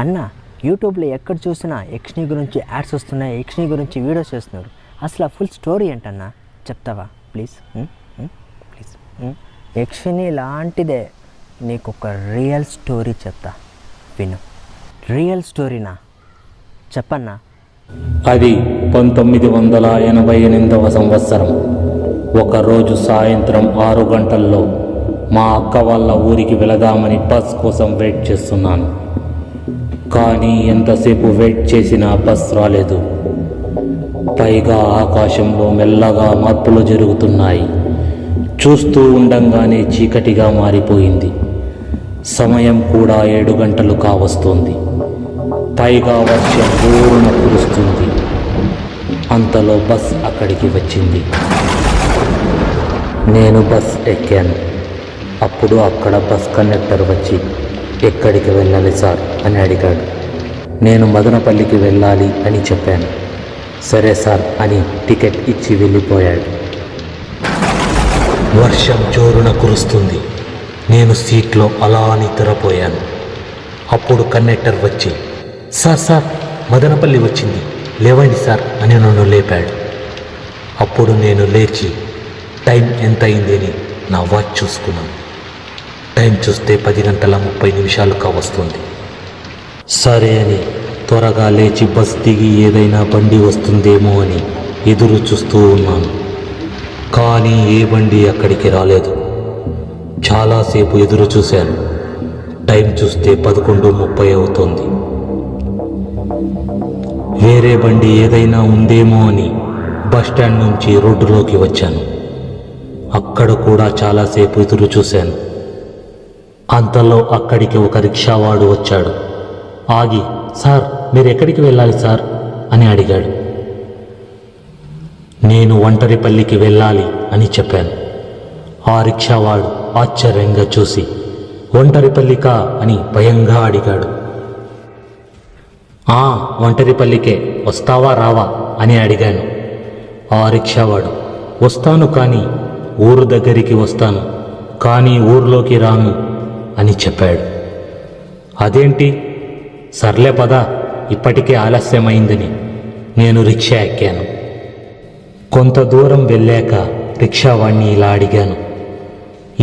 అన్న యూట్యూబ్లో ఎక్కడ చూసినా యక్షిని గురించి యాడ్స్ వస్తున్నాయి, యక్షిని గురించి వీడియోస్ చేస్తున్నారు. అసలు ఆ ఫుల్ స్టోరీ ఏంటన్నా చెప్తావా ప్లీజ్? ప్లీజ్. యక్షిని లాంటిదే నీకు ఒక రియల్ స్టోరీ చెప్తా, విను. రియల్ స్టోరీనా? చెప్పన్నా. అది 1988వ సంవత్సరం. ఒకరోజు సాయంత్రం 6 గంటల్లో మా అక్క వాళ్ళ ఊరికి వెళదామని బస్ కోసం వెయిట్ చేస్తున్నాను. కానీ ఎంతసేపు వెయిట్ చేసినా బస్ రాలేదు. పైగా ఆకాశంలో మెల్లగా మార్పులు జరుగుతున్నాయి. చూస్తూ ఉండంగానే చీకటిగా మారిపోయింది. సమయం కూడా 7 గంటలు కావస్తుంది. పైగా వర్షం జోరున కురుస్తుంది. అంతలో బస్ అక్కడికి వచ్చింది. నేను బస్ ఎక్కాను. అప్పుడు అక్కడ బస్ కండక్టర్ వచ్చి, ఎక్కడికి వెళ్ళాలి సార్ అని అడిగాడు. నేను మదనపల్లికి వెళ్ళాలి అని చెప్పాను. సరే సార్ అని టికెట్ ఇచ్చి వెళ్ళిపోయాడు. వర్షం జోరున కురుస్తుంది. నేను సీట్లో అలా నిద్రపోయాను. అప్పుడు కండక్టర్ వచ్చి, సార్ మదనపల్లి వచ్చింది, లేవండి సార్ అని నన్ను లేపాడు. అప్పుడు నేను లేచి టైం ఎంత అయిందని నా వాచ్ చూసుకున్నాను. టైం చూస్తే 10:30 కావస్తుంది. సరే అని త్వరగా లేచి బస్ దిగి ఏదైనా బండి వస్తుందేమో అని ఎదురు చూస్తూ ఉన్నాను. కానీ ఏ బండి అక్కడికి రాలేదు. చాలాసేపు ఎదురు చూశాను. టైం చూస్తే 11:30 అవుతోంది. వేరే బండి ఏదైనా ఉందేమో అని బస్టాండ్ నుంచి రోడ్డులోకి వచ్చాను. అక్కడ కూడా చాలాసేపు ఎదురు చూశాను. అంతలో అక్కడికి ఒక రిక్షావాడు వచ్చాడు. ఆగి, సార్ మీరు ఎక్కడికి వెళ్ళాలి సార్ అని అడిగాడు. నేను ఒంటరిపల్లికి వెళ్ళాలి అని చెప్పాను. ఆ రిక్షావాడు ఆశ్చర్యంగా చూసి, ఒంటరిపల్లికా అని భయంగా అడిగాడు. ఒంటరిపల్లికే, వస్తావా రావా అని అడిగాను. ఆ రిక్షావాడు, వస్తాను కానీ ఊరు దగ్గరికి వస్తాను, కానీ ఊర్లోకి రాను అని చెప్పాడు. అదేంటి? సర్లే పద, ఇప్పటికే ఆలస్యమైందని నేను రిక్షా ఎక్కాను. కొంత దూరం వెళ్ళాక రిక్షావాణ్ణి ఇలా అడిగాను,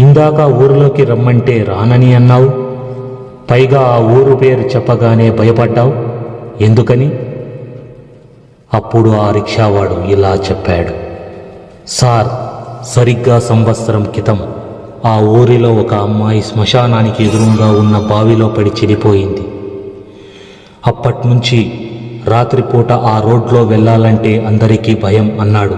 ఇందాక ఊరిలోకి రమ్మంటే రానని అన్నావు, పైగా ఆ ఊరు పేరు చెప్పగానే భయపడ్డావు, ఎందుకని? అప్పుడు ఆ రిక్షావాడు ఇలా చెప్పాడు, సార్ సరిగ్గా సంవత్సరం క్రితం ఆ ఊరిలో ఒక అమ్మాయి శ్మశానానికి ఎదురుగా ఉన్న బావిలో పడి చెడిపోయింది. అప్పట్నుంచి రాత్రిపూట ఆ రోడ్లో వెళ్ళాలంటే అందరికీ భయం అన్నాడు.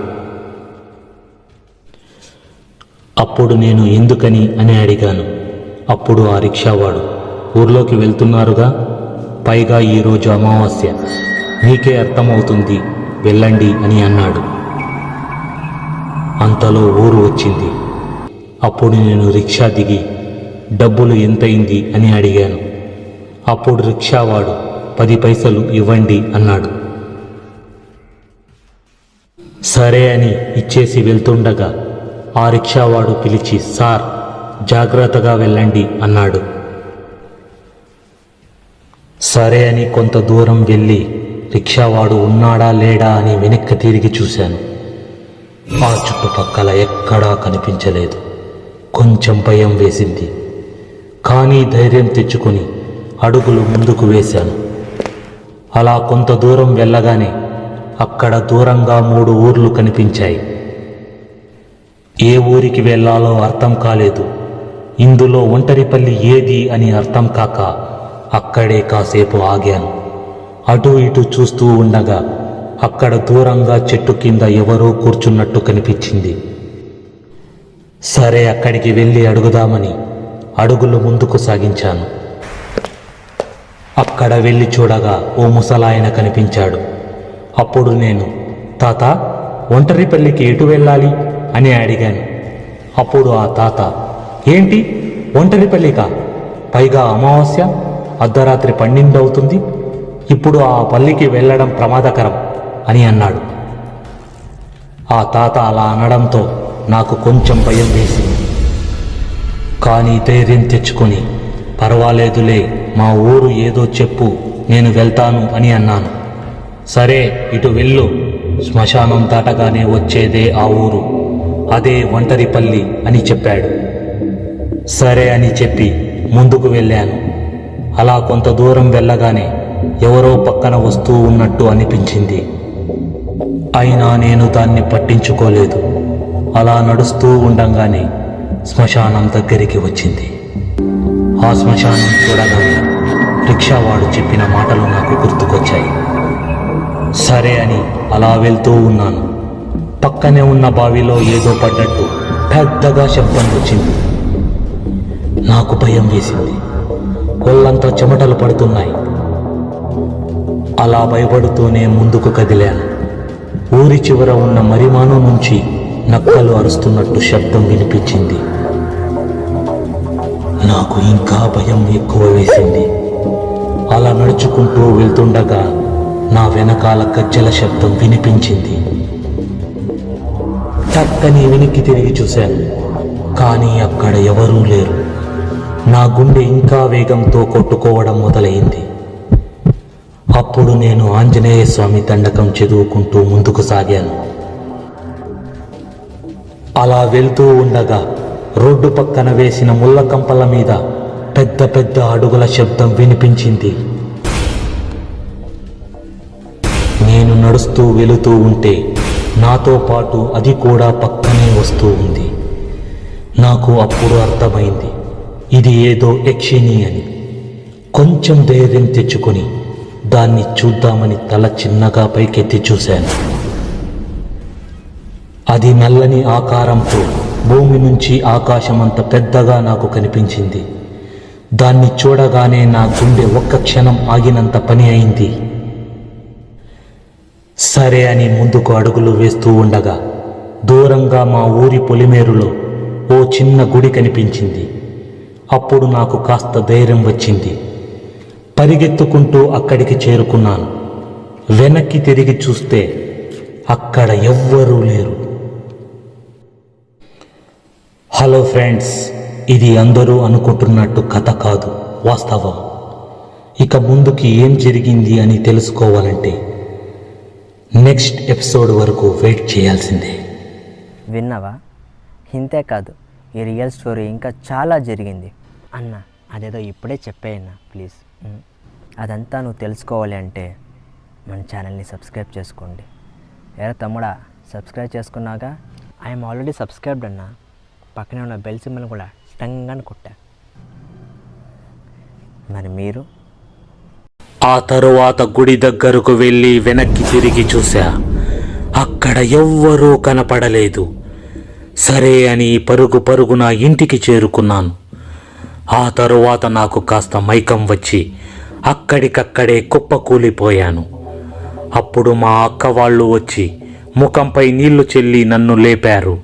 అప్పుడు నేను ఎందుకని అని అడిగాను. అప్పుడు ఆ రిక్షావాడు, ఊర్లోకి వెళ్తున్నారుగా, పైగా ఈరోజు అమావాస్య, మీకే అర్థమవుతుంది, వెళ్ళండి అని అన్నాడు. అంతలో ఊరు వచ్చింది. అప్పుడు నేను రిక్షా దిగి డబ్బులు ఎంతయింది అని అడిగాను. అప్పుడు రిక్షావాడు 10 పైసలు ఇవ్వండి అన్నాడు. సరే అని ఇచ్చేసి వెళ్తుండగా ఆ రిక్షావాడు పిలిచి, సార్ జాగ్రత్తగా వెళ్ళండి అన్నాడు. సరే అని కొంత దూరం వెళ్ళి రిక్షావాడు ఉన్నాడా లేడా అని వెనక్కి తిరిగి చూశాను. ఆ చుట్టుపక్కల ఎక్కడా కనిపించలేదు. కొంచెం భయం వేసింది. కానీ ధైర్యం తెచ్చుకొని అడుగులు ముందుకు వేశాను. అలా కొంత దూరం వెళ్ళగానే అక్కడ దూరంగా 3 ఊర్లు కనిపించాయి. ఏ ఊరికి వెళ్ళాలో అర్థం కాలేదు. ఇందులో ఒంటరిపల్లి ఏది అని అర్థం కాక అక్కడే కాసేపు ఆగాను. అటు ఇటు చూస్తూ ఉండగా అక్కడ దూరంగా చెట్టు కింద ఎవరో కూర్చున్నట్టు కనిపించింది. సరే అక్కడికి వెళ్ళి అడుగుదామని అడుగులు ముందుకు సాగించాను. అక్కడ వెళ్ళి చూడగా ఓ ముసలాయన కనిపించాడు. అప్పుడు నేను, తాత ఒంటరిపల్లికి ఎటు వెళ్ళాలి అని అడిగాను. అప్పుడు ఆ తాత, ఏంటి ఒంటరిపల్లికా? పైగా అమావాస్య, అర్ధరాత్రి 12 అవుతుంది, ఇప్పుడు ఆ పల్లికి వెళ్ళడం ప్రమాదకరం అని అన్నాడు. ఆ తాత అలా అనడంతో నాకు కొంచెం భయం వేసింది. కానీ ధైర్యం తెచ్చుకొని, పర్వాలేదులే మా ఊరు ఏదో చెప్పు, నేను వెళ్తాను అని అన్నాను. సరే ఇటు వెళ్ళు, శ్మశానం దాటగానే వచ్చేదే ఆ ఊరు, అదే ఒంటరిపల్లి అని చెప్పాడు. సరే అని చెప్పి ముందుకు వెళ్ళాను. అలా కొంత దూరం వెళ్ళగానే ఎవరో పక్కన వస్తూ ఉన్నట్టు అనిపించింది. అయినా నేను దాన్ని పట్టించుకోలేదు. అలా నడుస్తూ ఉండంగానే శ్మశానం దగ్గరికి వచ్చింది. ఆ శ్మశానం చూడగానే రిక్షావాడు చెప్పిన మాటలు నాకు గుర్తుకొచ్చాయి. సరే అని అలా వెళ్తూ ఉన్నాను. పక్కనే ఉన్న బావిలో ఏదో పడ్డట్టు పెద్దగా శబ్దం వచ్చింది. నాకు భయం వేసింది. ఒళ్ళంతా చెమటలు పడుతున్నాయి. అలా భయపడుతూనే ముందుకు కదిలాను. ఊరి చివర ఉన్న మరిమాను నుంచి నక్కలు అరుస్తున్నట్టు శబ్దం వినిపించింది. నాకు ఇంకా భయం ఎక్కువ వేసింది. అలా నడుచుకుంటూ వెళ్తుండగా నా వెనకాల గజ్జల శబ్దం వినిపించింది. టక్కని వెనక్కి తిరిగి చూశాను, కానీ అక్కడ ఎవరూ లేరు. నా గుండె ఇంకా వేగంతో కొట్టుకోవడం మొదలైంది. అప్పుడు నేను ఆంజనేయ స్వామి దండకం చదువుకుంటూ ముందుకు సాగాను. అలా వెళ్తూ ఉండగా రోడ్డు పక్కన వేసిన ముళ్ళ కంపల మీద పెద్ద పెద్ద అడుగుల శబ్దం వినిపించింది. నేను నడుస్తూ వెళుతూ ఉంటే నాతో పాటు అది కూడా పక్కనే వస్తూ ఉంది. నాకు అప్పుడు అర్థమైంది, ఇది ఏదో యక్షిణి అని. కొంచెం ధైర్యం తెచ్చుకొని దాన్ని చూద్దామని తల చిన్నగా పైకెత్తి చూశాను. అది నల్లని ఆకారంతో భూమి నుంచి ఆకాశమంత పెద్దగా నాకు కనిపించింది. దాన్ని చూడగానే నా గుండె ఒక్క క్షణం ఆగినంత పని అయింది. సరే అని ముందుకు అడుగులు వేస్తూ ఉండగా దూరంగా మా ఊరి పొలిమేరులో ఓ చిన్న గుడి కనిపించింది. అప్పుడు నాకు కాస్త ధైర్యం వచ్చింది. పరిగెత్తుకుంటూ అక్కడికి చేరుకున్నాను. వెనక్కి తిరిగి చూస్తే అక్కడ ఎవ్వరూ లేరు. హలో ఫ్రెండ్స్, ఇది అందరూ అనుకుంటున్నట్టు కథ కాదు, వాస్తవం. ఇక ముందుకి ఏం జరిగింది అని తెలుసుకోవాలంటే నెక్స్ట్ ఎపిసోడ్ వరకు వెయిట్ చేయాల్సిందే. విన్నావా? ఇంతే కాదు, ఈ రియల్ స్టోరీ ఇంకా చాలా జరిగింది. అన్న అదేదో ఇప్పుడే చెప్పేయన్నా ప్లీజ్. అదంతా నువ్వు తెలుసుకోవాలి అంటే మన ఛానల్ని సబ్స్క్రైబ్ చేసుకోండి. ఏరా తమ్ముడా, సబ్స్క్రైబ్ చేసుకున్నాక ఐఎమ్ ఆల్రెడీ సబ్స్క్రైబ్డ్ అన్న. పక్కనే ఉన్న బెల్ సింబల్ కూడా టంగాని కొట్టా. మరి మీరు? ఆ తరువాత గుడి దగ్గరకు వెళ్ళి వెనక్కి తిరిగి చూశా. అక్కడ ఎవ్వరూ కనపడలేదు. సరే అని పరుగు పరుగున ఇంటికి చేరుకున్నాను. ఆ తరువాత నాకు కాస్త మైకం వచ్చి అక్కడికక్కడే కుప్పకూలిపోయాను. అప్పుడు మా అక్క వాళ్ళు వచ్చి ముఖంపై నీళ్లు చెల్లి నన్ను లేపారు.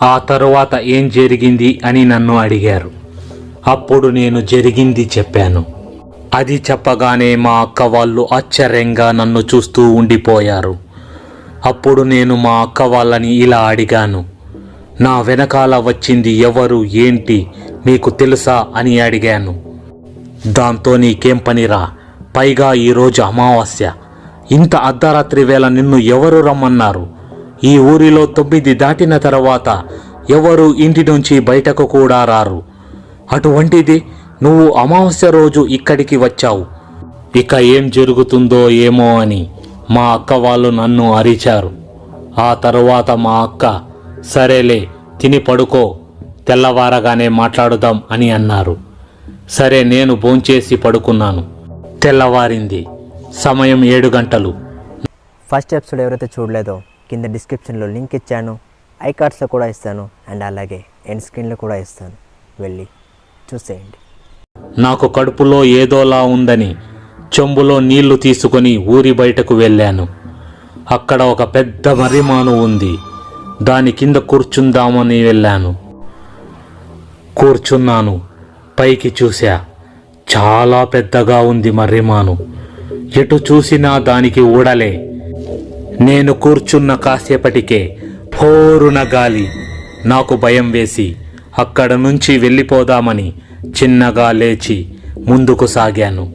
ఆ తరువాత ఏం జరిగింది అని నన్ను అడిగారు. అప్పుడు నేను జరిగింది చెప్పాను. అది చెప్పగానే మా అక్క వాళ్ళు ఆశ్చర్యంగా నన్ను చూస్తూ ఉండిపోయారు. అప్పుడు నేను మా అక్క వాళ్ళని ఇలా అడిగాను, నా వెనకాల వచ్చింది ఎవరు, ఏంటి, మీకు తెలుసా అని అడిగాను. దాంతో నీకేం పనిరా, పైగా ఈరోజు అమావాస్య, ఇంత అర్ధరాత్రి వేళ నిన్ను ఎవరు రమ్మన్నారు? ఈ ఊరిలో 9 దాటిన తర్వాత ఎవరు ఇంటి నుంచి బయటకు కూడా రారు. అటువంటిది నువ్వు అమావాస్య రోజు ఇక్కడికి వచ్చావు. ఇక ఏం జరుగుతుందో ఏమో అని మా అక్క వాళ్ళు నన్ను అరిచారు. ఆ తరువాత మా అక్క, సరేలే తిని పడుకో, తెల్లవారగానే మాట్లాడుదాం అని అన్నారు. సరే నేను భోంచేసి పడుకున్నాను. తెల్లవారింది. సమయం 7 గంటలు. ఫస్ట్ ఎపిసోడ్ ఎవరైతే చూడలేదో కింద డిస్క్రిప్షన్లో లింక్ ఇచ్చాను, ఐకార్డ్స్లో కూడా ఇస్తాను, అండ్ అలాగే ఎండ్ స్క్రీన్లో కూడా ఇస్తాను, వెళ్ళి చూసేయండి. నాకు కడుపులో ఏదోలా ఉందని చెంబులో నీళ్లు తీసుకొని ఊరి బయటకు వెళ్ళాను. అక్కడ ఒక పెద్ద మర్రిమాను ఉంది. దాని కింద కూర్చుందామని వెళ్ళాను. కూర్చున్నాను. పైకి చూశా. చాలా పెద్దగా ఉంది మర్రిమాను. ఎటు చూసినా దానికి ఊడలే. నేను కూర్చున్న కాసేపటికే హోరున గాలి. నాకు భయం వేసి అక్కడ నుంచి వెళ్ళిపోదామని చిన్నగా లేచి ముందుకు సాగాను.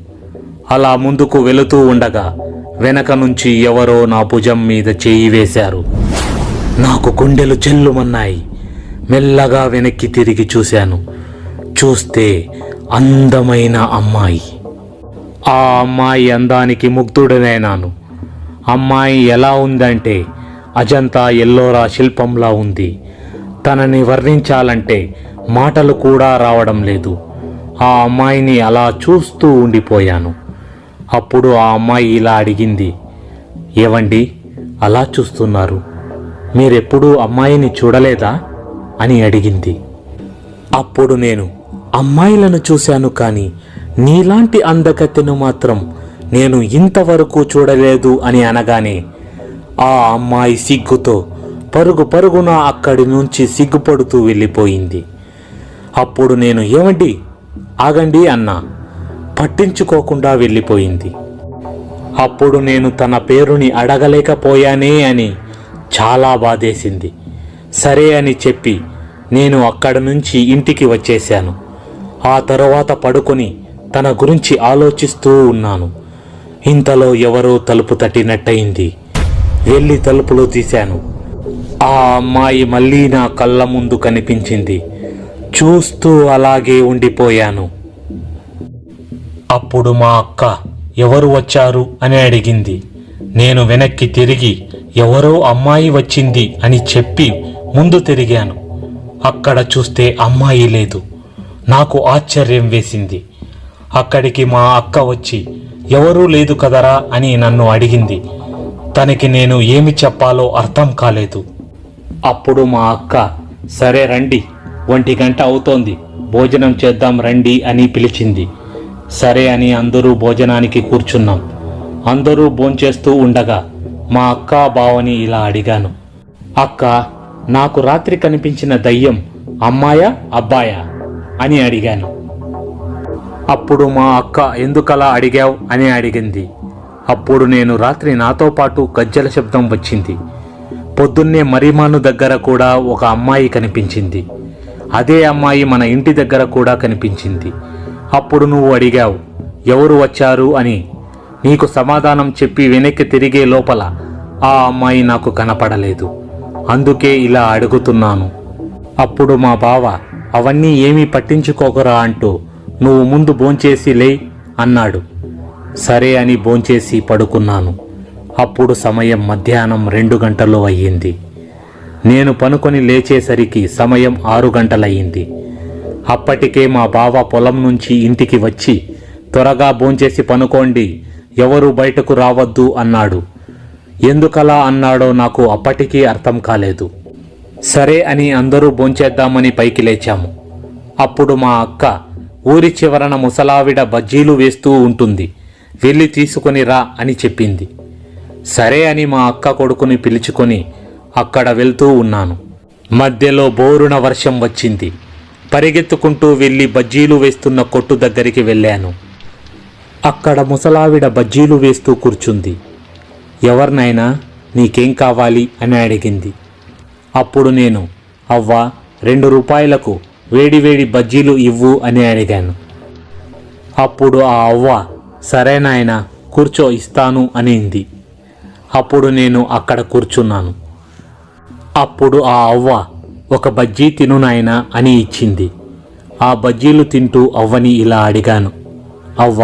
అలా ముందుకు వెళుతూ ఉండగా వెనక నుంచి ఎవరో నా భుజం మీద చేయి వేశారు. నాకు గుండెలు చెల్లుమన్నాయి. మెల్లగా వెనక్కి తిరిగి చూశాను. చూస్తే అందమైన అమ్మాయి. ఆ అమ్మాయి అందానికి ముగ్ధుడనైనాను. అమ్మాయి ఎలా ఉందంటే అజంతా ఎల్లోరా శిల్పంలా ఉంది. తనని వర్ణించాలంటే మాటలు కూడా రావడం లేదు. ఆ అమ్మాయిని అలా చూస్తూ ఉండిపోయాను. అప్పుడు ఆ అమ్మాయి ఇలా అడిగింది, ఏవండి అలా చూస్తున్నారు, మీరెప్పుడూ అమ్మాయిని చూడలేదా అని అడిగింది. అప్పుడు నేను అమ్మాయిలను చూశాను, కానీ నీలాంటి అందగత్తెను మాత్రం నేను ఇంతవరకు చూడలేదు అని అనగానే ఆ అమ్మాయి సిగ్గుతో పరుగు పరుగున అక్కడి నుంచి సిగ్గుపడుతూ వెళ్ళిపోయింది. అప్పుడు నేను ఏమండి ఆగండి అన్నా. పట్టించుకోకుండా వెళ్ళిపోయింది. అప్పుడు నేను తన పేరుని అడగలేకపోయానే అని చాలా బాధేసింది. సరే అని చెప్పి నేను అక్కడి నుంచి ఇంటికి వచ్చేశాను. ఆ తరువాత పడుకొని తన గురించి ఆలోచిస్తూ ఉన్నాను. ఇంతలో ఎవరో తలుపు తట్టినట్టయింది. వెళ్ళి తలుపులు తీశాను. ఆ అమ్మాయి మళ్ళీ నా కళ్ళ ముందు కనిపించింది. చూస్తూ అలాగే ఉండిపోయాను. అప్పుడు మా అక్క ఎవరు వచ్చారు అని అడిగింది. నేను వెనక్కి తిరిగి ఎవరో అమ్మాయి వచ్చింది అని చెప్పి ముందు తిరిగాను. అక్కడ చూస్తే అమ్మాయి లేదు. నాకు ఆశ్చర్యం వేసింది. అక్కడికి మా అక్క వచ్చి ఎవరూ లేదు కదరా అని నన్ను అడిగింది. తనకి నేను ఏమి చెప్పాలో అర్థం కాలేదు. అప్పుడు మా అక్క సరే రండి, 1 గంట అవుతోంది, భోజనం చేద్దాం రండి అని పిలిచింది. సరే అని అందరూ భోజనానికి కూర్చున్నాం. అందరూ భోంచేస్తూ ఉండగా మా అక్క బావని ఇలా అడిగాను, అక్క నాకు రాత్రి కనిపించిన దయ్యం అమ్మాయా అబ్బాయా అని అడిగాను. అప్పుడు మా అక్క ఎందుకలా అడిగావు అని అడిగింది. అప్పుడు నేను రాత్రి నాతో పాటు గజ్జల శబ్దం వచ్చింది. పొద్దున్నే మరిమాను దగ్గర కూడా ఒక అమ్మాయి కనిపించింది. అదే అమ్మాయి మన ఇంటి దగ్గర కూడా కనిపించింది. అప్పుడు నువ్వు అడిగావు ఎవరు వచ్చారు అని. నీకు సమాధానం చెప్పి వెనక్కి తిరిగే లోపల ఆ అమ్మాయి నాకు కనపడలేదు. అందుకే ఇలా అడుగుతున్నాను. అప్పుడు మా బావ అవన్నీ ఏమీ పట్టించుకోకరా అంటూ నువ్వు ముందు భోంచేసి లే అన్నాడు. సరే అని భోంచేసి పడుకున్నాను. అప్పుడు సమయం మధ్యాహ్నం 2 గంటలు అయ్యింది. నేను పనుకొని లేచేసరికి సమయం 6 గంటలయ్యింది. అప్పటికే మా బావ పొలం నుంచి ఇంటికి వచ్చి త్వరగా భోంచేసి పనుకోండి, ఎవరు బయటకు రావద్దు అన్నాడు. ఎందుకలా అన్నాడో నాకు అప్పటికీ అర్థం కాలేదు. సరే అని అందరూ భోంచేద్దామని పైకి లేచాము. అప్పుడు మా అక్క ఊరి చివరన ముసలావిడ బజ్జీలు వేస్తూ ఉంటుంది, వెళ్ళి తీసుకొని రా అని చెప్పింది. సరే అని మా అక్క కొడుకుని పిలుచుకొని అక్కడ వెళ్తూ ఉన్నాను. మధ్యలో బోరున వర్షం వచ్చింది. పరిగెత్తుకుంటూ వెళ్ళి బజ్జీలు వేస్తున్న కొట్టు దగ్గరికి వెళ్ళాను. అక్కడ ముసలావిడ బజ్జీలు వేస్తూ కూర్చుంది. ఎవరినైనా నీకేం కావాలి అని అడిగింది. అప్పుడు నేను అవ్వా 2 రూపాయలకు వేడివేడి బజ్జీలు ఇవ్వు అని అడిగాను. అప్పుడు ఆ అవ్వ సరే నాయనా కూర్చో ఇస్తాను అనింది. అప్పుడు నేను అక్కడ కూర్చున్నాను. అప్పుడు ఆ అవ్వ ఒక బజ్జీ తిను నాయనా అని ఇచ్చింది. ఆ బజ్జీలు తింటూ అవ్వని ఇలా అడిగాను, అవ్వ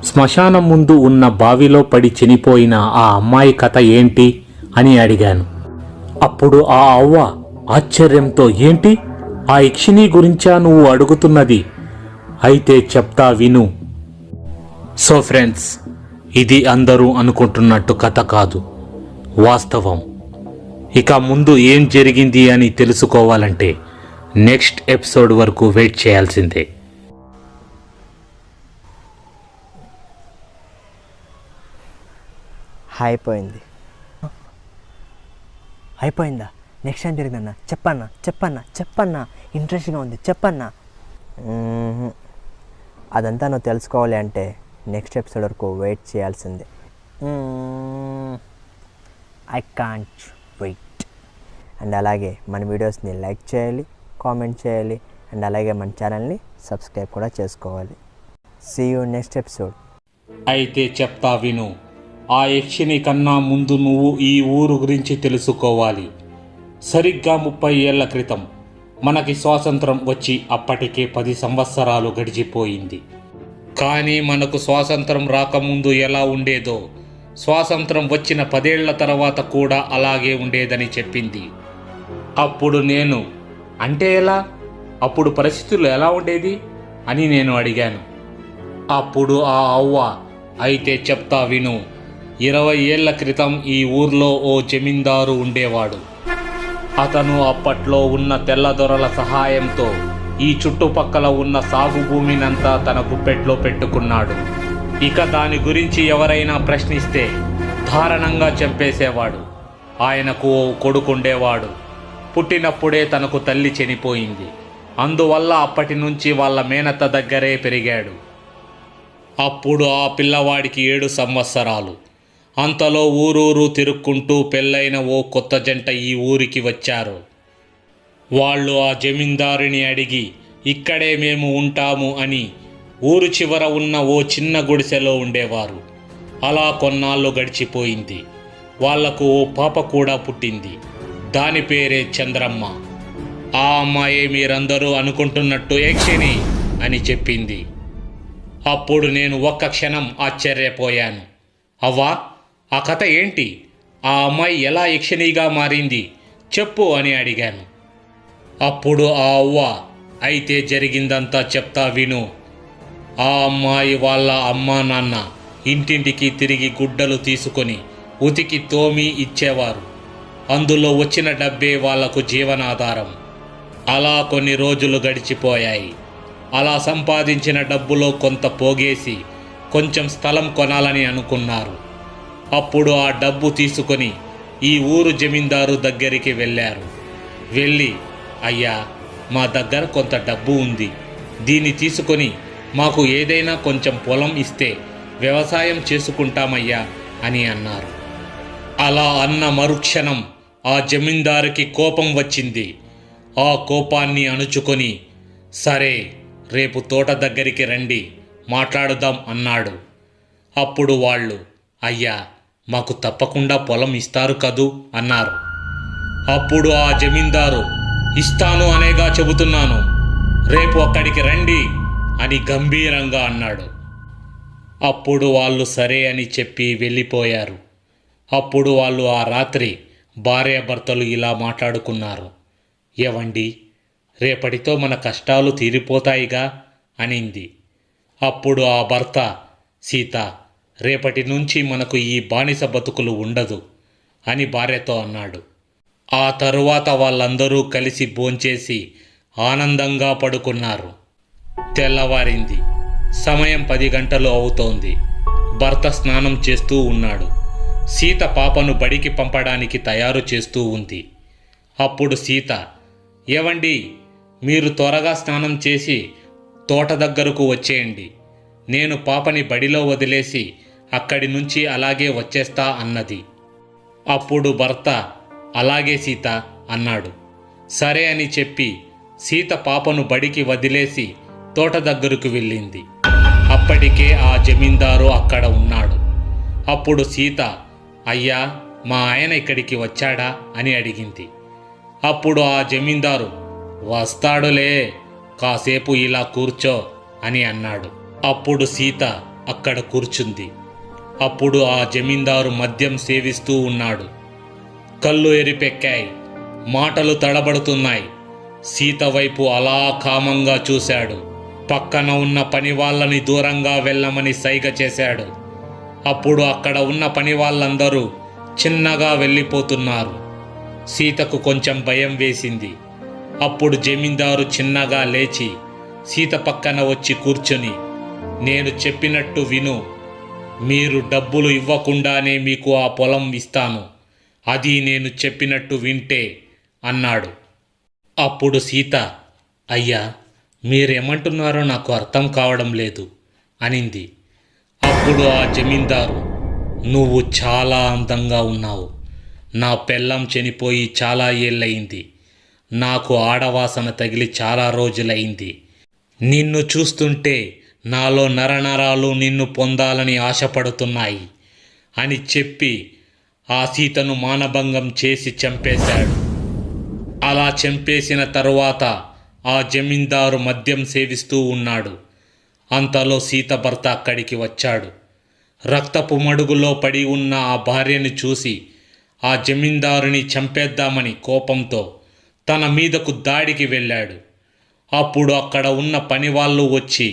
శ్మశానం ముందు ఉన్న బావిలో పడి చనిపోయిన ఆ అమ్మాయి కథ ఏంటి అని అడిగాను. అప్పుడు ఆ అవ్వ ఆశ్చర్యంతో ఏంటి, ఆ యక్షిణి గురించా నువ్వు అడుగుతున్నది? అయితే చెప్తా విను. సో ఫ్రెండ్స్, ఇది అందరూ అనుకుంటున్నట్టు కథ కాదు, వాస్తవం. ఇక ముందు ఏం జరిగింది అని తెలుసుకోవాలంటే నెక్స్ట్ ఎపిసోడ్ వరకు వెయిట్ చేయాల్సిందే. అయిపోయిందా? నెక్స్ట్ టైం జరిగిందన్నా చెప్పన్నా ఇంట్రెస్ట్గా ఉంది చెప్పన్నా. అదంతా నువ్వు తెలుసుకోవాలి అంటే నెక్స్ట్ ఎపిసోడ్ వరకు వెయిట్ చేయాల్సిందే. I can't wait. అండ్ అలాగే మన వీడియోస్ని లైక్ చేయాలి, కామెంట్ చేయాలి, అండ్ అలాగే మన ఛానల్ని సబ్స్క్రైబ్ కూడా చేసుకోవాలి. See you next episode. అయితే చెప్తా విను. ఆ యక్షిని కన్నా ముందు నువ్వు ఈ ఊరు గురించి తెలుసుకోవాలి. సరిగ్గా 30 ఏళ్ల క్రితం మనకి స్వాతంత్రం వచ్చి అప్పటికే 10 సంవత్సరాలు గడిచిపోయింది. కానీ మనకు స్వాతంత్రం రాకముందు ఎలా ఉండేదో స్వాతంత్రం వచ్చిన 10 ఏళ్ల తర్వాత కూడా అలాగే ఉండేదని చెప్పింది. అప్పుడు నేను, అంటే ఎలా, అప్పుడు పరిస్థితులు ఎలా ఉండేది అని నేను అడిగాను. అప్పుడు ఆ అవ్వ, అయితే చెప్తా విను. 20 ఏళ్ల క్రితం ఈ ఊర్లో ఓ జమీందారు ఉండేవాడు. అతను అప్పట్లో ఉన్న తెల్లదొరల సహాయంతో ఈ చుట్టుపక్కల ఉన్న సాగు భూమినంతా తన గుప్పెట్లో పెట్టుకున్నాడు. ఇక దాని గురించి ఎవరైనా ప్రశ్నిస్తే దారుణంగా చంపేసేవాడు. ఆయనకు ఓ కొడుకుండేవాడు. పుట్టినప్పుడే తనకు తల్లి చనిపోయింది. అందువల్ల అప్పటి నుంచి వాళ్ళ మేనత్త దగ్గరే పెరిగాడు. అప్పుడు ఆ పిల్లవాడికి 7 సంవత్సరాలు. అంతలో ఊరూరు తిరుక్కుంటూ పెళ్ళైన ఓ కొత్త జంట ఈ ఊరికి వచ్చారు. వాళ్ళు ఆ జమీందారుని అడిగి ఇక్కడే మేము ఉంటాము అని ఊరు చివర ఉన్న ఓ చిన్న గుడిసెలో ఉండేవారు. అలా కొన్నాళ్ళు గడిచిపోయింది. వాళ్లకు ఓ పాప కూడా పుట్టింది. దాని పేరే చంద్రమ్మ. ఆ అమ్మాయే మీరందరూ అనుకుంటున్నట్టు యక్షిని అని చెప్పింది. అప్పుడు నేను ఒక్క క్షణం ఆశ్చర్యపోయాను. అవ్వా, ఆ కథ ఏంటి? ఆ అమ్మాయి ఎలా యక్షినిగా మారింది చెప్పు అని అడిగాను. అప్పుడు ఆ అవ్వ, అయితే జరిగిందంతా చెప్తా విను. ఆ అమ్మాయి వాళ్ళ అమ్మా నాన్న ఇంటింటికి తిరిగి గుడ్డలు తీసుకొని ఉతికి తోమి ఇచ్చేవారు. అందులో వచ్చిన డబ్బే వాళ్లకు జీవనాధారం. అలా కొన్ని రోజులు గడిచిపోయాయి. అలా సంపాదించిన డబ్బులో కొంత పోగేసి కొంచెం స్థలం కొనాలని అనుకున్నారు. అప్పుడు ఆ డబ్బు తీసుకొని ఈ ఊరు జమీందారు దగ్గరికి వెళ్ళారు. వెళ్ళి, అయ్యా, మా దగ్గర కొంత డబ్బు ఉంది, దీన్ని తీసుకొని మాకు ఏదైనా కొంచెం పొలం ఇస్తే వ్యవసాయం చేసుకుంటామయ్యా అని అన్నారు. అలా అన్న మరుక్షణం ఆ జమీందారుకి కోపం వచ్చింది. ఆ కోపాన్ని అణుచుకొని, సరే, రేపు తోట దగ్గరికి రండి, మాట్లాడుదాం అన్నాడు. అప్పుడు వాళ్ళు, అయ్యా, మాకు తప్పకుండా పొలం ఇస్తారు కదూ అన్నారు. అప్పుడు ఆ జమీందారు, ఇస్తాను అనేగా చెబుతున్నాను, రేపు అక్కడికి రండి అని గంభీరంగా అన్నాడు. అప్పుడు వాళ్ళు సరే అని చెప్పి వెళ్ళిపోయారు. అప్పుడు వాళ్ళు ఆ రాత్రి భార్యాభర్తలు ఇలా మాట్లాడుకున్నారు. ఏవండి, రేపటితో మన కష్టాలు తీరిపోతాయిగా అనింది. అప్పుడు ఆ భర్త, సీత, రేపటి నుంచి మనకు ఈ బానిస బతుకులు ఉండదు అని భార్యతో అన్నాడు. ఆ తరువాత వాళ్ళందరూ కలిసి భోంచేసి ఆనందంగా పడుకున్నారు. తెల్లవారింది. సమయం 10 గంటలు అవుతోంది. భర్త స్నానం చేస్తూ ఉన్నాడు. సీత పాపను బడికి పంపడానికి తయారు చేస్తూ ఉంది. అప్పుడు సీత, ఏవండి, మీరు త్వరగా స్నానం చేసి తోట దగ్గరకు వచ్చేయండి, నేను పాపని బడిలో వదిలేసి అక్కడి నుంచి అలాగే వచ్చేస్తా అన్నది. అప్పుడు భర్త, అలాగే సీత అన్నాడు. సరే అని చెప్పి సీత పాపను బడికి వదిలేసి తోట దగ్గరకు వెళ్ళింది. అప్పటికే ఆ జమీందారు అక్కడ ఉన్నాడు. అప్పుడు సీత, అయ్యా, మా ఆయన ఇక్కడికి వచ్చాడా అని అడిగింది. అప్పుడు ఆ జమీందారు, వస్తాడులే, కాసేపు ఇలా కూర్చో అని అన్నాడు. అప్పుడు సీత అక్కడ కూర్చుంది. అప్పుడు ఆ జమీందారు మద్యం సేవిస్తూ ఉన్నాడు. కళ్ళు ఎరిపెక్కాయి, మాటలు తడబడుతున్నాయి. సీత వైపు అలా కామంగా చూశాడు. పక్కన ఉన్న పని వాళ్ళని దూరంగా వెళ్ళమని సైగ చేశాడు. అప్పుడు అక్కడ ఉన్న పని వాళ్ళందరూ చిన్నగా వెళ్ళిపోతున్నారు. సీతకు కొంచెం భయం వేసింది. అప్పుడు జమీందారు చిన్నగా లేచి సీత పక్కన వచ్చి కూర్చొని, నేను చెప్పినట్టు విను, మీరు డబ్బులు ఇవ్వకుండానే మీకు ఆ పొలం ఇస్తాను, అది నేను చెప్పినట్టు వింటే అన్నాడు. అప్పుడు సీత, అయ్యా, మీరేమంటున్నారో నాకు అర్థం కావడం లేదు అనింది. అప్పుడు ఆ జమీందారు, నువ్వు చాలా అందంగా ఉన్నావు, నా పెళ్ళం చనిపోయి చాలా ఏళ్ళయింది, నాకు ఆడవాసన తగిలి చాలా రోజులైంది, నిన్ను చూస్తుంటే నాలో నరనరాలు నిన్ను పొందాలని ఆశపడుతున్నాయి అని చెప్పి ఆ సీతను మానభంగం చేసి చంపేశాడు. అలా చంపేసిన తరువాత ఆ జమీందారు మద్యం సేవిస్తూ ఉన్నాడు. అంతలో సీత భర్త అక్కడికి వచ్చాడు. రక్తపు మడుగులో పడి ఉన్న ఆ భార్యని చూసి ఆ జమీందారుని చంపేద్దామని కోపంతో తన మీదకు దాడికి వెళ్ళాడు. అప్పుడు అక్కడ ఉన్న పనివాళ్ళు వచ్చి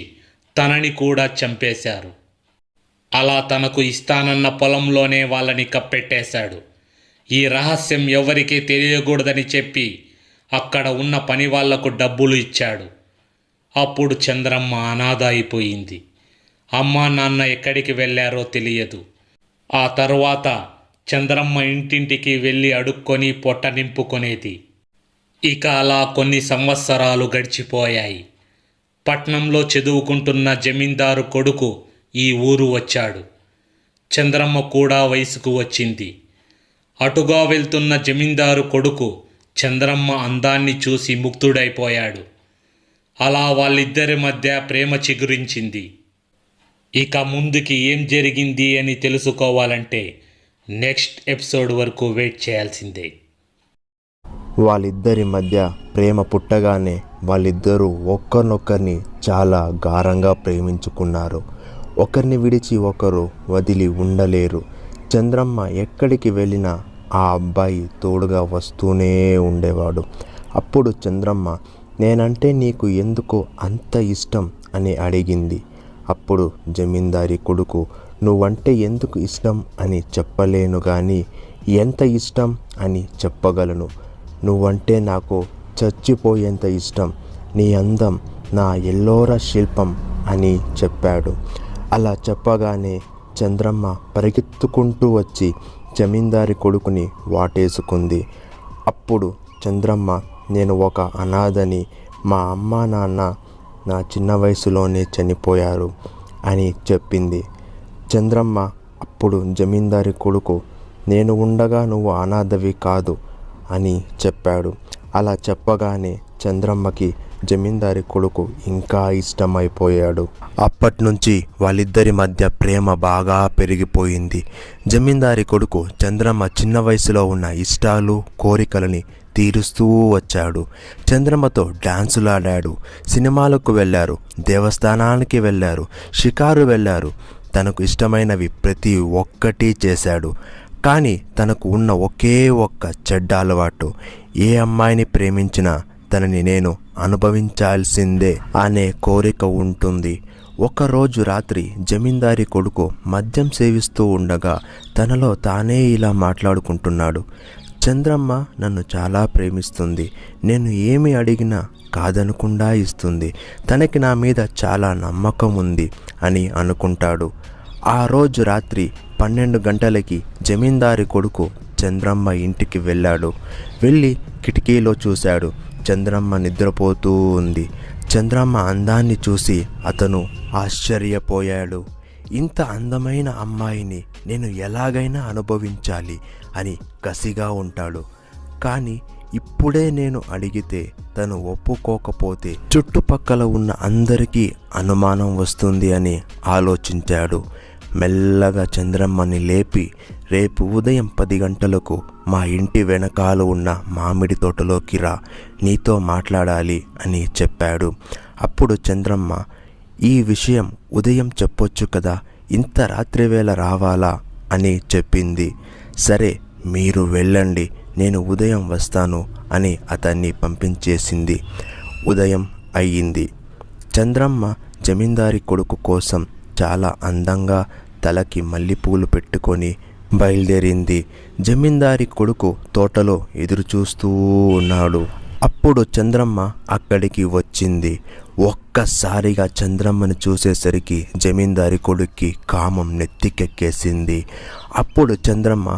తనని కూడా చంపేశారు. అలా తనకు ఇస్తానన్న పొలంలోనే వాళ్ళని కప్పెట్టేశాడు. ఈ రహస్యం ఎవరికీ తెలియకూడదని చెప్పి అక్కడ ఉన్న పని వాళ్లకు డబ్బులు ఇచ్చాడు. అప్పుడు చంద్రమ్మ అనాథ అయిపోయింది. అమ్మా నాన్న ఎక్కడికి వెళ్ళారో తెలియదు. ఆ తరువాత చంద్రమ్మ ఇంటింటికి వెళ్ళి అడుక్కొని పొట్ట నింపుకొనేది. ఇక అలా కొన్ని సంవత్సరాలు గడిచిపోయాయి. పట్నంలో చదువుకుంటున్న జమీందారు కొడుకు ఈ ఊరు వచ్చాడు. చంద్రమ్మ కూడా వయసుకు వచ్చింది. అటుగా వెళ్తున్న జమీందారు కొడుకు చంద్రమ్మ అందాన్ని చూసి ముగ్ధుడైపోయాడు. అలా వాళ్ళిద్దరి మధ్య ప్రేమ చిగురించింది. ఇక ముందుకి ఏం జరిగింది అని తెలుసుకోవాలంటే నెక్స్ట్ ఎపిసోడ్ వరకు వెయిట్ చేయాల్సిందే. వాళ్ళిద్దరి మధ్య ప్రేమ పుట్టగానే వాళ్ళిద్దరూ ఒకరినొకరిని చాలా గాఢంగా ప్రేమించుకున్నారు. ఒకరిని విడిచి ఒకరు వదిలి ఉండలేరు. చంద్రమ్మ ఎక్కడికి వెళ్ళినా ఆ అబ్బాయి తోడుగా వస్తూనే ఉండేవాడు. అప్పుడు చంద్రమ్మ, నేనంటే నీకు ఎందుకు అంత ఇష్టం అని అడిగింది. అప్పుడు జమీందారి కొడుకు, నువ్వంటే ఎందుకు ఇష్టం అని చెప్పలేను కానీ ఎంత ఇష్టం అని చెప్పగలను. నువ్వంటే నాకు చచ్చిపోయేంత ఇష్టం. నీ అందం నా ఎల్లోర శిల్పం అని చెప్పాడు. అలా చెప్పగానే చంద్రమ్మ పరిగెత్తుకుంటూ వచ్చి జమీందారి కొడుకుని వాటేసుకుంది. అప్పుడు చంద్రమ్మ, నేను ఒక అనాథని, మా అమ్మ నాన్న నా చిన్న వయసులోనే చనిపోయారు అని చెప్పింది. చంద్రమ్మ అప్పుడు జమీందారి కొడుకు, నేను ఉండగా నువ్వు అనాథవి కాదు అని చెప్పాడు. అలా చెప్పగానే చంద్రమ్మకి జమీందారి కొడుకు ఇంకా ఇష్టమైపోయాడు. అప్పటినుంచి వాళ్ళిద్దరి మధ్య ప్రేమ బాగా పెరిగిపోయింది. జమీందారి కొడుకు చంద్రమ్మ చిన్న వయసులో ఉన్న ఇష్టాలు కోరికలని తీరుస్తూ వచ్చాడు. చంద్రమ్మతో డాన్సులాడాడు, సినిమాలకు వెళ్ళారు, దేవస్థానానికి వెళ్ళారు, షికారు వెళ్ళారు. తనకు ఇష్టమైనవి ప్రతి ఒక్కటి చేశాడు. కానీ తనకు ఉన్న ఒకే ఒక్క చెడ్డ అలవాటు, ఏ అమ్మాయిని ప్రేమించినా తనని నేను అనుభవించాల్సిందే అనే కోరిక ఉంటుంది. ఒకరోజు రాత్రి జమీందారి కొడుకు మద్యం సేవిస్తూ ఉండగా తనలో తానే ఇలా మాట్లాడుకుంటున్నాడు. చంద్రమ్మ నన్ను చాలా ప్రేమిస్తుంది. నేను ఏమి అడిగినా కాదనకుండా ఇస్తుంది. తనకి నా మీద చాలా నమ్మకం ఉంది అని అనుకుంటాడు. ఆ రోజు రాత్రి 12 గంటలకి జమీందారి కొడుకు చంద్రమ్మ ఇంటికి వెళ్ళాడు. వెళ్ళి కిటికీలో చూశాడు. చంద్రమ్మ నిద్రపోతూ ఉంది. చంద్రమ్మ అందాన్ని చూసి అతను ఆశ్చర్యపోయాడు. ఇంత అందమైన అమ్మాయిని నేను ఎలాగైనా అనుభవించాలి అని కసిగా ఉంటాడు. కానీ ఇప్పుడే నేను అడిగితే తను ఒప్పుకోకపోతే చుట్టుపక్కల ఉన్న అందరికీ అనుమానం వస్తుంది అని ఆలోచించాడు. మెల్లగా చంద్రమ్మని లేపి, రేపు ఉదయం 10 గంటలకు మా ఇంటి వెనకాల ఉన్న మామిడి తోటలోకి రా, నీతో మాట్లాడాలి అని చెప్పాడు. అప్పుడు చంద్రమ్మ, ఈ విషయం ఉదయం చెప్పొచ్చు కదా, ఇంత రాత్రివేళ రావాలా అని చెప్పింది. సరే మీరు వెళ్ళండి, నేను ఉదయం వస్తాను అని అతన్ని పంపించేసింది. ఉదయం అయ్యింది. చంద్రమ్మ జమీందారి కొడుకు కోసం చాలా అందంగా తలకి మల్లెపూలు పెట్టుకొని బయలుదేరింది. జమీందారి కొడుకు తోటలో ఎదురు చూస్తూ ఉన్నాడు. అప్పుడు చంద్రమ్మ అక్కడికి వచ్చింది. ఒక్కసారిగా చంద్రమ్మను చూసేసరికి జమీందారి కొడుక్కి కామం నెత్తికెక్కేసింది. అప్పుడు చంద్రమ్మ,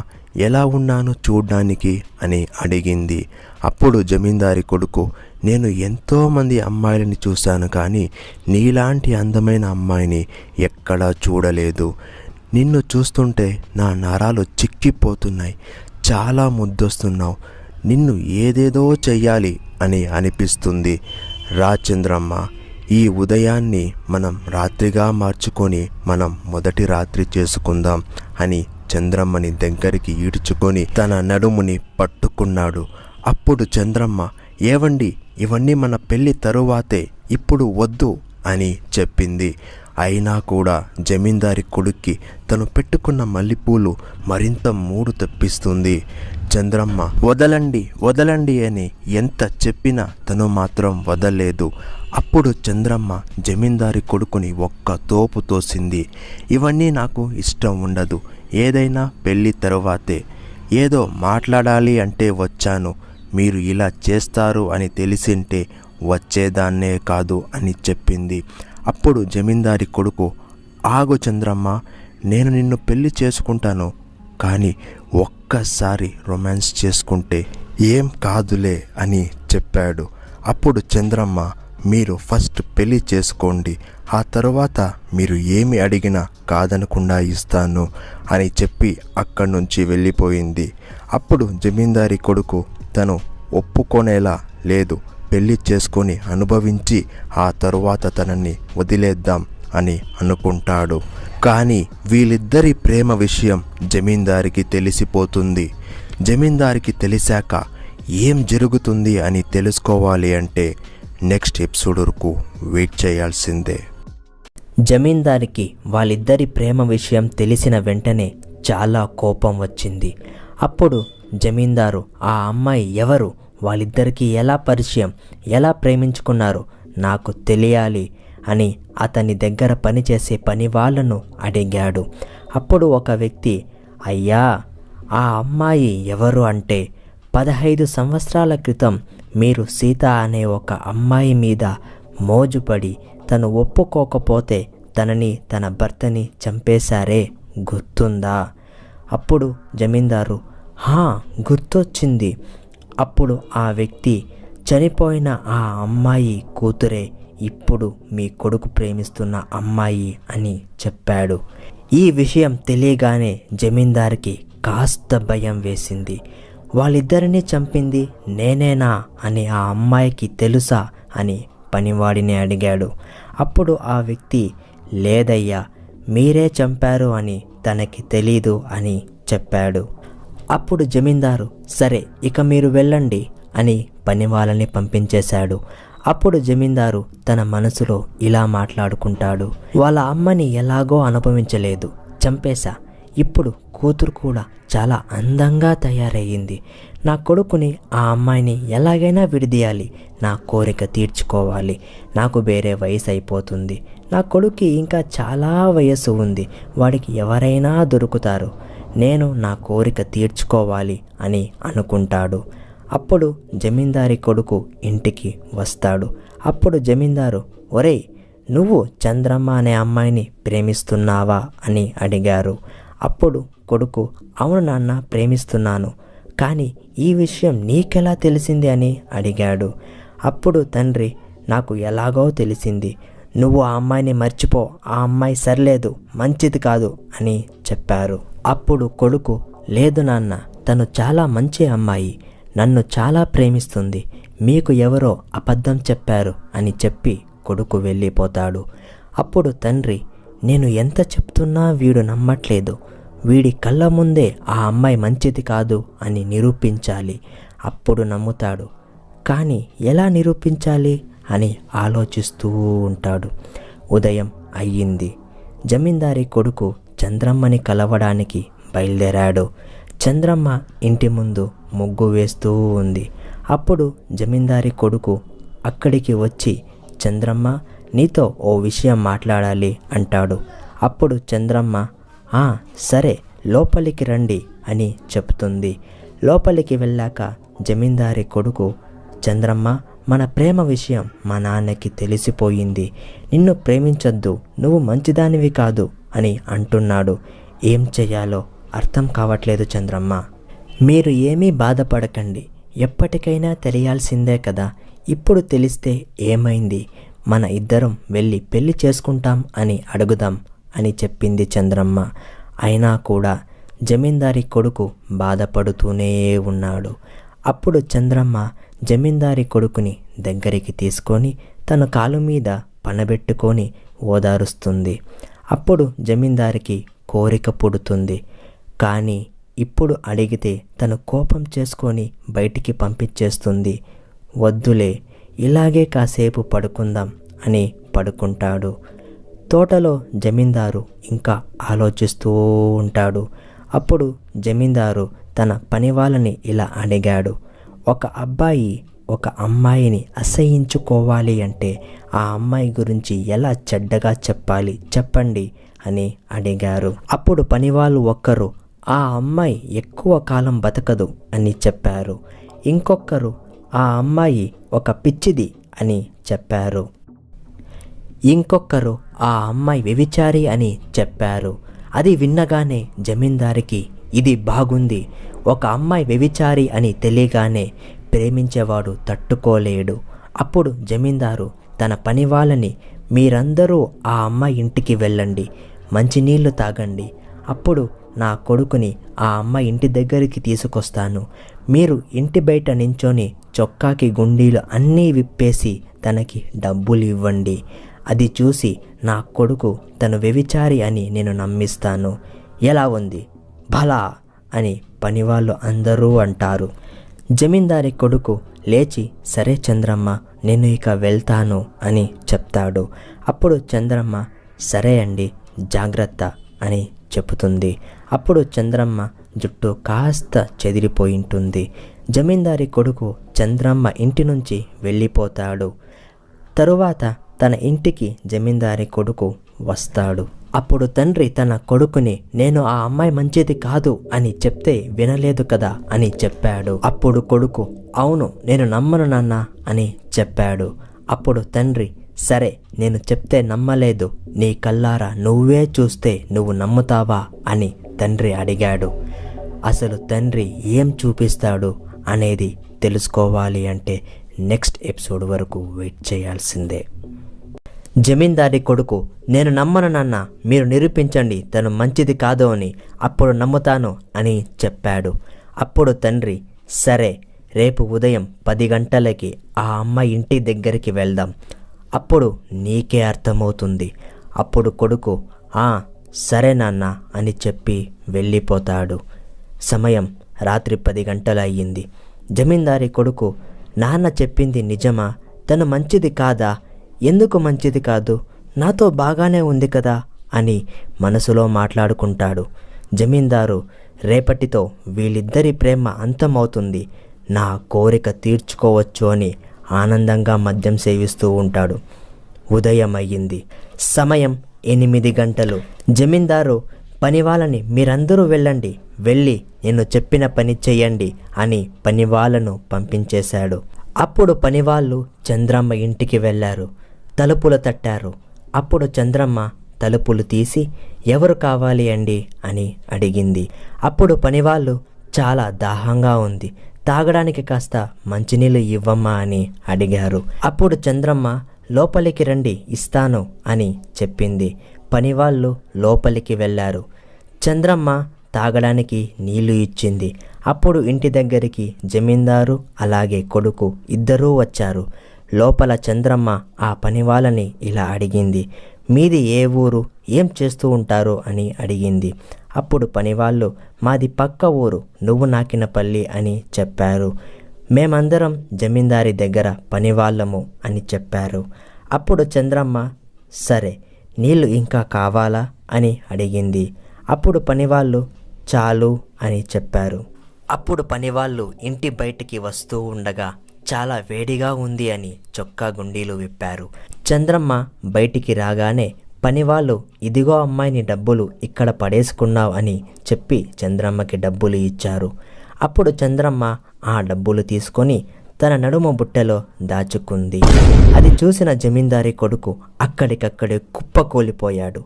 ఎలా ఉన్నాను చూడ్డానికి అని అడిగింది. అప్పుడు జమీందారి కొడుకు, నేను ఎంతోమంది అమ్మాయిలని చూశాను కానీ నీలాంటి అందమైన అమ్మాయిని ఎక్కడా చూడలేదు. నిన్ను చూస్తుంటే నా నరాలు చిక్కిపోతున్నాయి. చాలా ముద్దొస్తున్నావు. నిన్ను ఏదేదో చెయ్యాలి అని అనిపిస్తుంది. రా చంద్రమ్మ, ఈ ఉదయాన్ని మనం రాత్రిగా మార్చుకొని మనం మొదటి రాత్రి చేసుకుందాం అని చంద్రమ్మని దగ్గరికి ఈడ్చుకొని తన నడుముని పట్టుకున్నాడు. అప్పుడు చంద్రమ్మ, ఏవండి, ఇవన్నీ మన పెళ్లి తరువాతే, ఇప్పుడు వద్దు అని చెప్పింది. అయినా కూడా జమీందారి కొడుక్కి తను పెట్టుకున్న మల్లెపూలు మరింత మూడు తెప్పిస్తుంది. చంద్రమ్మ వదలండి వదలండి అని ఎంత చెప్పినా తను మాత్రం వదలలేదు. అప్పుడు చంద్రమ్మ జమీందారి కొడుకుని ఒక్క తోపు తోసింది. ఇవన్నీ నాకు ఇష్టం ఉండదు, ఏదైనా పెళ్ళి తరువాతే, ఏదో మాట్లాడాలి అంటే వచ్చాను, మీరు ఇలా చేస్తారు అని తెలిసింటే వచ్చేదాన్నే కాదు అని చెప్పింది. అప్పుడు జమీందారి కొడుకు, ఆగు చంద్రమ్మ, నేను నిన్ను పెళ్లి చేసుకుంటాను, కానీ ఒక్కసారి రొమాన్స్ చేసుకుంటే ఏం కాదులే అని చెప్పాడు. అప్పుడు చంద్రమ్మ, మీరు ఫస్ట్ పెళ్లి చేసుకోండి, ఆ తర్వాత మీరు ఏమి అడిగినా కాదనకుండా ఇస్తాను అని చెప్పి అక్కడి నుంచి వెళ్ళిపోయింది. అప్పుడు జమీందారి కొడుకు తను ఒప్పుకొనేలా లేదు, పెళ్లి చేసుకొని అనుభవించి ఆ తరువాత తనని వదిలేద్దాం అని అనుకుంటాడు. కానీ వీళ్ళిద్దరి ప్రేమ విషయం జమీందారికి తెలిసిపోతుంది. జమీందారికి తెలిసాక ఏం జరుగుతుంది అని తెలుసుకోవాలి అంటే నెక్స్ట్ ఎపిసోడ్ వరకు వెయిట్ చేయాల్సిందే. జమీందారికి వాళ్ళిద్దరి ప్రేమ విషయం తెలిసిన వెంటనే చాలా కోపం వచ్చింది. అప్పుడు జమీందారు ఆ అమ్మాయి ఎవరు, వాళ్ళిద్దరికీ ఎలా పరిచయం, ఎలా ప్రేమించుకున్నారు నాకు తెలియాలి అని అతని దగ్గర పనిచేసే పని వాళ్ళను అడిగాడు. అప్పుడు ఒక వ్యక్తి, అయ్యా, ఆ అమ్మాయి ఎవరు అంటే 15 సంవత్సరాల క్రితం మీరు సీత అనే ఒక అమ్మాయి మీద మోజుపడి తను ఒప్పుకోకపోతే తనని తన భర్తని చంపేశారే, గుర్తుందా? అప్పుడు జమీందారు, గుర్తొచ్చింది. అప్పుడు ఆ వ్యక్తి, చనిపోయిన ఆ అమ్మాయి కూతురే ఇప్పుడు మీ కొడుకు ప్రేమిస్తున్న అమ్మాయి అని చెప్పాడు. ఈ విషయం తెలియగానే జమీందారికి కాస్త భయం వేసింది. వాళ్ళిద్దరినీ చంపింది నేనేనా అని ఆ అమ్మాయికి తెలుసా అని పనివాడిని అడిగాడు. అప్పుడు ఆ వ్యక్తి, లేదయ్యా, మీరే చంపారు అని తనకి తెలీదు అని చెప్పాడు. అప్పుడు జమీందారు, సరే ఇక మీరు వెళ్ళండి అని పనివాళ్ళని పంపించేశాడు. అప్పుడు జమీందారు తన మనసులో ఇలా మాట్లాడుకుంటాడు, వాళ్ళ అమ్మని ఎలాగో అనుభవించలేదు, చంపేశా, ఇప్పుడు కూతురు కూడా చాలా అందంగా తయారయ్యింది, నా కొడుకుని ఆ అమ్మాయిని ఎలాగైనా విడదీయాలి, నా కోరిక తీర్చుకోవాలి, నాకు వేరే వయసు అయిపోతుంది, నా కొడుక్కి ఇంకా చాలా వయసు ఉంది, వాడికి ఎవరైనా దొరుకుతారు, నేను నా కోరిక తీర్చుకోవాలి అని అనుకుంటాడు. అప్పుడు జమీందారి కొడుకు ఇంటికి వస్తాడు. అప్పుడు జమీందారు, ఒరేయ్, నువ్వు చంద్రమ్మ అనే అమ్మాయిని ప్రేమిస్తున్నావా అని అడిగారు. అప్పుడు కొడుకు, అవును నాన్న, ప్రేమిస్తున్నాను, కానీ ఈ విషయం నీకెలా తెలిసింది అని అడిగాడు. అప్పుడు తండ్రి, నాకు ఎలాగో తెలిసింది, నువ్వు ఆ అమ్మాయిని మర్చిపో, ఆ అమ్మాయి సరిలేదు, మంచిది కాదు అని చెప్పారు. అప్పుడు కొడుకు, లేదు నాన్న, తను చాలా మంచి అమ్మాయి, నన్ను చాలా ప్రేమిస్తుంది, మీకు ఎవరో అబద్ధం చెప్పారు అని చెప్పి కొడుకు వెళ్ళిపోతాడు. అప్పుడు తండ్రి, నేను ఎంత చెప్తున్నా వీడు నమ్మట్లేదు, వీడి కళ్ళ ముందే ఆ అమ్మాయి మంచిది కాదు అని నిరూపించాలి, అప్పుడు నమ్ముతాడు, కానీ ఎలా నిరూపించాలి అని ఆలోచిస్తూ ఉంటాడు. ఉదయం అయ్యింది. జమీందారి కొడుకు చంద్రమ్మని కలవడానికి బయలుదేరాడు. చంద్రమ్మ ఇంటి ముందు ముగ్గు వేస్తూ ఉంది. అప్పుడు జమీందారి కొడుకు అక్కడికి వచ్చి, చంద్రమ్మ, నీతో ఓ విషయం మాట్లాడాలి అంటాడు. అప్పుడు చంద్రమ్మ, సరే లోపలికి రండి అని చెప్తుంది. లోపలికి వెళ్ళాక జమీందారి కొడుకు, చంద్రమ్మ, మన ప్రేమ విషయం మా నాన్నకి తెలిసిపోయింది, నిన్ను ప్రేమించొద్దు, నువ్వు మంచిదానివి కాదు అని అంటున్నాడు, ఏం చెయ్యాలో అర్థం కావట్లేదు చంద్రమ్మ. మీరు ఏమీ బాధపడకండి, ఎప్పటికైనా తెలియాల్సిందే కదా, ఇప్పుడు తెలిస్తే ఏమైంది, మన ఇద్దరం వెళ్ళి పెళ్లి చేసుకుంటాం అని అడుగుదాం అని చెప్పింది చంద్రమ్మ. అయినా కూడా జమీందారి కొడుకు బాధపడుతూనే ఉన్నాడు. అప్పుడు చంద్రమ్మ జమీందారి కొడుకుని దగ్గరికి తీసుకొని తన కాలు మీద పనబెట్టుకొని ఓదారుస్తుంది. అప్పుడు జమీందారికి కోరిక పుడుతుంది. కానీ ఇప్పుడు అడిగితే తను కోపం చేసుకొని బయటికి పంపించేస్తుంది. వద్దులే, ఇలాగే కాసేపు పడుకుందాం అని పడుకుంటాడు. తోటలో జమీందారు ఇంకా ఆలోచిస్తూ ఉంటాడు. అప్పుడు జమీందారు తన పని వాళ్ళని ఇలా అడిగాడు. ఒక అబ్బాయి ఒక అమ్మాయిని అసహ్యించుకోవాలి అంటే ఆ అమ్మాయి గురించి ఎలా చెడ్డగా చెప్పాలి చెప్పండి అని అడిగారు. అప్పుడు పనివాళ్ళు ఒక్కరు ఆ అమ్మాయి ఎక్కువ కాలం బతకదు అని చెప్పారు. ఇంకొకరు ఆ అమ్మాయి ఒక పిచ్చిది అని చెప్పారు. ఇంకొకరు ఆ అమ్మాయి వ్యభిచారి అని చెప్పారు. అది విన్నగానే జమీందారికి ఇది బాగుంది. ఒక అమ్మాయి వ్యభిచారి అని తెలియగానే ప్రేమించేవాడు తట్టుకోలేడు. అప్పుడు జమీందారు తన పని వాళ్ళని, మీరందరూ ఆ అమ్మాయి ఇంటికి వెళ్ళండి, మంచినీళ్ళు తాగండి, అప్పుడు నా కొడుకుని ఆ అమ్మాయి ఇంటి దగ్గరికి తీసుకొస్తాను. మీరు ఇంటి బయట నించొని చొక్కాకి గుండీలు అన్నీ విప్పేసి తనకి డబ్బులు ఇవ్వండి. అది చూసి నా కొడుకు తను వ్యభిచారి అని నేను నమ్మిస్తాను. ఎలా ఉంది? భలా అని పనివాళ్ళు అందరూ అంటారు. జమీందారి కొడుకు లేచి, సరే చంద్రమ్మ, నేను ఇక వెళ్తాను అని చెప్తాడు. అప్పుడు చంద్రమ్మ సరే అండి, జాగ్రత్త అని చెబుతుంది. అప్పుడు చంద్రమ్మ జుట్టు కాస్త చెదిరిపోయింటుంది. జమీందారి కొడుకు చంద్రమ్మ ఇంటి నుంచి వెళ్ళిపోతాడు. తరువాత తన ఇంటికి జమీందారి కొడుకు వస్తాడు. అప్పుడు తండ్రి తన కొడుకుని, నేను ఆ అమ్మాయి మంచిది కాదు అని చెప్తే వినలేదు కదా అని చెప్పాడు. అప్పుడు కొడుకు, అవును నేను నమ్మను నాన్న అని చెప్పాడు. అప్పుడు తండ్రి, సరే నేను చెప్తే నమ్మలేదు, నీ కల్లారా నువ్వే చూస్తే నువ్వు నమ్ముతావా అని తండ్రి అడిగాడు. అసలు తండ్రి ఏం చూపిస్తాడు అనేది తెలుసుకోవాలి అంటే నెక్స్ట్ ఎపిసోడ్ వరకు వెయిట్ చేయాల్సిందే. జమీందారి కొడుకు, నేను నమ్మను నాన్న, మీరు నిరూపించండి తను మంచిది కాదు అని, అప్పుడు నమ్ముతాను అని చెప్పాడు. అప్పుడు తండ్రి, సరే రేపు ఉదయం 10 గంటలకి ఆ అమ్మాయి ఇంటి దగ్గరికి వెళ్దాం, అప్పుడు నీకే అర్థమవుతుంది. అప్పుడు కొడుకు, సరే నాన్న అని చెప్పి వెళ్ళిపోతాడు. సమయం రాత్రి 10 గంటలు అయ్యింది. జమీందారి కొడుకు, నాన్న చెప్పింది నిజమా? తను మంచిది కాదా? ఎందుకు మంచిది కాదు? నాతో బాగానే ఉంది కదా అని మనసులో మాట్లాడుకుంటాడు. జమీందారు, రేపటితో వీళ్ళిద్దరి ప్రేమ అంతమవుతుంది, నా కోరిక తీర్చుకోవచ్చు అని ఆనందంగా మద్యం సేవిస్తూ ఉంటాడు. ఉదయం అయ్యింది. సమయం 8 గంటలు. జమీందారు పనివాళ్ళని, మీరందరూ వెళ్ళండి, వెళ్ళి నేను చెప్పిన పని చెయ్యండి అని పనివాళ్ళను పంపించేశాడు. అప్పుడు పనివాళ్ళు చంద్రమ్మ ఇంటికి వెళ్ళారు. తలుపులు తట్టారు. అప్పుడు చంద్రమ్మ తలుపులు తీసి, ఎవరు కావాలి అండి అని అడిగింది. అప్పుడు పనివాళ్ళు, చాలా దాహంగా ఉంది, తాగడానికి కాస్త మంచినీళ్ళు ఇవ్వమ్మా అని అడిగారు. అప్పుడు చంద్రమ్మ, లోపలికి రండి ఇస్తాను అని చెప్పింది. పనివాళ్ళు లోపలికి వెళ్ళారు. చంద్రమ్మ తాగడానికి నీళ్లు ఇచ్చింది. అప్పుడు ఇంటి దగ్గరికి జమీందారు అలాగే కొడుకు ఇద్దరూ వచ్చారు. లోపల చంద్రమ్మ ఆ పనివాళ్ళని ఇలా అడిగింది, మీది ఏ ఊరు, ఏం చేస్తూ ఉంటారు అని అడిగింది. అప్పుడు పనివాళ్ళు, మాది పక్క ఊరు నువ్వు నాకినపల్లి అని చెప్పారు. మేమందరం జమీందారి దగ్గర పనివాళ్ళము అని చెప్పారు. అప్పుడు చంద్రమ్మ, సరే నీళ్ళు ఇంకా కావాలా అని అడిగింది. అప్పుడు పనివాళ్ళు, చాలు అని చెప్పారు. అప్పుడు పనివాళ్ళు ఇంటి బయటికి వస్తూ ఉండగా చాలా వేడిగా ఉంది అని చొక్కా గుండీలు విప్పారు. చంద్రమ్మ బయటికి రాగానే పనివాళ్ళు, ఇదిగో అమ్మాయిని డబ్బులు ఇక్కడ పడేసుకున్నావు అని చెప్పి చంద్రమ్మకి డబ్బులు ఇచ్చారు. అప్పుడు చంద్రమ్మ ఆ డబ్బులు తీసుకొని తన నడుము బుట్టలో దాచుకుంది. అది చూసిన జమీందారి కొడుకు అక్కడికక్కడే కుప్పకూలిపోయాడు.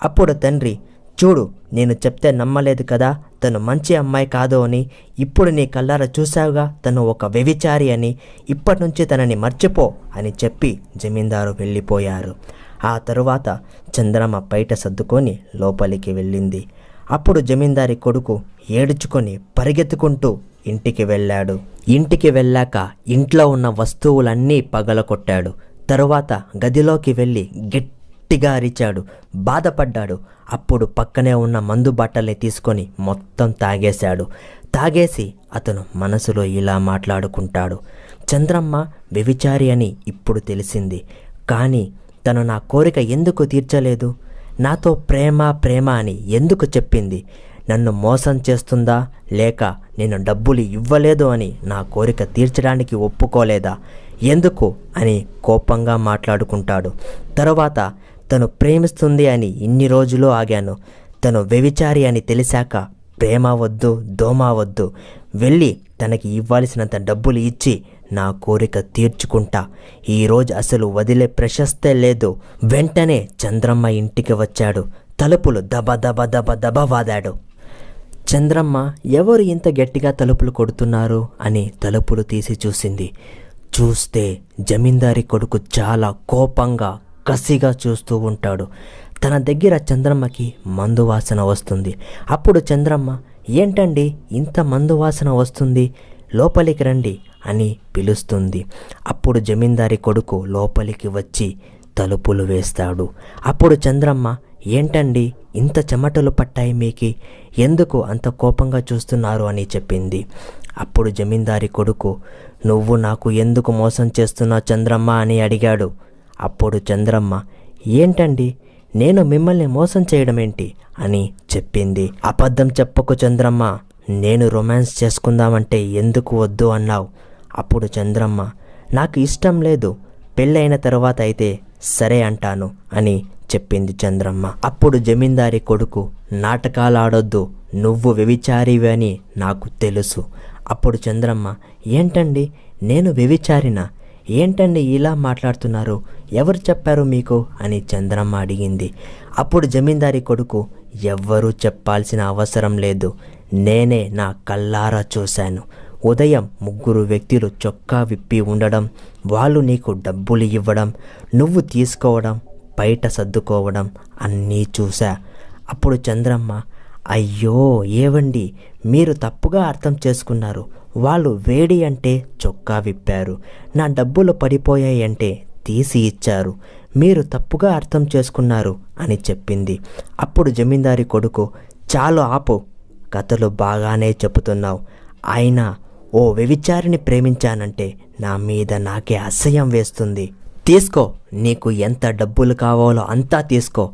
అప్పుడు తండ్రి, చూడు, నేను చెప్తే నమ్మలేదు కదా, తను మంచి అమ్మాయి కాదు అని, ఇప్పుడు నీ కళ్ళారా చూసావుగా తను ఒక వ్యభిచారి అని, ఇప్పటి నుంచి తనని మర్చిపో అని చెప్పి జమీందారు వెళ్ళిపోయారు. ఆ తరువాత చంద్రమ్మ బయట సర్దుకొని లోపలికి వెళ్ళింది. అప్పుడు జమీందారి కొడుకు ఏడుచుకొని పరిగెత్తుకుంటూ ఇంటికి వెళ్ళాడు. ఇంటికి వెళ్ళాక ఇంట్లో ఉన్న వస్తువులన్నీ పగలకొట్టాడు. తరువాత గదిలోకి వెళ్ళి గట్టిగా అరిచాడు, బాధపడ్డాడు. అప్పుడు పక్కనే ఉన్న మందు బాటల్ని తీసుకొని మొత్తం తాగేశాడు. తాగేసి అతను మనసులో ఇలా మాట్లాడుకుంటాడు, చంద్రమ్మ వ్యభిచారి అని ఇప్పుడు తెలిసింది, కానీ తను నా కోరిక ఎందుకు తీర్చలేదు? నాతో ప్రేమ ప్రేమ అని ఎందుకు చెప్పింది? నన్ను మోసం చేస్తుందా, లేక నేను డబ్బులు ఇవ్వలేదు అని నా కోరిక తీర్చడానికి ఒప్పుకోలేదా? ఎందుకు అని కోపంగా మాట్లాడుకుంటాడు. తరువాత తను ప్రేమిస్తుంది అని ఇన్ని రోజులు ఆగాను, తను వ్యభిచారి అని తెలిసాక ప్రేమ వద్దు, దోమ వద్దు, వెళ్ళి తనకి ఇవ్వాల్సినంత డబ్బులు ఇచ్చి నా కోరిక తీర్చుకుంటా. ఈరోజు అసలు వదిలే ప్రశస్తే లేదు. వెంటనే చంద్రమ్మ ఇంటికి వచ్చాడు. తలుపులు దబ దబ దబ దబ వాదాడు. చంద్రమ్మ ఎవరు ఇంత గట్టిగా తలుపులు కొడుతున్నారు అని తలుపులు తీసి చూసింది. చూస్తే జమీందారి కొడుకు చాలా కోపంగా కసిగా చూస్తూ ఉంటాడు. తన దగ్గర చంద్రమ్మకి మందు వాసన వస్తుంది. అప్పుడు చంద్రమ్మ, ఏంటండి ఇంత మందు వాసన వస్తుంది, లోపలికి రండి అని పిలుస్తుంది. అప్పుడు జమీందారి కొడుకు లోపలికి వచ్చి తలుపులు వేస్తాడు. అప్పుడు చంద్రమ్మ, ఏంటండి ఇంత చెమటలు పట్టాయి మీకి, ఎందుకు అంత కోపంగా చూస్తున్నారు అని చెప్పింది. అప్పుడు జమీందారి కొడుకు, నువ్వు నాకు ఎందుకు మోసం చేస్తున్నావు చంద్రమ్మ అని అడిగాడు. అప్పుడు చంద్రమ్మ, ఏంటండి నేను మిమ్మల్ని మోసం చేయడం ఏంటి అని చెప్పింది. అబద్ధం చెప్పకు చంద్రమ్మ, నేను రొమాన్స్ చేసుకుందామంటే ఎందుకు వద్దు అన్నావు? అప్పుడు చంద్రమ్మ, నాకు ఇష్టం లేదు, పెళ్ళైన తర్వాత అయితే సరే అంటాను అని చెప్పింది చంద్రమ్మ. అప్పుడు జమీందారి కొడుకు, నాటకాలు ఆడొద్దు, నువ్వు వ్యభిచారివి అని నాకు తెలుసు. అప్పుడు చంద్రమ్మ, ఏంటండి నేను వ్యభిచారినా? ఏంటండి ఇలా మాట్లాడుతున్నారు, ఎవరు చెప్పారు మీకు అని చంద్రమ్మ అడిగింది. అప్పుడు జమీందారి కొడుకు, ఎవ్వరూ చెప్పాల్సిన అవసరం లేదు, నేనే నా కళ్ళారా చూశాను. ఉదయం 3 వ్యక్తులు చొక్కా విప్పి ఉండడం, వాళ్ళు నీకు డబ్బులు ఇవ్వడం, నువ్వు తీసుకోవడం, బయట సర్దుకోవడం అన్నీ చూసా. అప్పుడు చంద్రమ్మ, అయ్యో ఏవండి మీరు తప్పుగా అర్థం చేసుకున్నారు, వాళ్ళు వేడి అంటే చొక్కా విప్పారు, నా డబ్బులు పడిపోయాయి అంటే తీసి ఇచ్చారు, మీరు తప్పుగా అర్థం చేసుకున్నారు అని చెప్పింది. అప్పుడు జమీందారి కొడుకు, చాలు ఆపు, కథలు బాగానే చెబుతున్నావు, అయినా ఓ వ్యభిచారిని ప్రేమించానంటే నా మీద నాకే అసహ్యం వేస్తుంది. తీసుకో, నీకు ఎంత డబ్బులు కావాలో అంతా తీసుకో,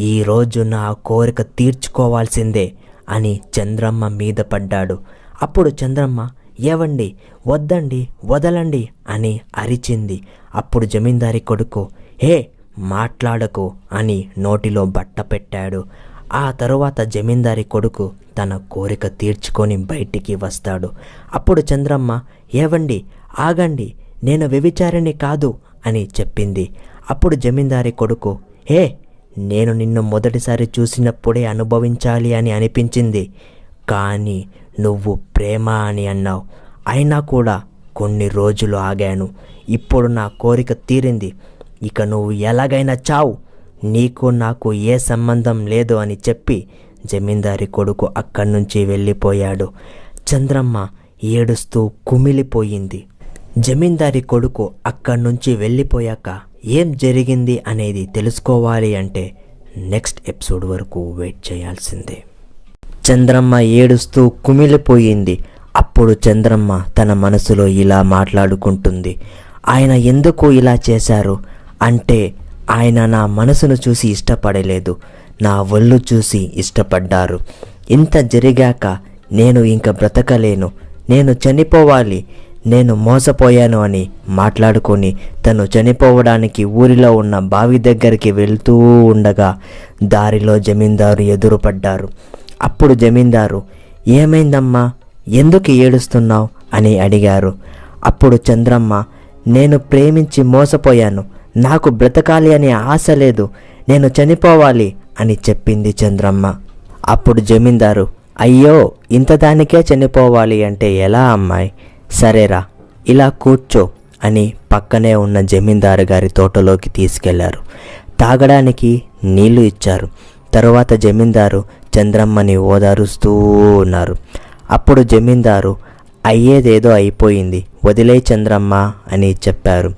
ఈరోజు నా కోరిక తీర్చుకోవాల్సిందే అని చంద్రమ్మ మీద పడ్డాడు. అప్పుడు చంద్రమ్మ, ఏవండి వద్దండి వదలండి అని అరిచింది. అప్పుడు జమీందారి కొడుకు, హే మాట్లాడకు అని నోటిలో బట్ట పెట్టాడు. ఆ తరువాత జమీందారి కొడుకు తన కోరిక తీర్చుకొని బయటికి వస్తాడు. అప్పుడు చంద్రమ్మ, ఏవండి ఆగండి, నేను వ్యభిచారిని కాదు అని చెప్పింది. అప్పుడు జమీందారి కొడుకు, హే నేను నిన్ను మొదటిసారి చూసినప్పుడే అనుభవించాలి అని అనిపించింది, కానీ నువ్వు ప్రేమ అని అన్నావు, అయినా కూడా కొన్ని రోజులు ఆగాను, ఇప్పుడు నా కోరిక తీరింది, ఇక నువ్వు ఎలాగైనా చావు, నీకు నాకు ఏ సంబంధం లేదు అని చెప్పి జమీందారి కొడుకు అక్కడి నుంచి వెళ్ళిపోయాడు. చంద్రమ్మ ఏడుస్తూ కుమిలిపోయింది. జమీందారి కొడుకు అక్కడి నుంచి వెళ్ళిపోయాక ఏం జరిగింది అనేది తెలుసుకోవాలి అంటే నెక్స్ట్ ఎపిసోడ్ వరకు వెయిట్ చేయాల్సిందే. చంద్రమ్మ ఏడుస్తూ కుమిలిపోయింది. అప్పుడు చంద్రమ్మ తన మనసులో ఇలా మాట్లాడుకుంటుంది, ఆయన ఎందుకు ఇలా చేశారు అంటే ఆయన నా మనసును చూసి ఇష్టపడలేదు, నా ఒళ్ళు చూసి ఇష్టపడ్డారు. ఇంత జరిగాక నేను ఇంక బ్రతకలేను, నేను చనిపోవాలి, నేను మోసపోయాను అని మాట్లాడుకొని తను చనిపోవడానికి ఊరిలో ఉన్న బావి దగ్గరికి వెళ్తూ ఉండగా దారిలో జమీందారు ఎదురుపడ్డారు. అప్పుడు జమీందారు, ఏమైందమ్మా, ఎందుకు ఏడుస్తున్నావు అని అడిగారు. అప్పుడు చంద్రమ్మ, నేను ప్రేమించి మోసపోయాను, నాకు బ్రతకాలి అనే ఆశ లేదు, నేను చనిపోవాలి అని చెప్పింది చంద్రమ్మ. అప్పుడు జమీందారు, అయ్యో ఇంత దానికే చనిపోవాలి అంటే ఎలా అమ్మాయి, సరేరా ఇలా కూర్చో అని పక్కనే ఉన్న జమీందారు గారి తోటలోకి తీసుకెళ్లారు. తాగడానికి నీళ్లు ఇచ్చారు. తరువాత జమీందారు చంద్రమ్మని ఓదారుస్తూ ఉన్నారు. అప్పుడు జమీందారు, అయ్యేదేదో అయిపోయింది, వదిలే చంద్రమ్మ అని చెప్పారు.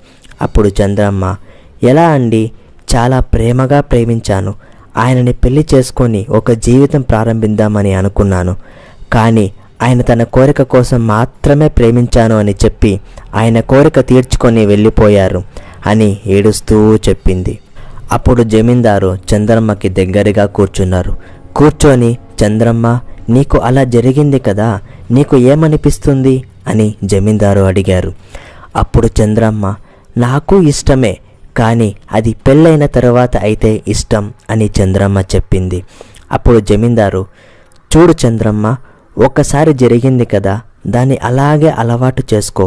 అప్పుడు చంద్రమ్మ, ఎలా అండి, చాలా ప్రేమగా ప్రేమించాను. ఆయనని పెళ్లి చేసుకొని ఒక జీవితం ప్రారంభిద్దామని అనుకున్నాను. కానీ ఆయన తన కోరిక కోసం మాత్రమే ప్రేమించాను అని చెప్పి ఆయన కోరిక తీర్చుకొని వెళ్ళిపోయారు అని ఏడుస్తూ చెప్పింది. అప్పుడు జమీందారు చంద్రమ్మకి దగ్గరగా కూర్చున్నారు. కూర్చొని, చంద్రమ్మ, నీకు అలా జరిగింది కదా, నీకు ఏమనిపిస్తుంది అని జమీందారు అడిగారు. అప్పుడు చంద్రమ్మ, నాకు ఇష్టమే, కానీ అది పెళ్ళైన తర్వాత అయితే ఇష్టం అని చంద్రమ్మ చెప్పింది. అప్పుడు జమీందారు, చూడు చంద్రమ్మ, ఒక్కసారి జరిగింది కదా, దాన్ని అలాగే అలవాటు చేసుకో,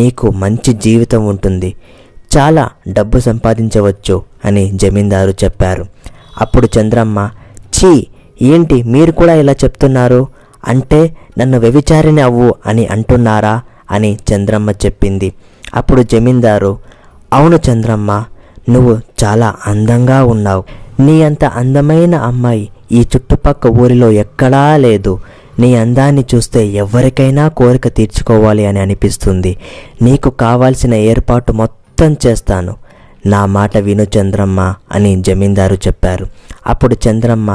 నీకు మంచి జీవితం ఉంటుంది, చాలా డబ్బు సంపాదించవచ్చు అని జమీందారు చెప్పారు. అప్పుడు చంద్రమ్మ, ఛీ, ఏంటి మీరు కూడా ఇలా చెప్తున్నారు, అంటే నన్ను వ్యభిచారిణి అవ్వు అని అంటున్నారా అని చంద్రమ్మ చెప్పింది. అప్పుడు జమీందారు, అవును చంద్రమ్మ, నువ్వు చాలా అందంగా ఉన్నావు. నీ అంత అందమైన అమ్మాయి ఈ చుట్టుపక్క ఊరిలో ఎక్కడా లేదు. నీ అందాన్ని చూస్తే ఎవరికైనా కోరిక తీర్చుకోవాలి అని అనిపిస్తుంది. నీకు కావాల్సిన ఏర్పాటు మొత్తం చేస్తాను, నా మాట విను చంద్రమ్మ అని జమీందారు చెప్పారు. అప్పుడు చంద్రమ్మ,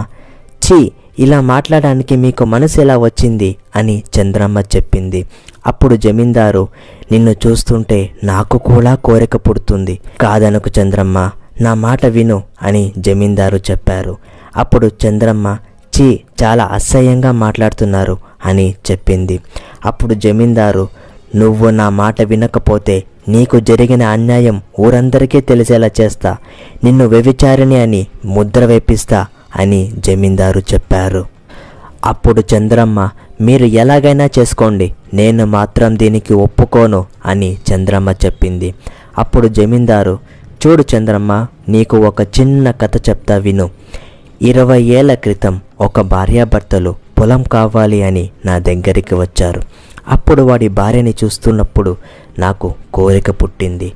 ఛీ, ఇలా మాట్లాడడానికి మీకు మనసు ఎలా వచ్చింది అని చంద్రమ్మ చెప్పింది. అప్పుడు జమీందారు, నిన్ను చూస్తుంటే నాకు కూడా కోరిక పుడుతుంది, కాదనకు చంద్రమ్మ, నా మాట విను అని జమీందారు చెప్పారు. అప్పుడు చంద్రమ్మ, ఛీ, చాలా అసహ్యంగా మాట్లాడుతున్నారు అని చెప్పింది. అప్పుడు జమీందారు, నువ్వు నా మాట వినకపోతే నీకు జరిగిన అన్యాయం ఊరందరికీ తెలిసేలా చేస్తా, నిన్ను వ్యభిచారిణి అని ముద్ర వేపిస్తా అని జమీందారు చెప్పారు. అప్పుడు చంద్రమ్మ, మీరు ఎలాగైనా చేసుకోండి, నేను మాత్రం దీనికి ఒప్పుకోను అని చంద్రమ్మ చెప్పింది. అప్పుడు జమీందారు, చూడు చంద్రమ్మ, నీకు ఒక చిన్న కథ చెప్తా విను. 20 ఏళ్ల క్రితం ఒక భార్యాభర్తలు పొలం కావాలి అని నా దగ్గరికి వచ్చారు. అప్పుడు వాడి భార్యని చూస్తున్నప్పుడు నాకు కోరిక పుట్టింది.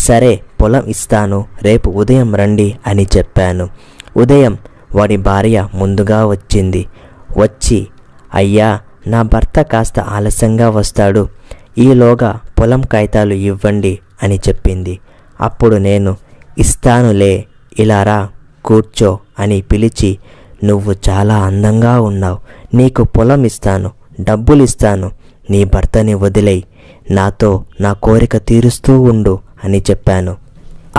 సరే, పొలం ఇస్తాను, రేపు ఉదయం రండి అని చెప్పాను. ఉదయం వాడి భార్య ముందుగా వచ్చింది. వచ్చి, అయ్యా, నా భర్త కాస్త ఆలస్యంగా వస్తాడు, ఈలోగా పొలం కాగితాలు ఇవ్వండి అని చెప్పింది. అప్పుడు నేను, ఇస్తానులే, ఇలా రా, కూర్చో అని పిలిచి, నువ్వు చాలా అందంగా ఉన్నావు, నీకు పొలం ఇస్తాను, డబ్బులు ఇస్తాను, నీ భర్తని వదిలేయి, నాతో నా కోరిక తీరుస్తూ ఉండు అని చెప్పాను.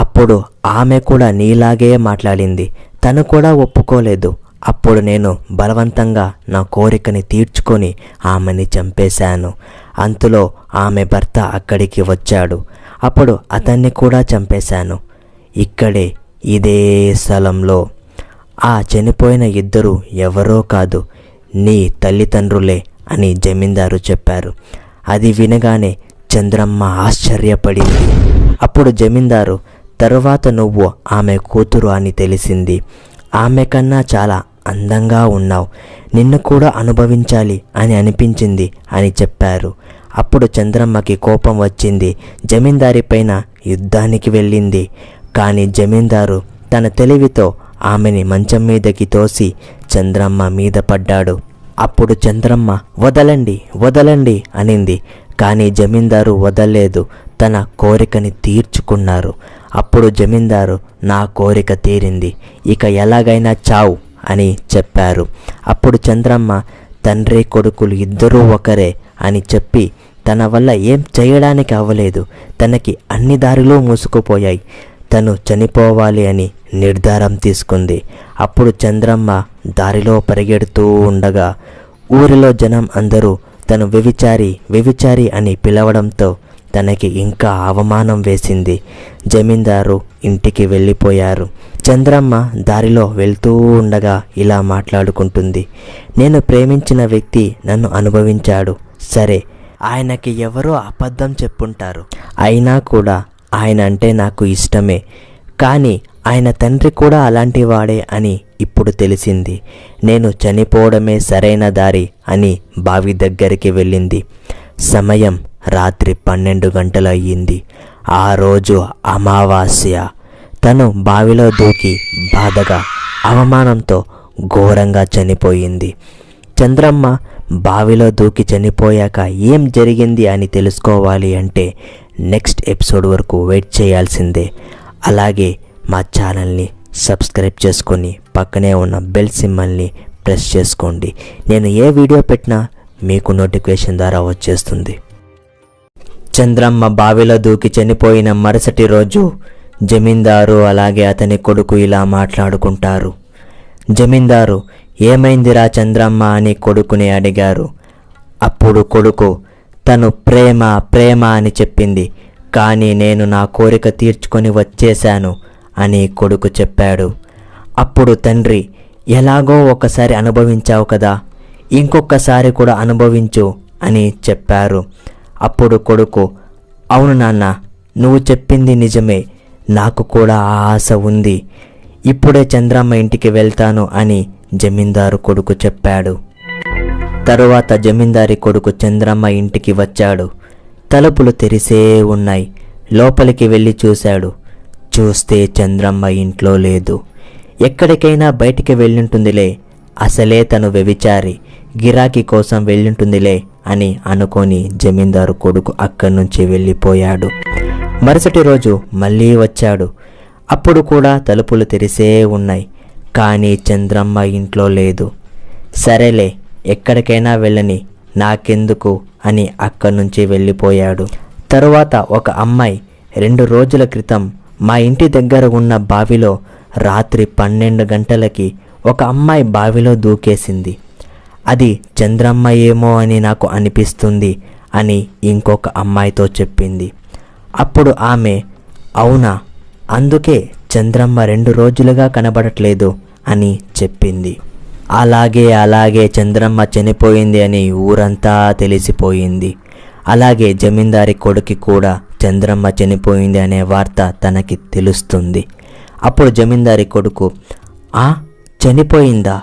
అప్పుడు ఆమె కూడా నీలాగే మాట్లాడింది. తను కూడా ఒప్పుకోలేదు. అప్పుడు నేను బలవంతంగా నా కోరికని తీర్చుకొని ఆమెని చంపేశాను. అంతలో ఆమె భర్త అక్కడికి వచ్చాడు. అప్పుడు అతన్ని కూడా చంపేశాను. ఇక్కడే, ఇదే స్థలంలో. ఆ చనిపోయిన ఇద్దరు ఎవరో కాదు, నీ తల్లిదండ్రులే అని జమీందారు చెప్పారు. అది వినగానే చంద్రమ్మ ఆశ్చర్యపడింది. అప్పుడు జమీందారు, తరువాత నువ్వు ఆమె కూతురు అని తెలిసింది, ఆమె కన్నా చాలా అందంగా ఉన్నావు, నిన్ను కూడా అనుభవించాలి అని అనిపించింది అని చెప్పారు. అప్పుడు చంద్రమ్మకి కోపం వచ్చింది. జమీందారి పైన యుద్ధానికి వెళ్ళింది. కానీ జమీందారు తన తెలివితో ఆమెని మంచం మీదకి తోసి చంద్రమ్మ మీద పడ్డాడు. అప్పుడు చంద్రమ్మ, వదలండి, వదలండి అనింది. కానీ జమీందారు వదలలేదు. తన కోరికని తీర్చుకున్నారు. అప్పుడు జమీందారు, నా కోరిక తీరింది, ఇక ఎలాగైనా చావు అని చెప్పారు. అప్పుడు చంద్రమ్మ, తండ్రి కొడుకులు ఇద్దరూ ఒకరే అని చెప్పి తన వల్ల ఏం చేయడానికి అవ్వలేదు, తనకి అన్ని దారిలో మూసుకుపోయాయి, తను చనిపోవాలి అని నిర్ధారం తీసుకుంది. అప్పుడు చంద్రమ్మ దారిలో పరిగెడుతూ ఉండగా ఊరిలో జనం అందరూ తను వ్యభిచారి వ్యభిచారి అని పిలవడంతో తనకి ఇంకా అవమానం వేసింది. జమీందారు ఇంటికి వెళ్ళిపోయారు. చంద్రమ్మ దారిలో వెళ్తూ ఉండగా ఇలా మాట్లాడుకుంటుంది, నేను ప్రేమించిన వ్యక్తి నన్ను అనుభవించాడు. సరే, ఆయనకి ఎవరో అబద్ధం చెప్పుంటారు, అయినా కూడా ఆయన అంటే నాకు ఇష్టమే. కానీ ఆయన తండ్రి కూడా అలాంటి వాడే అని ఇప్పుడు తెలిసింది. నేను చనిపోవడమే సరైన దారి అని బావి దగ్గరికి వెళ్ళింది. సమయం రాత్రి 12 గంటలు అయ్యింది. ఆ రోజు అమావాస్య. తను బావిలో దూకి బాధగా అవమానంతో ఘోరంగా చనిపోయింది. చంద్రమ్మ బావిలో దూకి చనిపోయాక ఏం జరిగింది అని తెలుసుకోవాలి అంటే నెక్స్ట్ ఎపిసోడ్ వరకు వెయిట్ చేయాల్సిందే. అలాగే మా ఛానల్ని సబ్స్క్రైబ్ చేసుకొని పక్కనే ఉన్న బెల్ సింబల్ని ప్రెస్ చేసుకోండి. నేను ఏ వీడియో పెట్టినా మీకు నోటిఫికేషన్ ద్వారా వచ్చేస్తుంది. చంద్రమ్మ బావిలో దూకి చనిపోయిన మరుసటి రోజు జమీందారు అలాగే అతని కొడుకు ఇలా మాట్లాడుకుంటారు. జమీందారు, ఏమైందిరా చంద్రమ్మ అని కొడుకుని అడిగారు. అప్పుడు కొడుకు, తను ప్రేమ ప్రేమ అని చెప్పింది, కానీ నేను నా కోరిక తీర్చుకొని వచ్చేశాను అని కొడుకు చెప్పాడు. అప్పుడు తండ్రి, ఎలాగో ఒకసారి అనుభవించావు కదా, ఇంకొకసారి కూడా అనుభవించు అని చెప్పారు. అప్పుడు కొడుకు, అవును నాన్న, నువ్వు చెప్పింది నిజమే, నాకు కూడా ఆ ఆశ ఉంది. ఇప్పుడే చంద్రమ్మ ఇంటికి వెళ్తాను అని జమీందారు కొడుకు చెప్పాడు. తరువాత జమీందారి కొడుకు చంద్రమ్మ ఇంటికి వచ్చాడు. తలుపులు తెరిసే ఉన్నాయి. లోపలికి వెళ్ళి చూశాడు. చూస్తే చంద్రమ్మ ఇంట్లో లేదు. ఎక్కడికైనా బయటికి వెళ్ళుంటుందిలే, అసలే తను వ్యభిచారి, గిరాకీ కోసం వెళ్ళుంటుందిలే అని అనుకొని జమీందారు కొడుకు అక్కడి నుంచి వెళ్ళిపోయాడు. మరుసటి రోజు మళ్ళీ వచ్చాడు. అప్పుడు కూడా తలుపులు తెరిసే ఉన్నాయి, కానీ చంద్రమ్మ ఇంట్లో లేదు. సరేలే, ఎక్కడికైనా వెళ్ళని, నాకెందుకు అని అక్కడి నుంచి వెళ్ళిపోయాడు. తరువాత ఒక అమ్మాయి 2 రోజుల క్రితం మా ఇంటి దగ్గర ఉన్న బావిలో రాత్రి 12 గంటలకి ఒక అమ్మాయి బావిలో దూకేసింది. అది చంద్రమ్మ ఏమో అని నాకు అనిపిస్తుంది అని ఇంకొక అమ్మాయితో చెప్పింది. అప్పుడు ఆమె, అవునా, అందుకే చంద్రమ్మ 2 రోజులుగా కనబడట్లేదు అని చెప్పింది. అలాగే చంద్రమ్మ చనిపోయింది అని ఊరంతా తెలిసిపోయింది. అలాగే జమీందారి కొడుకు కూడా చంద్రమ్మ చనిపోయింది అనే వార్త తనకి తెలుస్తుంది. అప్పుడు జమీందారి కొడుకు, చనిపోయిందా?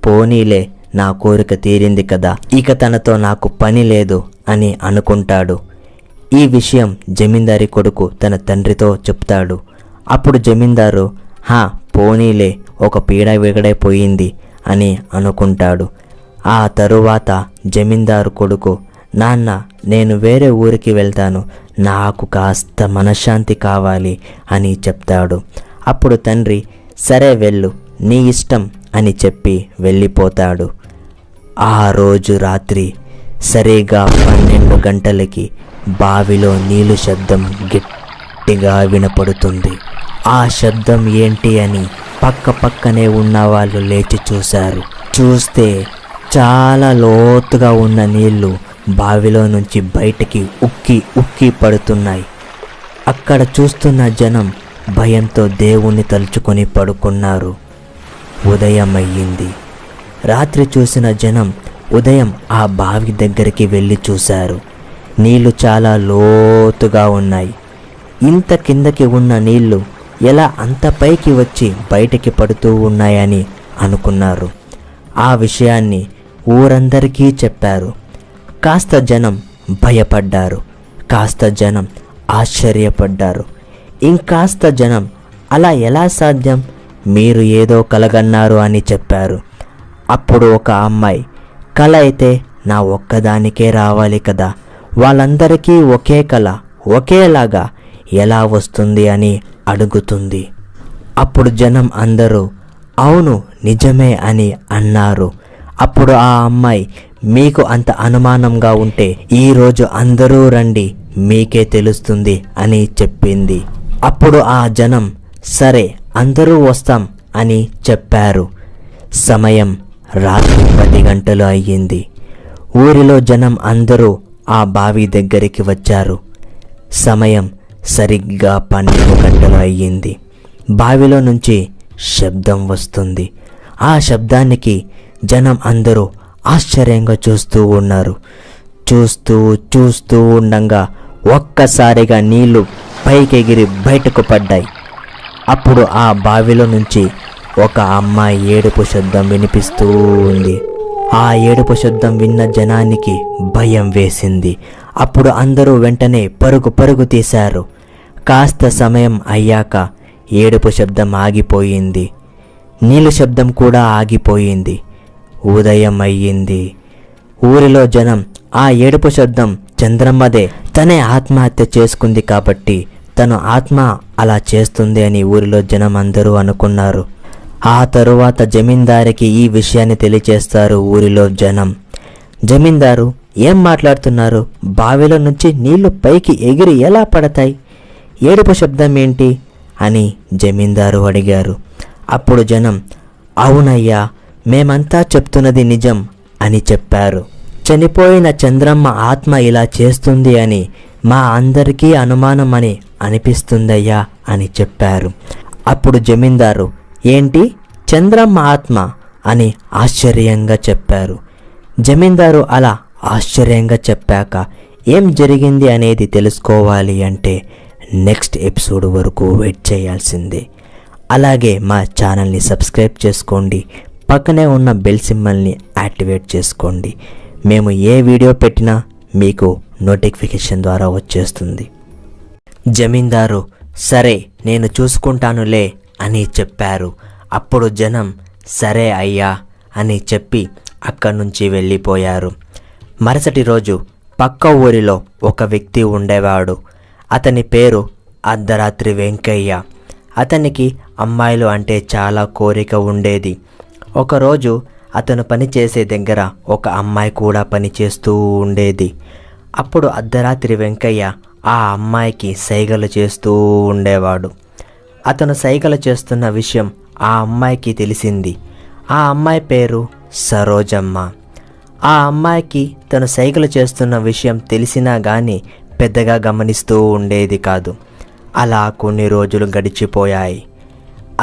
పోనీలే, నా కోరిక తీరింది కదా, ఇక తనతో నాకు పని లేదు అని అనుకుంటాడు. ఈ విషయం జమీందారి కొడుకు తన తండ్రితో చెప్తాడు. అప్పుడు జమీందారు, పోనీలే, ఒక పీడ విగడైపోయింది అని అనుకుంటాడు. ఆ తరువాత జమీందారు కొడుకు, నాన్న, నేను వేరే ఊరికి వెళ్తాను, నాకు కాస్త మనశ్శాంతి కావాలి అని చెప్తాడు. అప్పుడు తండ్రి, సరే వెళ్ళు, నీ ఇష్టం అని చెప్పి వెళ్ళిపోతాడు. ఆ రోజు రాత్రి సరిగా 12 గంటలకి బావిలో నీళ్ళు శబ్దం గట్టిగా వినపడుతుంది. ఆ శబ్దం ఏంటి అని పక్కనే ఉన్న వాళ్ళు లేచి చూశారు. చూస్తే చాలా లోతుగా ఉన్న నీళ్లు బావిలో నుంచి బయటికి ఉక్కి పడుతున్నాయి. అక్కడ చూస్తున్న జనం భయంతో దేవుణ్ణి తలుచుకొని పడుకున్నారు. ఉదయం అయ్యింది. రాత్రి చూసిన జనం ఉదయం ఆ బావి దగ్గరికి వెళ్ళి చూశారు. నీళ్లు చాలా లోతుగా ఉన్నాయి. ఇంత కిందకి ఉన్న నీళ్లు ఎలా అంత పైకి వచ్చి బయటికి పడుతూ ఉన్నాయని అనుకున్నారు. ఆ విషయాన్ని ఊరందరికీ చెప్పారు. కాస్త జనం భయపడ్డారు, కాస్త జనం ఆశ్చర్యపడ్డారు, ఇంకాస్త జనం అలా ఎలా సాధ్యం, మీరు ఏదో కలగన్నారు అని చెప్పారు. అప్పుడు ఒక అమ్మాయి, కల అయితే నా ఒక్కదానికే రావాలి కదా, వాళ్ళందరికీ ఒకే కల ఒకేలాగా ఎలా వస్తుంది అని అడుగుతుంది. అప్పుడు జనం అందరూ అవును నిజమే అని అన్నారు. అప్పుడు ఆ అమ్మాయి, మీకు అంత అనుమానంగా ఉంటే ఈరోజు అందరూ రండి, మీకే తెలుస్తుంది అని చెప్పింది. అప్పుడు ఆ జనం సరే అందరూ వస్తాం అని చెప్పారు. సమయం రాత్రి 10 గంటలు అయ్యింది. ఊరిలో జనం అందరూ ఆ బావి దగ్గరికి వచ్చారు. సమయం సరిగ్గా 12 గంటలు అయ్యింది. బావిలో నుంచి శబ్దం వస్తుంది. ఆ శబ్దానికి జనం అందరూ ఆశ్చర్యంగా చూస్తూ ఉన్నారు. చూస్తూ ఉండంగా ఒక్కసారిగా నీళ్లు పైకెగిరి బయటకు పడ్డాయి. అప్పుడు ఆ బావిలో నుంచి ఒక అమ్మాయి ఏడుపు శబ్దం వినిపిస్తూ ఉంది. ఆ ఏడుపు శబ్దం విన్న జనానికి భయం వేసింది. అప్పుడు అందరూ వెంటనే పరుగు తీశారు. కాస్త సమయం అయ్యాక ఏడుపు శబ్దం ఆగిపోయింది. నీళ్ళ శబ్దం కూడా ఆగిపోయింది. ఉదయం అయ్యింది. ఊరిలో జనం ఆ ఏడుపు శబ్దం చంద్రమ్మదే. తనే ఆత్మహత్య చేసుకుంది కాబట్టి తను ఆత్మ అలా చేస్తుంది అని ఊరిలో జనం అందరూ అనుకున్నారు. ఆ తరువాత జమీందారికి ఈ విషయాన్ని తెలియచేస్తారు ఊరిలో జనం. జమీందారు, ఏం మాట్లాడుతున్నారు? బావిలో నుంచి నీళ్లు పైకి ఎగిరి ఎలా పడతాయి? ఏడుపు శబ్దం ఏంటి అని జమీందారు అడిగారు. అప్పుడు జనం, అవునయ్యా, మేమంతా చెప్తున్నది నిజం అని చెప్పారు. చనిపోయిన చంద్రమ్మ ఆత్మ ఇలా చేస్తుంది అని మా అందరికీ అనుమానం అని అనిపిస్తుందయ్యా అని చెప్పారు. అప్పుడు జమీందారు, ఏంటి చంద్రమ్మ ఆత్మ అని ఆశ్చర్యంగా చెప్పారు. జమీందారు అలా ఆశ్చర్యంగా చెప్పాక ఏం జరిగింది అనేది తెలుసుకోవాలి అంటే నెక్స్ట్ ఎపిసోడ్ వరకు వెయిట్ చేయాల్సిందే. అలాగే మా ఛానల్ని సబ్స్క్రైబ్ చేసుకోండి, పక్కనే ఉన్న బెల్ సింబల్ని యాక్టివేట్ చేసుకోండి. మేము ఏ వీడియో పెట్టినా మీకు నోటిఫికేషన్ ద్వారా వచ్చేస్తుంది. జమీందారు, సరే నేను చూసుకుంటానులే అని చెప్పారు. అప్పుడు జనం, సరే అయ్యా అని చెప్పి అక్కడి నుంచి వెళ్ళిపోయారు. మరుసటి రోజు పక్క ఊరిలో ఒక వ్యక్తి ఉండేవాడు. అతని పేరు అర్ధరాత్రి వెంకయ్య. అతనికి అమ్మాయిలు అంటే చాలా కోరిక ఉండేది. ఒకరోజు అతను పనిచేసే దగ్గర ఒక అమ్మాయి కూడా పనిచేస్తూ ఉండేది. అప్పుడు అర్ధరాత్రి వెంకయ్య ఆ అమ్మాయికి సైగలు చేస్తూ ఉండేవాడు. అతను సైగలు చేస్తున్న విషయం ఆ అమ్మాయికి తెలిసింది. ఆ అమ్మాయి పేరు సరోజమ్మ. ఆ అమ్మాయికి తను సైగలు చేస్తున్న విషయం తెలిసినా కానీ పెద్దగా గమనిస్తూ ఉండేది కాదు. అలా కొన్ని రోజులు గడిచిపోయాయి.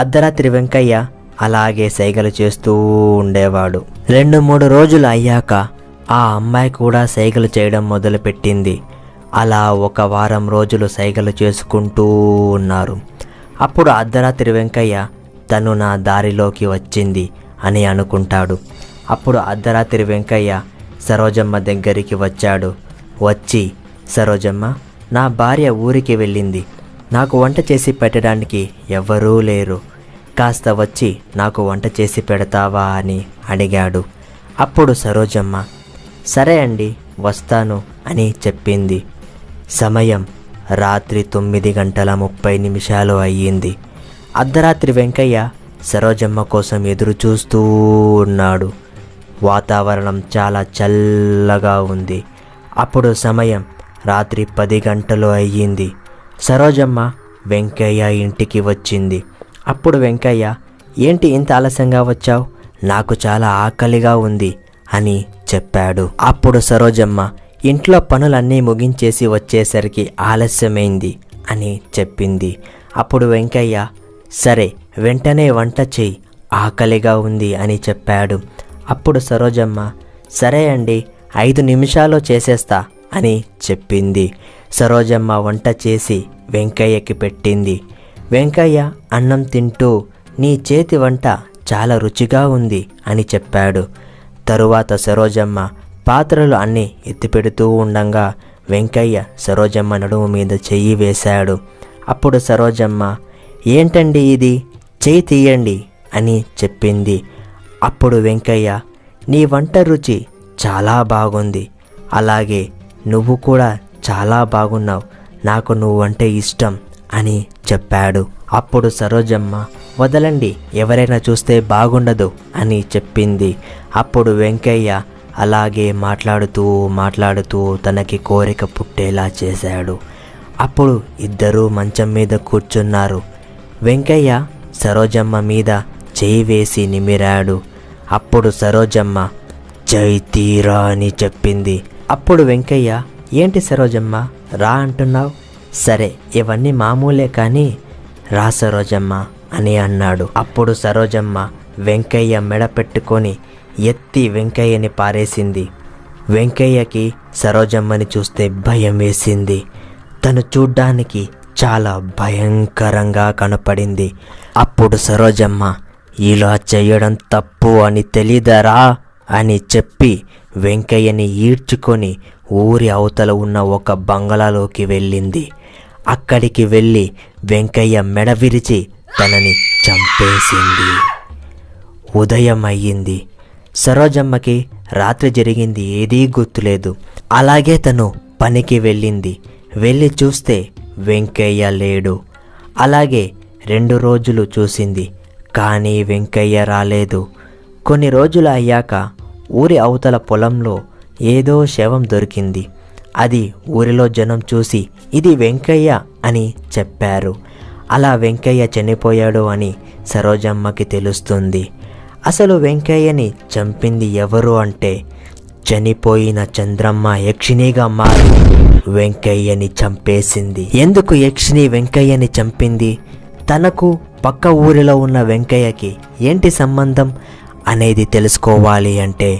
అర్ధరాత్రి వెంకయ్య అలాగే సైగలు చేస్తూ ఉండేవాడు. 2-3 రోజులు అయ్యాక ఆ అమ్మాయి కూడా సైగలు చేయడం మొదలుపెట్టింది. అలా 1 వారం రోజులు సైగలు చేసుకుంటూ ఉన్నారు. అప్పుడు అర్ధరాత్రి వెంకయ్య తను నా దారిలోకి వచ్చింది అని అనుకుంటాడు. అప్పుడు అర్ధరాత్రి వెంకయ్య సరోజమ్మ దగ్గరికి వచ్చాడు. వచ్చి, సరోజమ్మ, నా భార్య ఊరికి వెళ్ళింది. నాకు వంట చేసి పెట్టడానికి ఎవ్వరూ లేరు. కాస్త వచ్చి నాకు వంట చేసి పెడతావా అని అడిగాడు. అప్పుడు సరోజమ్మ, సరే అండి, వస్తాను అని చెప్పింది. సమయం రాత్రి 9:30 అయ్యింది. అర్ధరాత్రి వెంకయ్య సరోజమ్మ కోసం ఎదురు చూస్తూ ఉన్నాడు. వాతావరణం చాలా చల్లగా ఉంది. అప్పుడు సమయం రాత్రి 10 గంటలు అయ్యింది. సరోజమ్మ వెంకయ్య ఇంటికి వచ్చింది. అప్పుడు వెంకయ్య, ఏంటి ఇంత ఆలస్యంగా వచ్చావు? నాకు చాలా ఆకలిగా ఉంది అని చెప్పాడు. అప్పుడు సరోజమ్మ, ఇంట్లో పనులన్నీ ముగించేసి వచ్చేసరికి ఆలస్యమైంది అని చెప్పింది. అప్పుడు వెంకయ్య, సరే వెంటనే వంట చెయ్యి, ఆకలిగా ఉంది అని చెప్పాడు. అప్పుడు సరోజమ్మ, సరే అండి, 5 నిమిషాల్లో చేసేస్తా అని చెప్పింది. సరోజమ్మ వంట చేసి వెంకయ్యకి పెట్టింది. వెంకయ్య అన్నం తింటూ, నీ చేతి వంట చాలా రుచిగా ఉంది అని చెప్పాడు. తరువాత సరోజమ్మ పాత్రలు అన్నీ ఎత్తిపెడుతూ ఉండంగా వెంకయ్య సరోజమ్మ నడుము మీద చెయ్యి వేశాడు. అప్పుడు సరోజమ్మ, ఏంటండి ఇది, చెయ్యి తీయండి అని చెప్పింది. అప్పుడు వెంకయ్య, నీ వంట రుచి చాలా బాగుంది, అలాగే నువ్వు కూడా చాలా బాగున్నావు, నాకు నువ్వంటే ఇష్టం అని చెప్పాడు. అప్పుడు సరోజమ్మ, వదలండి, ఎవరైనా చూస్తే బాగుండదు అని చెప్పింది. అప్పుడు వెంకయ్య అలాగే మాట్లాడుతూ తనకి కోరిక పుట్టేలా చేశాడు. అప్పుడు ఇద్దరూ మంచం మీద కూర్చున్నారు. వెంకయ్య సరోజమ్మ మీద చేయి వేసి నిమిరాడు. అప్పుడు సరోజమ్మ జై తీరా అని చెప్పింది. అప్పుడు వెంకయ్య, ఏంటి సరోజమ్మ రా అంటున్నావు? సరే, ఇవన్నీ మామూలే కానీ రా సరోజమ్మ అని అన్నాడు. అప్పుడు సరోజమ్మ వెంకయ్య మెడ పెట్టుకొని ఎత్తి వెంకయ్యని పారేసింది. వెంకయ్యకి సరోజమ్మని చూస్తే భయం వేసింది. తను చూడ్డానికి చాలా భయంకరంగా కనపడింది. అప్పుడు సరోజమ్మ, ఇలా చేయడం తప్పు అని తెలీదరా అని చెప్పి వెంకయ్యని ఈడ్చుకొని ఊరి అవతల ఉన్న ఒక బంగళాలోకి వెళ్ళింది. అక్కడికి వెళ్ళి వెంకయ్య మెడ విరిచి తనని చంపేసింది. ఉదయం అయ్యింది. సరోజమ్మకి రాత్రి జరిగింది ఏదీ గుర్తులేదు. అలాగే తను పనికి వెళ్ళింది. వెళ్ళి చూస్తే వెంకయ్య లేడు. అలాగే 2 రోజులు చూసింది, కానీ వెంకయ్య రాలేదు. కొన్ని రోజులు అయ్యాక ఊరి అవతల పొలంలో ఏదో శవం దొరికింది. అది ఊరిలో జనం చూసి ఇది వెంకయ్య అని చెప్పారు. అలా వెంకయ్య చనిపోయాడు అని సరోజమ్మకి తెలుస్తుంది. అసలు వెంకయ్యని చంపింది ఎవరు అంటే చనిపోయిన చంద్రమ్మ యక్షిణిగా మారి వెంకయ్యని చంపేసింది. ఎందుకు యక్షిణి వెంకయ్యని చంపింది? తనకు పక్క ఊరిలో ఉన్న వెంకయ్యకి ఏంటి సంబంధం అనేది తెలుసుకోవాలి అంటే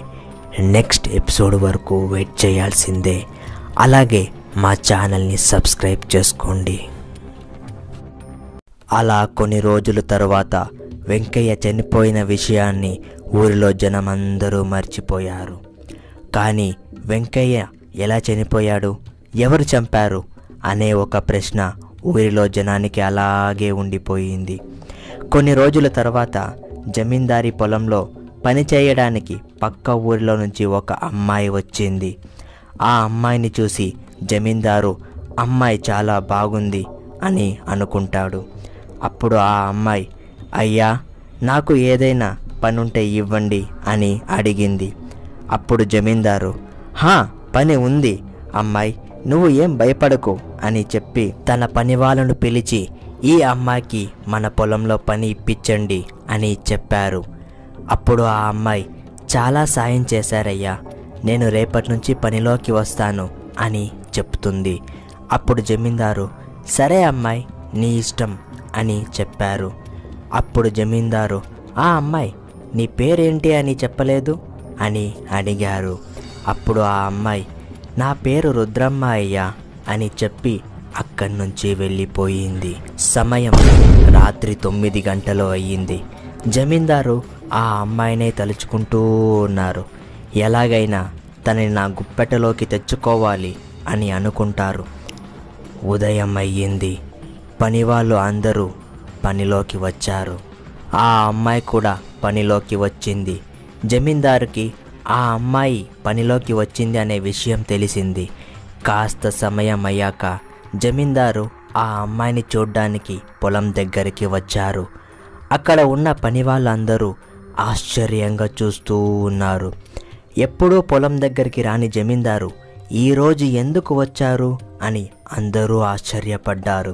నెక్స్ట్ ఎపిసోడ్ వరకు వెయిట్ చేయాల్సిందే. అలాగే మా ఛానల్ని సబ్స్క్రైబ్ చేసుకోండి. అలా కొన్ని రోజుల తరువాత వెంకయ్య చనిపోయిన విషయాన్ని ఊరిలో జనమందరూ మర్చిపోయారు. కానీ వెంకయ్య ఎలా చనిపోయాడు, ఎవరు చంపారు అనే ఒక ప్రశ్న ఊరిలో జనానికి అలాగే ఉండిపోయింది. కొన్ని రోజుల తర్వాత జమీందారీ పొలంలో పని చేయడానికి పక్క ఊరిలో నుంచి ఒక అమ్మాయి వచ్చింది. ఆ అమ్మాయిని చూసి జమీందారు అమ్మాయి చాలా బాగుంది అని అనుకుంటాడు. అప్పుడు ఆ అమ్మాయి, అయ్యా నాకు ఏదైనా పనుంటే ఇవ్వండి అని అడిగింది. అప్పుడు జమీందారు, పని ఉంది అమ్మాయి, నువ్వు ఏం భయపడకు అని చెప్పి తన పని వాళ్ళను పిలిచి ఈ అమ్మాయికి మన పొలంలో పని ఇప్పించండి అని చెప్పారు. అప్పుడు ఆ అమ్మాయి, చాలా సాయం చేశారయ్యా, నేను రేపటి నుంచి పనిలోకి వస్తాను అని చెప్తుంది. అప్పుడు జమీందారు, సరే అమ్మాయి నీ ఇష్టం అని చెప్పారు. అప్పుడు జమీందారు, ఆ అమ్మాయి నీ పేరేంటి అని చెప్పలేదు అని అడిగారు. అప్పుడు ఆ అమ్మాయి, నా పేరు రుద్రమ్మ అయ్యా అని చెప్పి అక్కడి నుంచి వెళ్ళిపోయింది. సమయం రాత్రి 9 గంటలు అయ్యింది. జమీందారు ఆ అమ్మాయినే తలుచుకుంటూ ఉన్నారు. ఎలాగైనా తనని నా గుప్పెటలోకి తెచ్చుకోవాలి అని అనుకుంటారు. ఉదయం అయ్యింది. పనివాళ్ళు అందరూ పనిలోకి వచ్చారు. ఆ అమ్మాయి కూడా పనిలోకి వచ్చింది. జమీందారుకి ఆ అమ్మాయి పనిలోకి వచ్చింది అనే విషయం తెలిసింది. కాస్త సమయం అయ్యాక జమీందారు ఆ అమ్మాయిని చూడ్డానికి పొలం దగ్గరికి వచ్చారు. అక్కడ ఉన్న పని వాళ్ళందరూ ఆశ్చర్యంగా చూస్తూ ఉన్నారు. ఎప్పుడూ పొలం దగ్గరికి రాని జమీందారు ఈరోజు ఎందుకు వచ్చారు అని అందరూ ఆశ్చర్యపడ్డారు.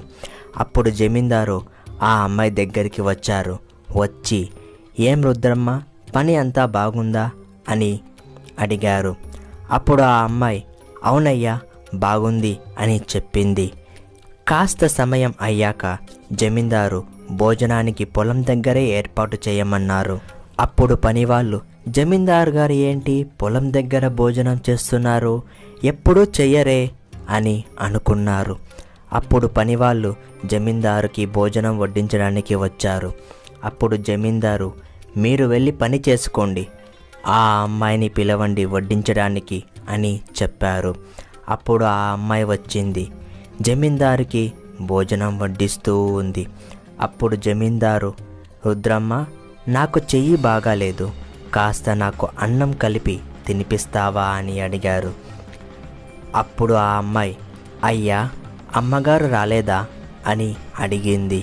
అప్పుడు జమీందారు ఆ అమ్మాయి దగ్గరికి వచ్చారు. వచ్చి, ఏం రుద్రమ్మ, పని అంతా బాగుందా అని అడిగారు. అప్పుడు ఆ అమ్మాయి, అవునయ్యా బాగుంది అని చెప్పింది. కాస్త సమయం అయ్యాక జమీందారు భోజనానికి పొలం దగ్గరే ఏర్పాటు చేయమన్నారు. అప్పుడు పనివాళ్ళు, జమీందారు గారు ఏంటి పొలం దగ్గర భోజనం చేస్తున్నారు, ఎప్పుడూ చెయ్యరే అని అనుకున్నారు. అప్పుడు పనివాళ్ళు జమీందారుకి భోజనం వడ్డించడానికి వచ్చారు. అప్పుడు జమీందారు, మీరు వెళ్ళి పని చేసుకోండి, ఆ అమ్మాయిని పిలవండి వడ్డించడానికి అని చెప్పారు. అప్పుడు ఆ అమ్మాయి వచ్చింది. జమీందారుకి భోజనం వడ్డిస్తూ ఉంది. అప్పుడు జమీందారు, రుద్రమ్మ నాకు చెయ్యి బాగాలేదు, కాస్త నాకు అన్నం కలిపి తినిపిస్తావా అని అడిగారు. అప్పుడు ఆ అమ్మాయి, అయ్యా అమ్మగారు రాలేదా అని అడిగింది.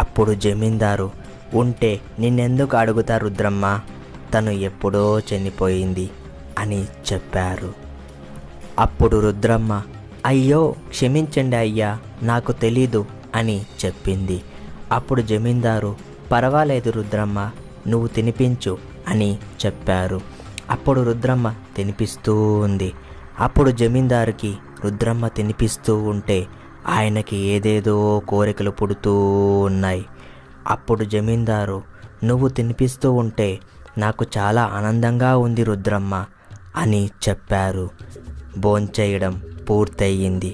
అప్పుడు జమీందారు, ఉంటే నిన్నెందుకు అడుగుతా రుద్రమ్మ, తను ఎప్పుడో చనిపోయింది అని చెప్పారు. అప్పుడు రుద్రమ్మ, అయ్యో క్షమించండి అయ్యా, నాకు తెలీదు అని చెప్పింది. అప్పుడు జమీందారు, పర్వాలేదు రుద్రమ్మ, నువ్వు తినిపించు అని చెప్పారు. అప్పుడు రుద్రమ్మ తినిపిస్తూ ఉంది. అప్పుడు జమీందారుకి రుద్రమ్మ తినిపిస్తూ ఉంటే ఆయనకి ఏదేదో కోరికలు పుడుతూ ఉన్నాయి. అప్పుడు జమీందారు, నువ్వు తినిపిస్తూ ఉంటే నాకు చాలా ఆనందంగా ఉంది రుద్రమ్మ అని చెప్పారు. భోంచేయడం పూర్తయింది.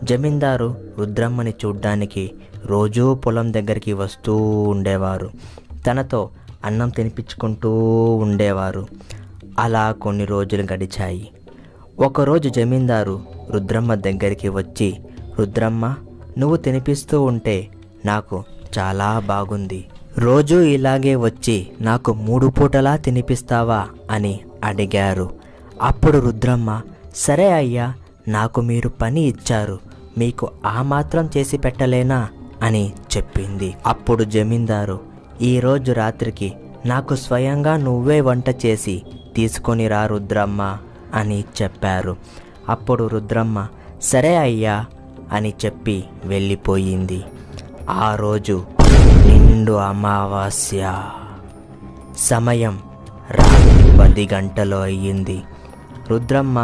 జమీందారు రుద్రమ్మని చూడ్డానికి రోజూ పొలం దగ్గరికి వస్తూ ఉండేవారు. తనతో అన్నం తినిపించుకుంటూ ఉండేవారు. అలా కొన్ని రోజులు గడిచాయి. ఒకరోజు జమీందారు రుద్రమ్మ దగ్గరికి వచ్చి, రుద్రమ్మ నువ్వు తినిపిస్తూ ఉంటే నాకు చాలా బాగుంది, రోజూ ఇలాగే వచ్చి నాకు 3 పూటలా తినిపిస్తావా అని అడిగారు. అప్పుడు రుద్రమ్మ, సరే అయ్యా, నాకు మీరు పని ఇచ్చారు, మీకు ఆ మాత్రం చేసి పెట్టలేనా అని చెప్పింది. అప్పుడు జమీందారు, ఈరోజు రాత్రికి నాకు స్వయంగా నువ్వే వంట చేసి తీసుకొని రా రుద్రమ్మ అని చెప్పారు. అప్పుడు రుద్రమ్మ సరే అయ్యా అని చెప్పి వెళ్ళిపోయింది. ఆ రోజు నిండు అమావాస్య, సమయం రాత్రి 10 గంటలు అయ్యింది. రుద్రమ్మ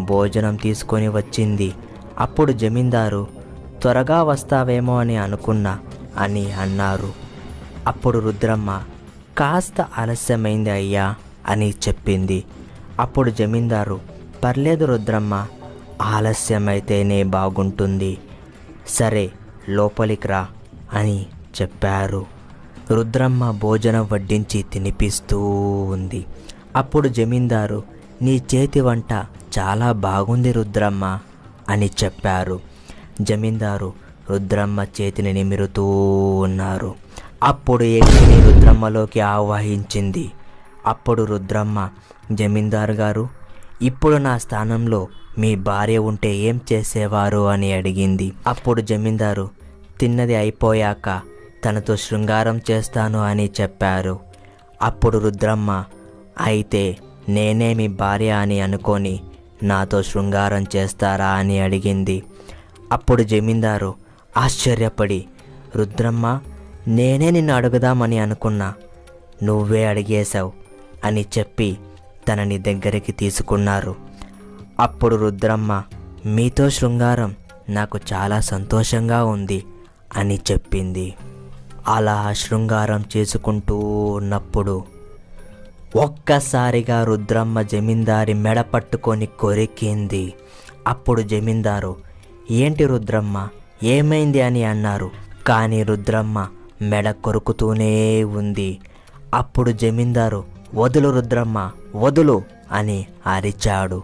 భోజనం తీసుకొని వచ్చింది. అప్పుడు జమీందారు త్వరగా వస్తావేమో అని అనుకున్నా అని అన్నారు. అప్పుడు రుద్రమ్మ కాస్త ఆలస్యమైంది అయ్యా అని చెప్పింది. అప్పుడు జమీందారు పర్లేదు రుద్రమ్మ, ఆలస్యమైతేనే బాగుంటుంది, సరే లోపలికి రా అని చెప్పారు. రుద్రమ్మ భోజనం వడ్డించి తినిపిస్తూ ఉంది. అప్పుడు జమీందారు నీ చేతి వంట చాలా బాగుంది రుద్రమ్మ అని చెప్పారు. జమీందారు రుద్రమ్మ చేతిని నిమిరుతూ ఉన్నారు. అప్పుడు యక్షిని రుద్రమ్మలోకి ఆవాహించింది. అప్పుడు రుద్రమ్మ జమీందారు గారు, ఇప్పుడు నా స్థానంలో మీ భార్య ఉంటే ఏం చేసేవారు అని అడిగింది. అప్పుడు జమీందారు తిన్నది అయిపోయాక తనతో శృంగారం చేస్తాను అని చెప్పారు. అప్పుడు రుద్రమ్మ అయితే నేనే మీ భార్య అని అనుకొని నాతో శృంగారం చేస్తారా అని అడిగింది. అప్పుడు జమీందారు ఆశ్చర్యపడి రుద్రమ్మ నేనే నిన్ను అడుగుదామని అనుకున్నా, నువ్వే అడిగేశావు అని చెప్పి తనని దగ్గరికి తీసుకున్నారు. అప్పుడు రుద్రమ్మ మీతో శృంగారం నాకు చాలా సంతోషంగా ఉంది అని చెప్పింది. అలా శృంగారం చేసుకుంటూ ఉన్నప్పుడు ఒక్కసారిగా రుద్రమ్మ జమీందారి మెడ పట్టుకొని కొరికింది. అప్పుడు జమీందారు ఏంటి రుద్రమ్మ ఏమైంది అని అన్నారు. కానీ రుద్రమ్మ మెడ కొరుకుతూనే ఉంది. అప్పుడు జమీందారు వదులు రుద్రమ్మ వదులు అని అరిచాడు.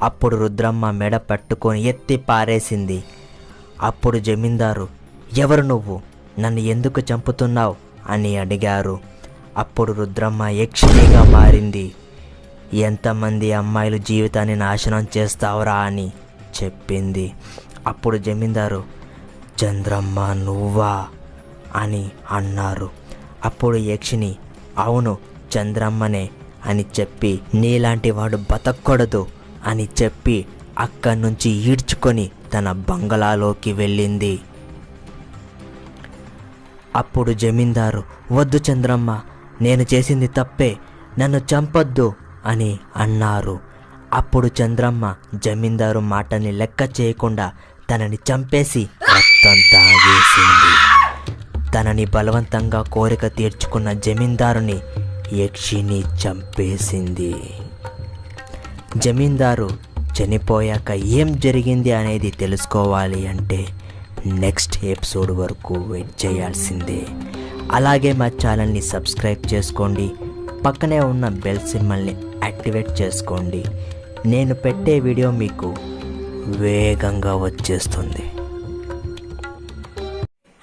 అప్పుడు రుద్రమ్మ మెడ పట్టుకొని ఎత్తి పారేసింది. అప్పుడు జమీందారు ఎవరు నువ్వు, నన్ను ఎందుకు చంపుతున్నావు అని అడిగారు. అప్పుడు రుద్రమ్మ యక్షిణిగా మారింది. ఎంతమంది అమ్మాయిల జీవితాన్ని నాశనం చేస్తావురా అని చెప్పింది. అప్పుడు జమీందారు చంద్రమ్మ నువ్వా అని అన్నారు. అప్పుడు యక్షిణి అవును చంద్రమ్మనే అని చెప్పి నీలాంటి వాడు బతకూడదు అని చెప్పి అక్కడి నుంచి ఈడ్చుకొని తన బంగళాలోకి వెళ్ళింది. అప్పుడు జమీందారు వద్దు చంద్రమ్మ, నేను చేసింది తప్పే, నన్ను చంపొద్దు అని అన్నారు. అప్పుడు చంద్రమ్మ జమీందారు మాటని లెక్క చేయకుండా తనని చంపేసి రక్తం తాగేసింది. తనని బలవంతంగా కోరిక తీర్చుకున్న జమీందారుని యక్షిని చంపేసింది. జమీందారు చనిపోయాక ఏం జరిగింది అనేది తెలుసుకోవాలి అంటే నెక్స్ట్ ఎపిసోడ్ వరకు వెయిట్ చేయాల్సిందే. అలాగే మా ఛానల్ని సబ్స్క్రైబ్ చేసుకోండి, పక్కనే ఉన్న బెల్ సింబల్ని యాక్టివేట్ చేసుకోండి. నేను పెట్టే వీడియో మీకు వేగంగా వచ్చేస్తుంది.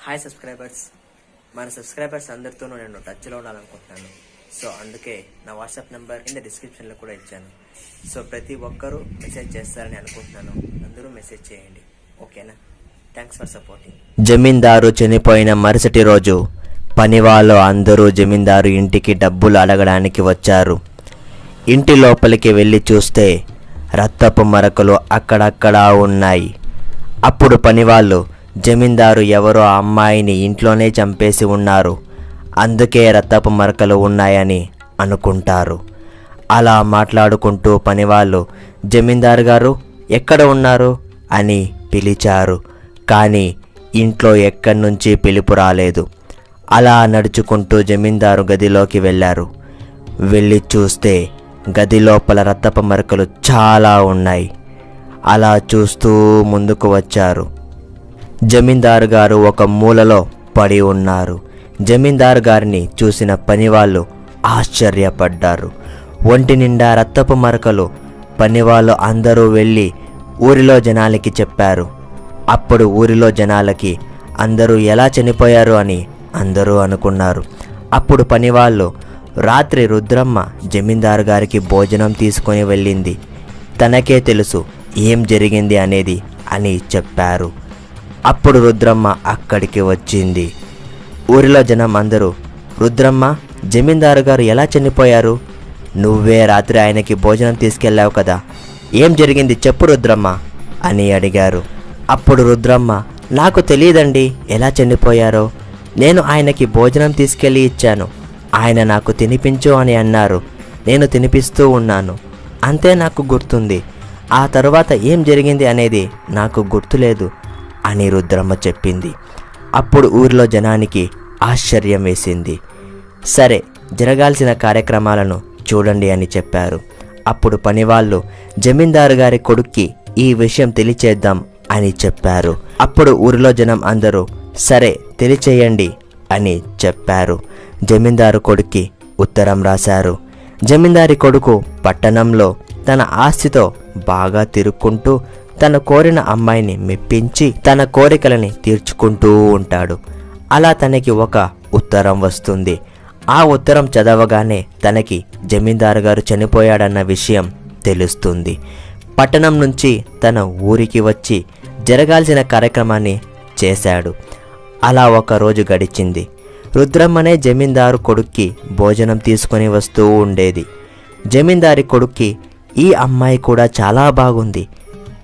హాయ్ సబ్స్క్రైబర్స్, మన సబ్స్క్రైబర్స్ అందరితోనూ నేను టచ్లో ఉండాలనుకుంటున్నాను. సో అందుకే నా వాట్సాప్ నెంబర్ కింద డిస్క్రిప్షన్లో కూడా ఇచ్చాను. సో ప్రతి ఒక్కరూ మెసేజ్ చేస్తారని అనుకుంటున్నాను. అందరూ మెసేజ్ చేయండి, ఓకేనా? Thanks for supporting. జమీందారు చనిపోయిన మరుసటి రోజు పనివాళ్ళు అందరూ జమీందారు ఇంటికి డబ్బులు అడగడానికి వచ్చారు. ఇంటి లోపలికి వెళ్ళి చూస్తే రక్తపు మరకలు అక్కడక్కడా ఉన్నాయి. అప్పుడు పనివాళ్ళు జమీందారు ఎవరో అమ్మాయిని ఇంట్లోనే చంపేసి ఉన్నారు, అందుకే రక్తపు మరకలు ఉన్నాయని అనుకుంటారు. అలా మాట్లాడుకుంటూ పనివాళ్ళు జమీందారు గారు ఎక్కడ ఉన్నారు అని పిలిచారు. కానీ ఇంట్లో ఎక్కడి నుంచి పిలుపు రాలేదు. అలా నడుచుకుంటూ జమీందారు గదిలోకి వెళ్ళారు. వెళ్ళి చూస్తే గది లోపల రక్తపు మరకలు చాలా ఉన్నాయి. అలా చూస్తూ ముందుకు వచ్చారు. జమీందారు గారు ఒక మూలలో పడి ఉన్నారు. జమీందారు గారిని చూసిన పనివాళ్ళు ఆశ్చర్యపడ్డారు. ఒంటి నిండా రక్తపు మరకలు. పనివాళ్ళు అందరూ వెళ్ళి ఊరిలో జనాలకి చెప్పారు. అప్పుడు ఊరిలో జనాలకి అందరూ ఎలా చనిపోయారు అని అందరూ అనుకున్నారు. అప్పుడు పనివాళ్ళు రాత్రి రుద్రమ్మ జమీందారు గారికి భోజనం తీసుకొని వెళ్ళింది. తనకే తెలుసు ఏం జరిగింది అనేది అని చెప్పారు. అప్పుడు రుద్రమ్మ అక్కడికి వచ్చింది. ఊరిలో జనం అందరూ, రుద్రమ్మ, జమీందారు గారు ఎలా చనిపోయారు? నువ్వే రాత్రి ఆయనకి భోజనం తీసుకెళ్ళావు కదా, ఏం జరిగింది చెప్పు రుద్రమ్మ అని అడిగారు. అప్పుడు రుద్రమ్మ, నాకు తెలియదండి ఎలా చనిపోయారో. నేను ఆయనకి భోజనం తీసుకెళ్ళి ఇచ్చాను. ఆయన నాకు తినిపించు అని అన్నారు. నేను తినిపిస్తూ ఉన్నాను, అంతే నాకు గుర్తుంది. ఆ తరువాత ఏం జరిగింది అనేది నాకు గుర్తులేదు అని రుద్రమ్మ చెప్పింది. అప్పుడు ఊరిలో జనానికి ఆశ్చర్యం వేసింది. సరే, జరగాల్సిన కార్యక్రమాలను చూడండి అని చెప్పారు. అప్పుడు పనివాళ్ళు జమీందారు గారి కొడుక్కి ఈ విషయం తెలియచేద్దాం అని చెప్పారు. అప్పుడు ఊరిలో జనం అందరూ సరే తెలియచేయండి అని చెప్పారు. జమీందారు కొడుక్కి ఉత్తరం రాశారు. జమీందారి కొడుకు పట్టణంలో తన ఆస్తితో బాగా తిరుక్కుంటూ తను కోరిన అమ్మాయిని మెప్పించి తన కోరికలని తీర్చుకుంటూ ఉంటాడు. అలా తనకి ఒక ఉత్తరం వస్తుంది. ఆ ఉత్తరం చదవగానే తనకి జమీందారు గారు చనిపోయాడన్న విషయం తెలుస్తుంది. పట్టణం నుంచి తన ఊరికి వచ్చి జరగాల్సిన కార్యక్రమాన్ని చేశాడు. అలా ఒక రోజు గడిచింది. రుద్రమ్మనే జమీందారు కొడుక్కి భోజనం తీసుకొని వస్తూ ఉండేది. జమీందారి కొడుక్కి ఈ అమ్మాయి కూడా చాలా బాగుంది,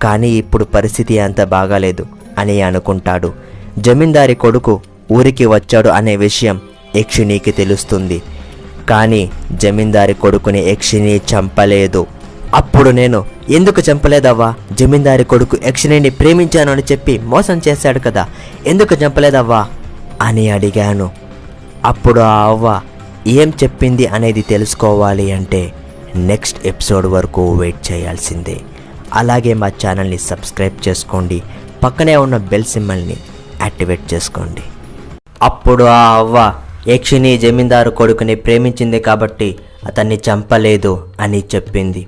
కానీ ఇప్పుడు పరిస్థితి అంత బాగాలేదు అని అనుకుంటాడు. జమీందారి కొడుకు ఊరికి వచ్చాడు అనే విషయం యక్షిణికి తెలుస్తుంది. కానీ జమీందారి కొడుకుని యక్షిణి చంపలేదు. అప్పుడు నేను, ఎందుకు చంపలేదవ్వా? జమీందారి కొడుకు యక్షిణిని ప్రేమించాను అని చెప్పి మోసం చేశాడు కదా, ఎందుకు చంపలేదవ్వా అని అడిగాను. అప్పుడు ఆ అవ్వ ఏం చెప్పింది అనేది తెలుసుకోవాలి అంటే నెక్స్ట్ ఎపిసోడ్ వరకు వెయిట్ చేయాల్సిందే. అలాగే మా ఛానల్ని సబ్స్క్రైబ్ చేసుకోండి, పక్కనే ఉన్న బెల్ సింబల్ని యాక్టివేట్ చేసుకోండి. అప్పుడు ఆ అవ్వ యక్షిణి జమీందారు కొడుకుని ప్రేమించింది కాబట్టి అతన్ని చంపలేదు అని చెప్పింది.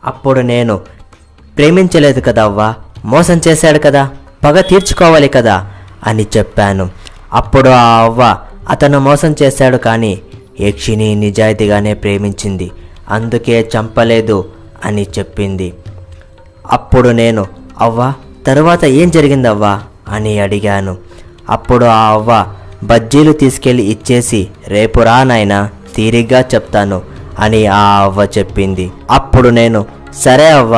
అప్పుడు నేను, ప్రేమించలేదు కదా అవ్వ, మోసం చేశాడు కదా, పగ తీర్చుకోవాలి కదా అని చెప్పాను. అప్పుడు ఆ అవ్వ, అతను మోసం చేశాడు కానీ యక్షిణి నిజాయితీగానే ప్రేమించింది, అందుకే చంపలేదు అని చెప్పింది. అప్పుడు నేను, అవ్వ తరువాత ఏం జరిగిందవ్వా అని అడిగాను. అప్పుడు ఆ అవ్వ, బజ్జీలు తీసుకెళ్ళి ఇచ్చేసి రేపు రా నాయనా, తీరిగ్గా చెప్తాను అని ఆ అవ్వ చెప్పింది. అప్పుడు నేను, సరే అవ్వ,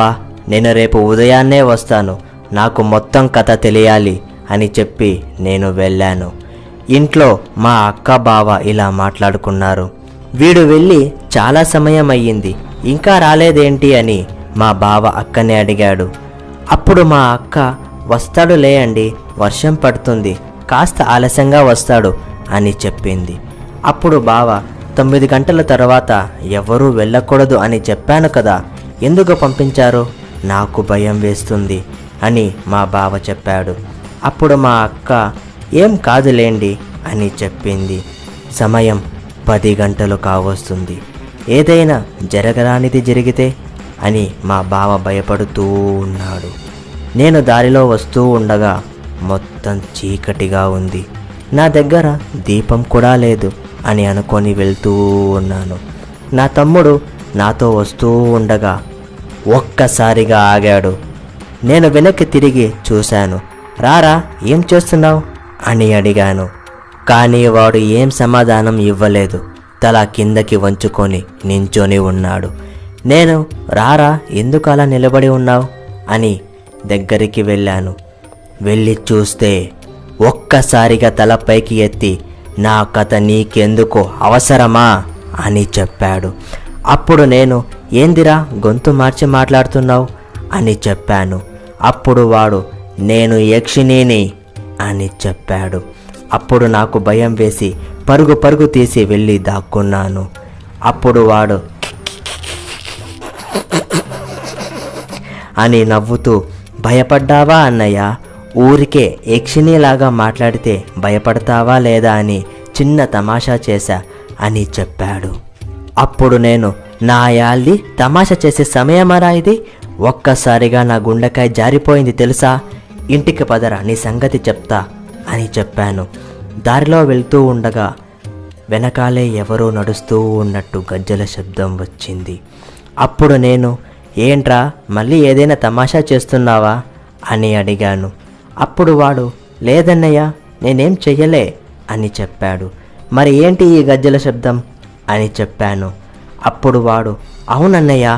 నేను రేపు ఉదయాన్నే వస్తాను, నాకు మొత్తం కథ తెలియాలి అని చెప్పి నేను వెళ్ళాను. ఇంట్లో మా అక్క బావ ఇలా మాట్లాడుకున్నారు. వీడు వెళ్ళి చాలా సమయం అయ్యింది, ఇంకా రాలేదేంటి అని మా బావ అక్కనే అడిగాడు. అప్పుడు మా అక్క, వస్తాడులే అండి, వర్షం పడుతుంది, కాస్త ఆలస్యంగా వస్తాడు అని చెప్పింది. అప్పుడు బావ, 9 గంటల తర్వాత ఎవరూ వెళ్ళకూడదు అని చెప్పాను కదా, ఎందుకు పంపించారు? నాకు భయం వేస్తుంది అని మా బావ చెప్పాడు. అప్పుడు మా అక్క, ఏం కాదులేండి అని చెప్పింది. సమయం 10 గంటలు కావస్తుంది, ఏదైనా జరగరానిది జరిగితే అని మా బావ భయపడుతూ ఉన్నాడు. నేను దారిలో వస్తూ ఉండగా మొత్తం చీకటిగా ఉంది, నా దగ్గర దీపం కూడా లేదు అని అనుకొని వెళ్తూ ఉన్నాను. నా తమ్ముడు నాతో వస్తూ ఉండగా ఒక్కసారిగా ఆగాడు. నేను వెనక్కి తిరిగి చూశాను. రారా, ఏం చేస్తున్నావు అని అడిగాను. కానీ వాడు ఏం సమాధానం ఇవ్వలేదు, తల కిందకి వంచుకొని నించొని ఉన్నాడు. నేను, రారా, ఎందుకు అలా నిలబడి ఉన్నావు అని దగ్గరికి వెళ్ళాను. వెళ్ళి చూస్తే ఒక్కసారిగా తల పైకి ఎత్తి, నా కథ నీకెందుకు, అవసరమా అని చెప్పాడు. అప్పుడు నేను, ఏందిరా గొంతు మార్చి మాట్లాడుతున్నావు అని చెప్పాను. అప్పుడు వాడు, నేను యక్షిణిని అని చెప్పాడు. అప్పుడు నాకు భయం వేసి పరుగు తీసి వెళ్ళి దాక్కున్నాను. అప్పుడు వాడు అని నవ్వుతూ, భయపడ్డావా అన్నయ్య, ఊరికే యక్షిణిలాగా మాట్లాడితే భయపడతావా లేదా అని చిన్న తమాషా చేశా అని చెప్పాడు. అప్పుడు నేను, నా యాళ్ళి తమాషా చేసే సమయమరా ఇది, ఒక్కసారిగా నా గుండెకాయ జారిపోయింది తెలుసా, ఇంటికి పదరా నీ సంగతి చెప్తా అని చెప్పాను. దారిలో వెళ్తూ ఉండగా వెనకాలే ఎవరో నడుస్తూ ఉన్నట్టు గజ్జల శబ్దం వచ్చింది. అప్పుడు నేను, ఏంట్రా మళ్ళీ ఏదైనా తమాషా చేస్తున్నావా అని అడిగాను. అప్పుడు వాడు, లేదన్నయ్య నేనేం చెయ్యలే అని చెప్పాడు. మరి ఏంటి ఈ గజ్జల శబ్దం అని చెప్పాను. అప్పుడు వాడు, అవునన్నయ్య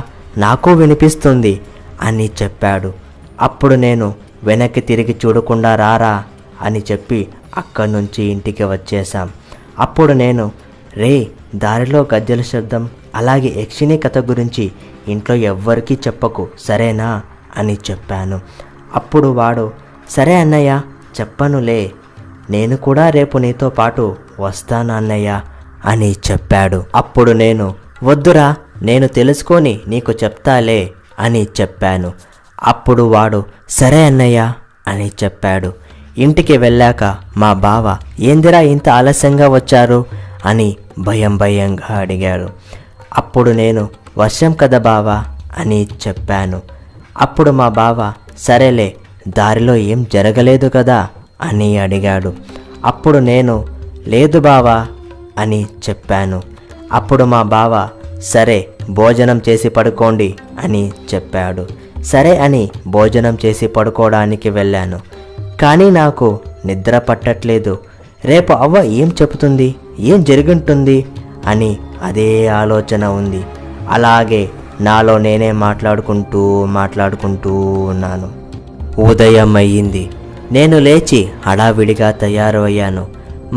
నాకు వినిపిస్తుంది అని చెప్పాడు. అప్పుడు నేను వెనక్కి తిరిగి చూడకుండా రారా అని చెప్పి అక్కడి నుంచి ఇంటికి వచ్చేసాం. అప్పుడు నేను, రే దారిలో గజ్జల శబ్దం అలాగే యక్షిణి కథ గురించి ఇంట్లో ఎవ్వరికీ చెప్పకు సరేనా అని చెప్పాను. అప్పుడు వాడు, సరే అన్నయ్య చెప్పనులే, నేను కూడా రేపు నీతో పాటు వస్తాను అన్నయ్య అని చెప్పాడు. అప్పుడు నేను, వద్దురా నేను తెలుసుకొని నీకు చెప్తాలే అని చెప్పాను. అప్పుడు వాడు, సరే అన్నయ్య అని చెప్పాడు. ఇంటికి వెళ్ళాక మా బావ, ఏందిరా ఇంత ఆలస్యంగా వచ్చారు అని భయంగా అడిగాడు. అప్పుడు నేను, వర్షం కదా బావా అని చెప్పాను. అప్పుడు మా బావ, సరేలే దారిలో ఏం జరగలేదు కదా అని అడిగాడు. అప్పుడు నేను, లేదు బావా అని చెప్పాను. అప్పుడు మా బావ, సరే భోజనం చేసి పడుకోండి అని చెప్పాడు. సరే అని భోజనం చేసి పడుకోవడానికి వెళ్ళాను. కానీ నాకు నిద్ర పట్టట్లేదు. రేపు అవ్వ ఏం చెబుతుంది, ఏం జరుగుంటుంది అని అదే ఆలోచన ఉంది. అలాగే నాలో నేనే మాట్లాడుకుంటూ ఉన్నాను. ఉదయం అయ్యింది. నేను లేచి హడావిడిగా తయారయ్యాను.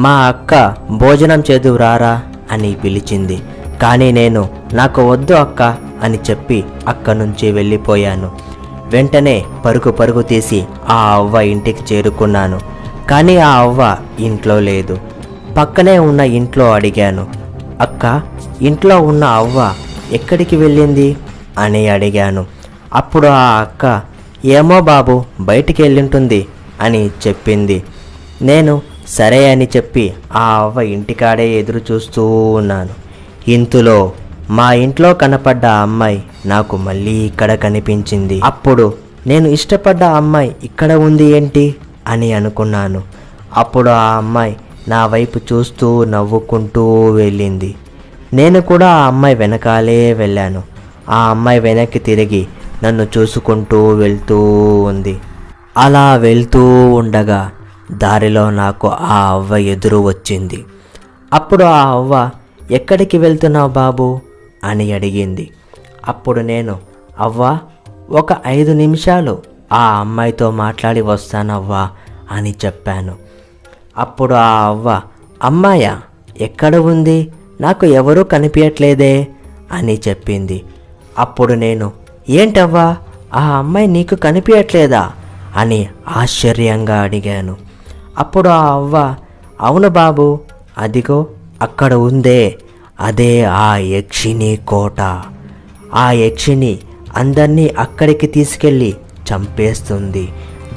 మా అక్క భోజనం చేదువు రారా అని పిలిచింది. కానీ నేను, నాకు వద్దు అక్క అని చెప్పి అక్క నుంచి వెళ్ళిపోయాను. వెంటనే పరుగు తీసి ఆ అవ్వ ఇంటికి చేరుకున్నాను. కానీ ఆ అవ్వ ఇంట్లో లేదు. పక్కనే ఉన్న ఇంట్లో అడిగాను, అక్క ఇంట్లో ఉన్న అవ్వ ఎక్కడికి వెళ్ళింది అని అడిగాను. అప్పుడు ఆ అక్క, ఏమో బాబు బయటికి వెళ్ళింటుంది అని చెప్పింది. నేను సరే అని చెప్పి ఆ అవ్వ ఇంటికాడే ఎదురు చూస్తూ ఉన్నాను. ఇంతలో మా ఇంట్లో కనపడ్డ అమ్మాయి నాకు మళ్ళీ ఇక్కడ కనిపించింది. అప్పుడు నేను ఇష్టపడ్డ అమ్మాయి ఇక్కడ ఉంది ఏంటి అని అనుకున్నాను. అప్పుడు ఆ అమ్మాయి నా వైపు చూస్తూ నవ్వుకుంటూ వెళ్ళింది. నేను కూడా ఆ అమ్మాయి వెనకాలే వెళ్ళాను. ఆ అమ్మాయి వెనక్కి తిరిగి నన్ను చూసుకుంటూ వెళ్తూ ఉంది. అలా వెళ్తూ ఉండగా దారిలో నాకు ఆ అవ్వ ఎదురు వచ్చింది. అప్పుడు ఆ అవ్వ, ఎక్కడికి వెళ్తున్నావు బాబు అని అడిగింది. అప్పుడు నేను, అవ్వ ఒక 5 నిమిషాలు ఆ అమ్మాయితో మాట్లాడి వస్తానవ్వా అని చెప్పాను. అప్పుడు ఆ అవ్వ, అమ్మాయా ఎక్కడ ఉంది, నాకు ఎవరూ కనిపించట్లేదే అని చెప్పింది. అప్పుడు నేను, ఏంటవ్వా ఆ అమ్మాయి నీకు కనిపించట్లేదా అని ఆశ్చర్యంగా అడిగాను. అప్పుడు ఆ అవ్వ, అవును బాబు అదిగో అక్కడ ఉందే అదే ఆ యక్షిణి కోట. ఆ యక్షిణి అందరినీ అక్కడికి తీసుకెళ్ళి చంపేస్తుంది.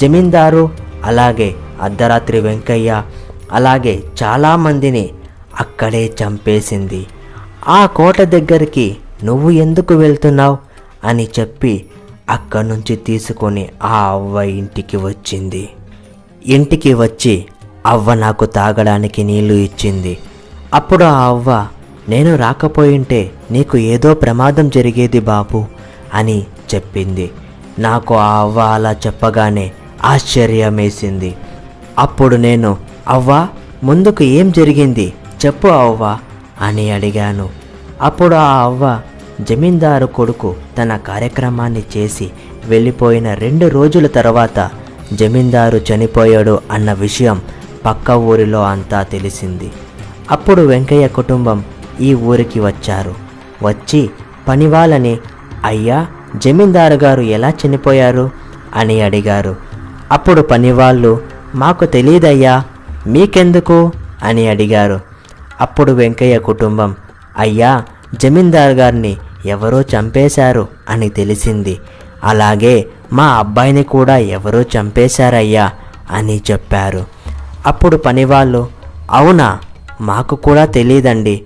జమీందారు అలాగే అర్ధరాత్రి వెంకయ్య అలాగే చాలామందిని అక్కడే చంపేసింది. ఆ కోట దగ్గరికి నువ్వు ఎందుకు వెళ్తున్నావు అని చెప్పి అక్కడి నుంచి తీసుకొని ఆ అవ్వ ఇంటికి వచ్చింది. ఇంటికి వచ్చి అవ్వ నాకు తాగడానికి నీళ్లు ఇచ్చింది. అప్పుడు ఆ అవ్వ, నేను రాకపోయింటే నీకు ఏదో ప్రమాదం జరిగేది బాబు అని చెప్పింది. నాకు ఆ అవ్వ అలా చెప్పగానే ఆశ్చర్యమేసింది. అప్పుడు నేను, అవ్వ ముందుకు ఏం జరిగింది చెప్పు అవ్వ అని అడిగాను. అప్పుడు ఆ అవ్వ, జమీందారు కొడుకు తన కార్యక్రమాన్ని చేసి వెళ్ళిపోయిన 2 రోజుల తర్వాత జమీందారు చనిపోయాడు అన్న విషయం పక్క ఊరిలో అంతా తెలిసింది. అప్పుడు వెంకయ్య కుటుంబం ఈ ఊరికి వచ్చారు. వచ్చి పనివాళ్ళని, అయ్యా జమీందారు గారు ఎలా చనిపోయారు అని అడిగారు. అప్పుడు పనివాళ్ళు, మాకు తెలియదయ్యా మీకెందుకు అని అడిగారు. అప్పుడు వెంకయ్య కుటుంబం, అయ్యా జమీందారు గారిని ఎవరో చంపేశారు అని తెలిసింది. అలాగే మా అబ్బాయిని కూడా ఎవరో చంపేశారయ్యా అని చెప్పారు. అప్పుడు పనివాళ్ళు, అవునా మాకు కూడా తెలియదండి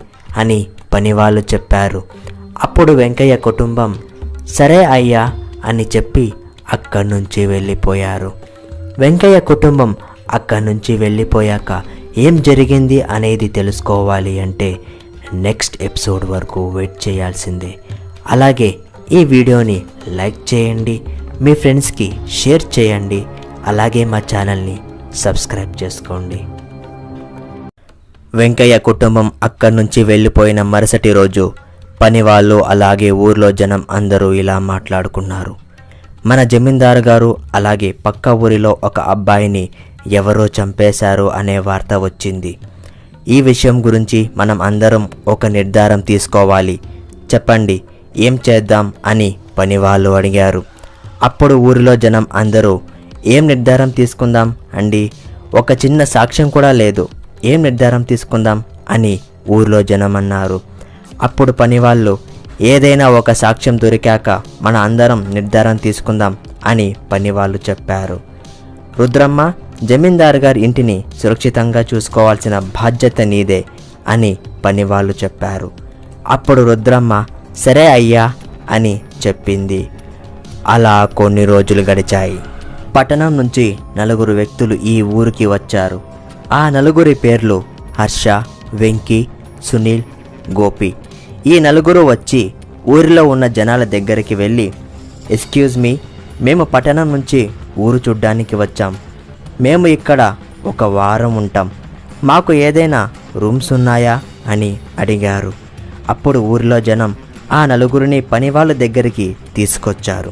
అని పనివాళ్ళు చెప్పారు. అప్పుడు వెంకయ్య కుటుంబం, సరే అయ్యా అని చెప్పి అక్కడి నుంచి వెళ్ళిపోయారు. వెంకయ్య కుటుంబం అక్కడి నుంచి వెళ్ళిపోయాక ఏం జరిగింది అనేది తెలుసుకోవాలి అంటే నెక్స్ట్ ఎపిసోడ్ వరకు వెయిట్ చేయాల్సిందే. అలాగే ఈ వీడియోని లైక్ చేయండి, మీ ఫ్రెండ్స్కి షేర్ చేయండి, అలాగే మా ఛానల్ని సబ్స్క్రైబ్ చేసుకోండి. వెంకయ్య కుటుంబం అక్కడి నుంచి వెళ్ళిపోయిన మరుసటి రోజు పనివాళ్ళు అలాగే ఊర్లో జనం అందరూ ఇలా మాట్లాడుకున్నారు. మన జమీందారు గారు అలాగే పక్క ఊరిలో ఒక అబ్బాయిని ఎవరో చంపేశారు అనే వార్త వచ్చింది. ఈ విషయం గురించి మనం అందరం ఒక నిర్ధారం తీసుకోవాలి, చెప్పండి ఏం చేద్దాం అని పనివాళ్ళు అడిగారు. అప్పుడు ఊరిలో జనం అందరూ ఏం నిర్ధారం తీసుకుందాం అండి, ఒక చిన్న సాక్ష్యం కూడా లేదు, ఏం నిర్ధారం తీసుకుందాం అని ఊరిలో జనం అన్నారు. అప్పుడు పనివాళ్ళు ఏదైనా ఒక సాక్ష్యం దొరికాక మన అందరం నిర్ధారం తీసుకుందాం అని పనివాళ్ళు చెప్పారు. రుద్రమ్మ, జమీందారు గారి ఇంటిని సురక్షితంగా చూసుకోవాల్సిన బాధ్యత నీదే అని పనివాళ్ళు చెప్పారు. అప్పుడు రుద్రమ్మ సరే అయ్యా అని చెప్పింది. అలా కొన్ని రోజులు గడిచాయి. పట్టణం నుంచి 4 వ్యక్తులు ఈ ఊరికి వచ్చారు. ఆ 4 పేర్లు హర్ష, వెంకీ, సునీల్, గోపి. ఈ 4 వచ్చి ఊరిలో ఉన్న జనాల దగ్గరికి వెళ్ళి, ఎక్స్క్యూజ్ మీ, మేము పట్టణం నుంచి ఊరు చూడ్డానికి వచ్చాం. మేము ఇక్కడ 1 వారం ఉంటాం. మాకు ఏదైనా రూమ్స్ ఉన్నాయా అని అడిగారు. అప్పుడు ఊరిలో జనం ఆ 4 పనివాళ్ళ దగ్గరికి తీసుకొచ్చారు.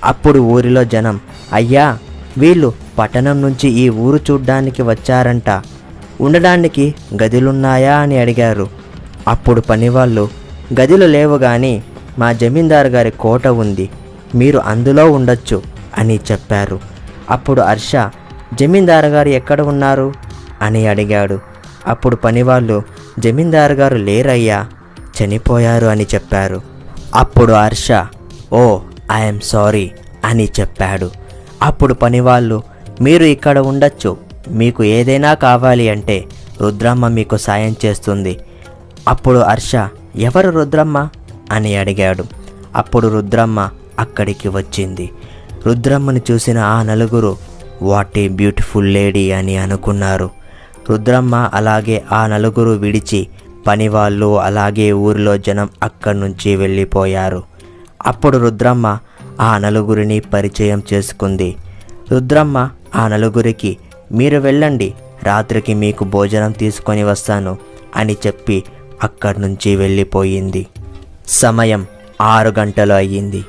అప్పుడు ఊరిలో జనం, అయ్యా వీళ్ళు పట్టణం నుంచి ఈ ఊరు చూడ్డానికి వచ్చారంట, ఉండడానికి గదులున్నాయా అని అడిగారు. అప్పుడు పనివాళ్ళు గదులు లేవు కానీ మా జమీందారు గారి కోట ఉంది, మీరు అందులో ఉండొచ్చు అని చెప్పారు. అప్పుడు హర్ష జమీందారు గారు ఎక్కడ ఉన్నారు అని అడిగాడు. అప్పుడు పనివాళ్ళు జమీందారు గారు లేరయ్యా, చనిపోయారు అని చెప్పారు. అప్పుడు హర్ష ఓ ఐఎమ్ సారీ అని చెప్పాడు. అప్పుడు పనివాళ్ళు మీరు ఇక్కడ ఉండొచ్చు, మీకు ఏదైనా కావాలి అంటే రుద్రమ్మ మీకు సాయం చేస్తుంది. అప్పుడు హర్ష ఎవరు రుద్రమ్మ అని అడిగాడు. అప్పుడు రుద్రమ్మ అక్కడికి వచ్చింది. రుద్రమ్మని చూసిన ఆ 4 వాట్ ఏ బ్యూటిఫుల్ లేడీ అని అనుకున్నారు. రుద్రమ్మ అలాగే ఆ 4 విడిచి పనివాళ్ళు అలాగే ఊరిలో జనం అక్కడి నుంచి వెళ్ళిపోయారు. అప్పుడు రుద్రమ్మ ఆ 4 పరిచయం చేసుకుంది. రుద్రమ్మ ఆ 4 మీరు వెళ్ళండి, రాత్రికి మీకు భోజనం తీసుకొని వస్తాను అని చెప్పి అక్కడి నుంచి వెళ్ళిపోయింది. సమయం 6 గంటలు అయ్యింది.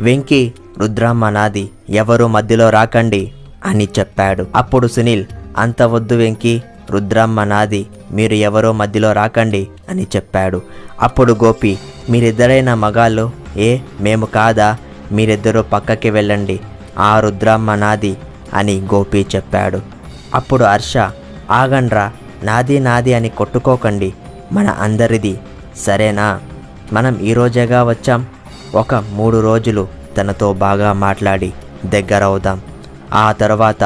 వెంకీ రుద్రమ్మ నాది, ఎవరు మధ్యలో రాకండి అని చెప్పాడు. అప్పుడు సునీల్ అంత వద్దు వెంకీ, రుద్రమ్మ నాది, మీరు ఎవరో మధ్యలో రాకండి అని చెప్పాడు. అప్పుడు గోపి మీరిద్దరైనా మగాళ్ళు, ఏ మేము కాదా, మీరిద్దరూ పక్కకి వెళ్ళండి, ఆ రుద్రమ్మ నాది అని గోపి చెప్పాడు. అప్పుడు హర్ష ఆగండ్రా, నాది నాది అని కొట్టుకోకండి, మన అందరిది సరేనా, మనం ఈరోజేగా వచ్చాం, ఒక 3 రోజులు తనతో బాగా మాట్లాడి దగ్గరవుదాం, ఆ తర్వాత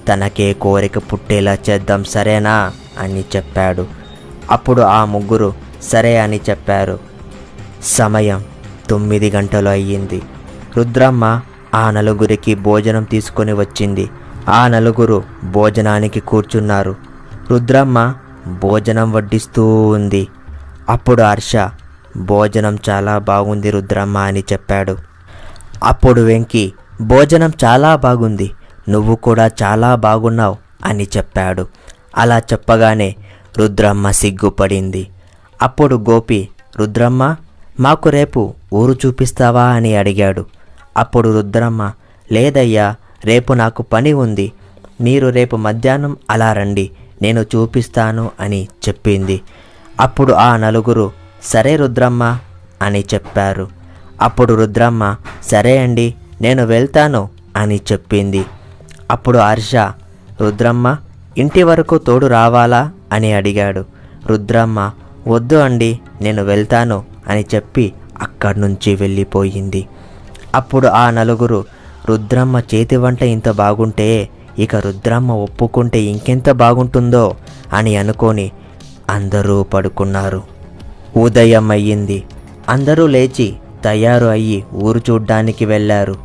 తనకే కోరిక పుట్టేలా చేద్దాం సరేనా అని చెప్పాడు. అప్పుడు ఆ 3 సరే అని చెప్పారు. సమయం 9 గంటలు అయ్యింది. రుద్రమ్మ ఆ 4 భోజనం తీసుకొని వచ్చింది. ఆ 4 భోజనానికి కూర్చున్నారు. రుద్రమ్మ భోజనం వడ్డిస్తూ ఉంది. అప్పుడు హర్ష భోజనం చాలా బాగుంది రుద్రమ్మ అని చెప్పాడు. అప్పుడు వెంకీ భోజనం చాలా బాగుంది, నువ్వు కూడా చాలా బాగున్నావు అని చెప్పాడు. అలా చెప్పగానే రుద్రమ్మ సిగ్గుపడింది. అప్పుడు గోపి రుద్రమ్మ మాకు రేపు ఊరు చూపిస్తావా అని అడిగాడు. అప్పుడు రుద్రమ్మ లేదయ్యా, రేపు నాకు పని ఉంది, మీరు రేపు మధ్యాహ్నం అలా రండి, నేను చూపిస్తాను అని చెప్పింది. అప్పుడు ఆ 4 సరే రుద్రమ్మ అని చెప్పారు. అప్పుడు రుద్రమ్మ సరే అండి నేను వెళ్తాను అని చెప్పింది. అప్పుడు హర్ష రుద్రమ్మ ఇంటి వరకు తోడు రావాలా అని అడిగాడు. రుద్రమ్మ వద్దు అండి నేను వెళ్తాను అని చెప్పి అక్కడి నుంచి వెళ్ళిపోయింది. అప్పుడు ఆ 4 రుద్రమ్మ చేతి వంట ఇంత బాగుంటే ఇక రుద్రమ్మ ఒప్పుకుంటే ఇంకెంత బాగుంటుందో అని అనుకొని అందరూ పడుకున్నారు. ఉదయం అయ్యింది. అందరూ లేచి తయారు అయ్యి ఊరు చూడ్డానికి వెళ్ళారు.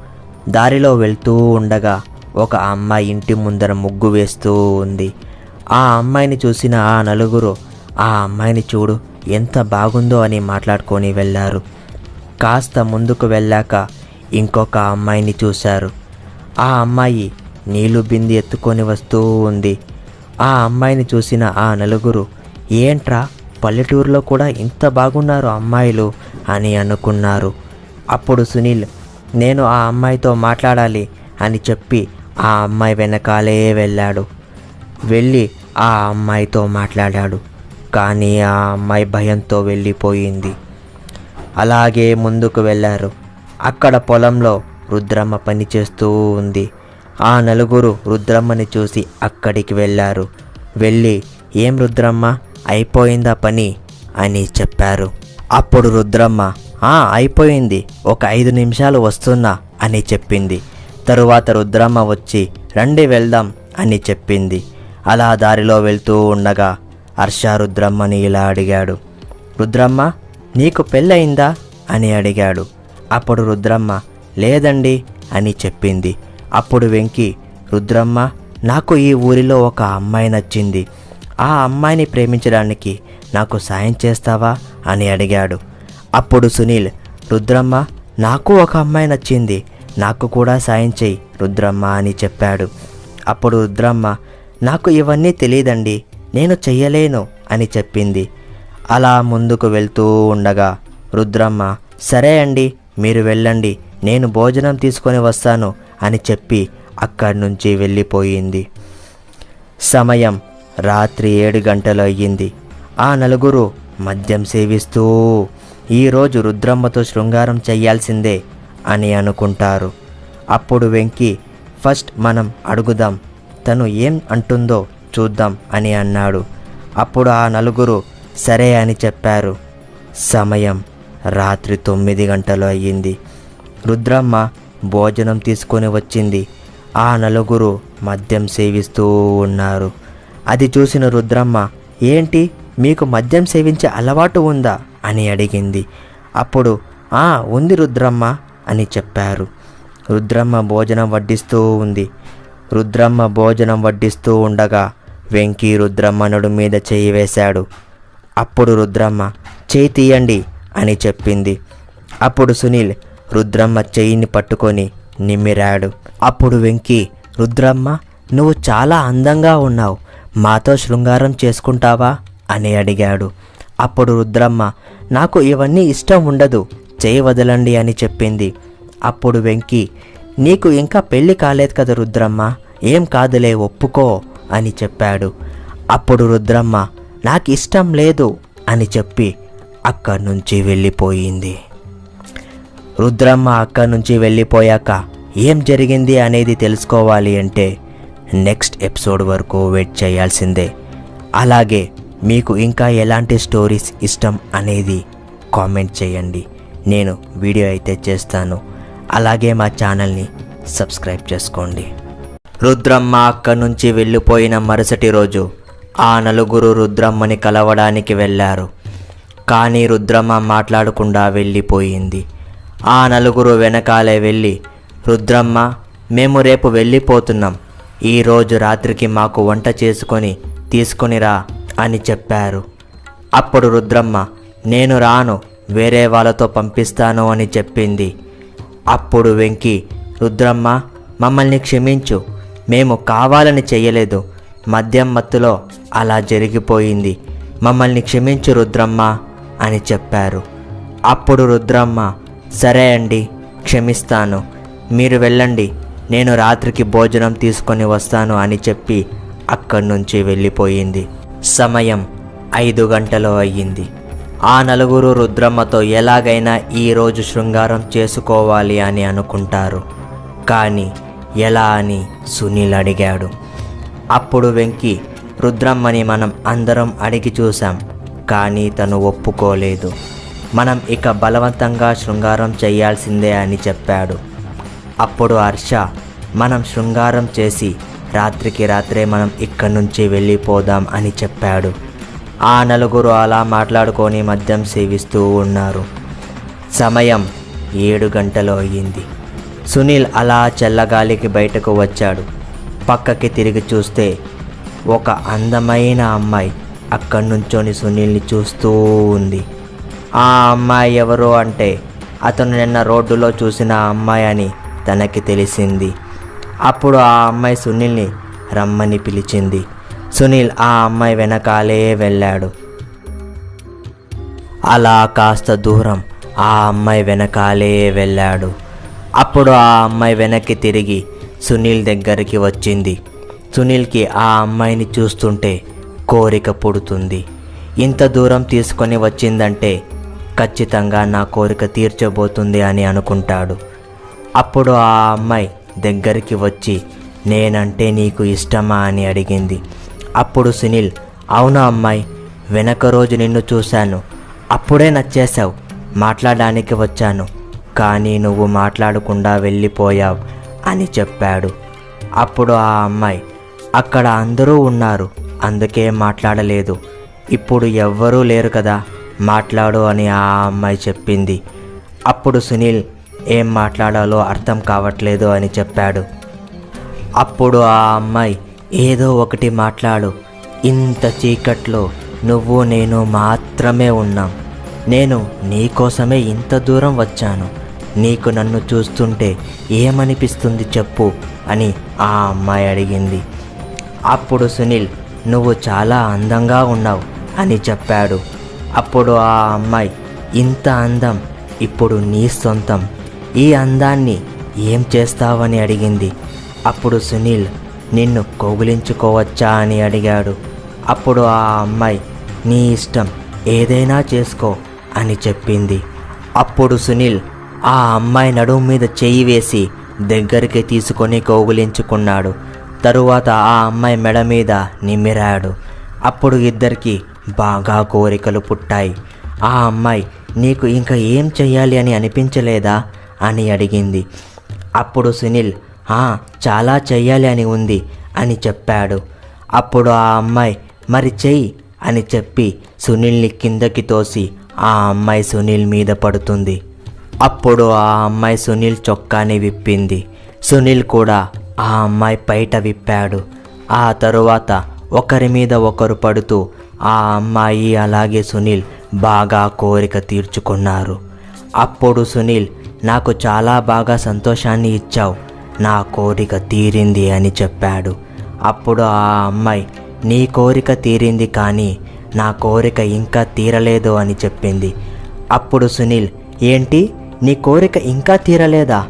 దారిలో వెళ్తూ ఉండగా ఒక అమ్మాయి ఇంటి ముందర ముగ్గు వేస్తూ ఉంది. ఆ అమ్మాయిని చూసిన ఆ 4 ఆ అమ్మాయిని చూడు ఎంత బాగుందో అని మాట్లాడుకొని వెళ్ళారు. కాస్త ముందుకు వెళ్ళాక ఇంకొక అమ్మాయిని చూశారు. ఆ అమ్మాయి నీళ్లు బింది ఎత్తుకొని వస్తూ ఉంది. ఆ అమ్మాయిని చూసిన ఆ నలుగురు, ఏంట్రా పల్లెటూరులో కూడా ఇంత బాగున్నారు అమ్మాయిలు అని అనుకున్నారు. అప్పుడు సునీల్, నేను ఆ అమ్మాయితో మాట్లాడాలి అని చెప్పి ఆ అమ్మాయి వెనకాలే వెళ్ళాడు. వెళ్ళి ఆ అమ్మాయితో మాట్లాడాడు. కానీ ఆ అమ్మాయి భయంతో వెళ్ళిపోయింది. అలాగే ముందుకు వెళ్ళారు. అక్కడ పొలంలో రుద్రమ్మ పని చేస్తూ ఉంది. ఆ నలుగురు రుద్రమ్మని చూసి అక్కడికి వెళ్ళారు. వెళ్ళి, ఏం రుద్రమ్మ అయిపోయిందా పని అని చెప్పారు. అప్పుడు రుద్రమ్మ, అయిపోయింది, ఒక 5 నిమిషాలు వస్తున్నా అని చెప్పింది. తరువాత రుద్రమ్మ వచ్చి, రండి వెళ్దాం అని చెప్పింది. అలా దారిలో వెళ్తూ ఉండగా హర్ష రుద్రమ్మని ఇలా అడిగాడు, రుద్రమ్మ నీకు పెళ్ళయిందా అని అడిగాడు. అప్పుడు రుద్రమ్మ, లేదండి అని చెప్పింది. అప్పుడు వెంకీ, రుద్రమ్మ నాకు ఈ ఊరిలో ఒక అమ్మాయి నచ్చింది, ఆ అమ్మాయిని ప్రేమించడానికి నాకు సాయం చేస్తావా అని అడిగాడు. అప్పుడు సునీల్, రుద్రమ్మ నాకు ఒక అమ్మాయి నచ్చింది, నాకు కూడా సాయం చెయ్యి రుద్రమ్మ అని చెప్పాడు. అప్పుడు రుద్రమ్మ, నాకు ఇవన్నీ తెలియదండి, నేను చెయ్యలేను అని చెప్పింది. అలా ముందుకు వెళ్తూ ఉండగా రుద్రమ్మ, సరే అండి మీరు వెళ్ళండి, నేను భోజనం తీసుకొని వస్తాను అని చెప్పి అక్కడి నుంచి వెళ్ళిపోయింది. సమయం రాత్రి 7 గంటలు అయ్యింది. ఆ నలుగురు మద్యం సేవిస్తూ ఈరోజు రుద్రమ్మతో శృంగారం చెయ్యాల్సిందే అని అనుకుంటారు. అప్పుడు వెంకీ, ఫస్ట్ మనం అడుగుదాం, తను ఏం అంటుందో చూద్దాం అని అన్నాడు. అప్పుడు ఆ నలుగురు సరే అని చెప్పారు. సమయం రాత్రి 9 గంటలు అయ్యింది. రుద్రమ్మ భోజనం తీసుకొని వచ్చింది. ఆ నలుగురు మద్యం సేవిస్తూ ఉన్నారు. అది చూసిన రుద్రమ్మ, ఏంటి మీకు మద్యం సేవించే అలవాటు ఉందా అని అడిగింది. అప్పుడు ఉంది రుద్రమ్మ అని చెప్పారు. రుద్రమ్మ భోజనం వడ్డిస్తూ ఉంది. రుద్రమ్మ భోజనం వడ్డిస్తూ ఉండగా వెంకీ రుద్రమ్మ నడు మీద చేయి వేశాడు. అప్పుడు రుద్రమ్మ, చేయి తీయండి అని చెప్పింది. అప్పుడు సునీల్ రుద్రమ్మ చెయ్యిని పట్టుకొని నిమ్మిరాడు. అప్పుడు వెంకీ, రుద్రమ్మ నువ్వు చాలా అందంగా ఉన్నావు, మాతో శృంగారం చేసుకుంటావా అని అడిగాడు. అప్పుడు రుద్రమ్మ, నాకు ఇవన్నీ ఇష్టం ఉండదు, చేయి వదలండి అని చెప్పింది. అప్పుడు వెంకీ, నీకు ఇంకా పెళ్ళి కాలేదు కదా రుద్రమ్మ, ఏం కాదులే ఒప్పుకో అని చెప్పాడు. అప్పుడు రుద్రమ్మ, నాకు ఇష్టం లేదు అని చెప్పి అక్కడి నుంచి వెళ్ళిపోయింది. రుద్రమ్మ అక్కడి నుంచి వెళ్ళిపోయాక ఏం జరిగింది అనేది తెలుసుకోవాలి అంటే నెక్స్ట్ ఎపిసోడ్ వరకు వెయిట్ చేయాల్సిందే. అలాగే మీకు ఇంకా ఎలాంటి స్టోరీస్ ఇష్టం అనేది కామెంట్ చేయండి, నేను వీడియో అయితే చేస్తాను. అలాగే మా ఛానల్ని సబ్స్క్రైబ్ చేసుకోండి. రుద్రమ్మ అక్కడి నుంచి వెళ్ళిపోయిన మరుసటి రోజు ఆ నలుగురు రుద్రమ్మని కలవడానికి వెళ్ళారు. కానీ రుద్రమ్మ మాట్లాడకుండా వెళ్ళిపోయింది. ఆ నలుగురు వెనకాలే వెళ్ళి, రుద్రమ్మ మేము రేపు వెళ్ళిపోతున్నాం, ఈరోజు రాత్రికి మాకు వంట చేసుకొని తీసుకొనిరా అని చెప్పారు. అప్పుడు రుద్రమ్మ, నేను రాను, వేరే వాళ్ళతో పంపిస్తాను అని చెప్పింది. అప్పుడు వెంకీ, రుద్రమ్మ మమ్మల్ని క్షమించు, మేము కావాలని చెయ్యలేదు, మద్యం మత్తులో అలా జరిగిపోయింది, మమ్మల్ని క్షమించు రుద్రమ్మ అని చెప్పారు. అప్పుడు రుద్రమ్మ, సరే అండి క్షమిస్తాను, మీరు వెళ్ళండి, నేను రాత్రికి భోజనం తీసుకొని వస్తాను అని చెప్పి అక్కడి నుంచి వెళ్ళిపోయింది. సమయం 5 గంటలు అయ్యింది. ఆ నలుగురు రుద్రమ్మతో ఎలాగైనా ఈరోజు శృంగారం చేసుకోవాలి అని అనుకుంటారు. కానీ ఎలా అని సునీల్ అడిగాడు. అప్పుడు వెంకీ, రుద్రమ్మని మనం అందరం అడిగి చూసాం, కానీ తను ఒప్పుకోలేదు, మనం ఇక బలవంతంగా శృంగారం చేయాల్సిందే అని చెప్పాడు. అప్పుడు హర్ష, మనం శృంగారం చేసి రాత్రికి రాత్రే మనం ఇక్కడి నుంచి వెళ్ళిపోదాం అని చెప్పాడు. ఆ నలుగురు అలా మాట్లాడుకొని మద్యం సేవిస్తూ ఉన్నారు. సమయం 7 గంటలు అయ్యింది. సునీల్ అలా చల్లగాలికి బయటకు వచ్చాడు. పక్కకి తిరిగి చూస్తే ఒక అందమైన అమ్మాయి అక్కడి నుంచొని సునీల్ని చూస్తూ ఉంది. ఆ అమ్మాయి ఎవరు అంటే అతను నిన్న రోడ్డులో చూసిన ఆ అమ్మాయి అని తనకి తెలిసింది. అప్పుడు ఆ అమ్మాయి సునీల్ని రమ్మని పిలిచింది. సునీల్ ఆ అమ్మాయి వెనకాలే వెళ్ళాడు. అలా కాస్త దూరం ఆ అమ్మాయి వెనకాలే వెళ్ళాడు. అప్పుడు ఆ అమ్మాయి వెనక్కి తిరిగి సునీల్ దగ్గరికి వచ్చింది. సునీల్కి ఆ అమ్మాయిని చూస్తుంటే కోరిక పుడుతుంది. ఇంత దూరం తీసుకొని వచ్చిందంటే ఖచ్చితంగా నా కోరిక తీర్చబోతుంది అని అనుకుంటాడు. అప్పుడు ఆ అమ్మాయి దగ్గరికి వచ్చి నేనంటే నీకు ఇష్టమా అని అడిగింది. అప్పుడు సునీల్ అవునా అమ్మాయి, వెనక రోజు నిన్ను చూశాను, అప్పుడే నచ్చేశావు, మాట్లాడడానికి వచ్చాను, కానీ నువ్వు మాట్లాడకుండా వెళ్ళిపోయావు అని చెప్పాడు. అప్పుడు ఆ అమ్మాయి అక్కడ అందరూ ఉన్నారు, అందుకే మాట్లాడలేదు, ఇప్పుడు ఎవ్వరూ లేరు కదా, మాట్లాడు అని ఆ అమ్మాయి చెప్పింది. అప్పుడు సునీల్ ఏం మాట్లాడాలో అర్థం కావట్లేదు అని చెప్పాడు. అప్పుడు ఆ అమ్మాయి ఏదో ఒకటి మాట్లాడు, ఇంత చీకట్లో నువ్వు నేను మాత్రమే ఉన్నాం, నేను నీకోసమే ఇంత దూరం వచ్చాను, నీకు నన్ను చూస్తుంటే ఏమనిపిస్తుంది చెప్పు అని ఆ అమ్మాయి అడిగింది. అప్పుడు సునీల్ నువ్వు చాలా అందంగా ఉన్నావు అని చెప్పాడు. అప్పుడు ఆ అమ్మాయి ఇంత అందం ఇప్పుడు నీ సొంతం, ఈ అందాన్ని ఏం చేస్తావని అడిగింది. అప్పుడు సునీల్ నిన్ను కౌగిలించుకోవచ్చా అని అడిగాడు. అప్పుడు ఆ అమ్మాయి నీ ఇష్టం, ఏదైనా చేసుకో అని చెప్పింది. అప్పుడు సునీల్ ఆ అమ్మాయి నడుము మీద చెయ్యి వేసి దగ్గరికి తీసుకొని కౌగిలించుకున్నాడు. తరువాత ఆ అమ్మాయి మెడ మీద నిమిరాడు. అప్పుడు ఇద్దరికి బాగా కోరికలు పుట్టాయి. ఆ అమ్మాయి నీకు ఇంకా ఏం చెయ్యాలి అని అనిపించలేదా అని అడిగింది. అప్పుడు సునీల్ చాలా చెయ్యాలి అని ఉంది అని చెప్పాడు. అప్పుడు ఆ అమ్మాయి మరి చెయ్యి అని చెప్పి సునీల్ని కిందకి తోసి ఆ అమ్మాయి సునీల్ మీద పడుతుంది. అప్పుడు ఆ అమ్మాయి సునీల్ చొక్కాని విప్పింది. సునీల్ కూడా ఆ అమ్మాయి పైట విప్పాడు. ఆ తరువాత ఒకరి మీద ఒకరు పడుతూ ఆ అమ్మాయి అలాగే సునీల్ బాగా కోరిక తీర్చుకున్నారు. అప్పుడు సునీల్ నాకు చాలా బాగా సంతోషాన్ని ఇచ్చావు, నా కోరిక తీరింది అని చెప్పాడు. అప్పుడు ఆ అమ్మాయి నీ కోరిక తీరింది కానీ నా కోరిక ఇంకా తీరలేదు అని చెప్పింది. అప్పుడు సునీల్ ఏంటి నీ కోరిక ఇంకా తీరలేదా,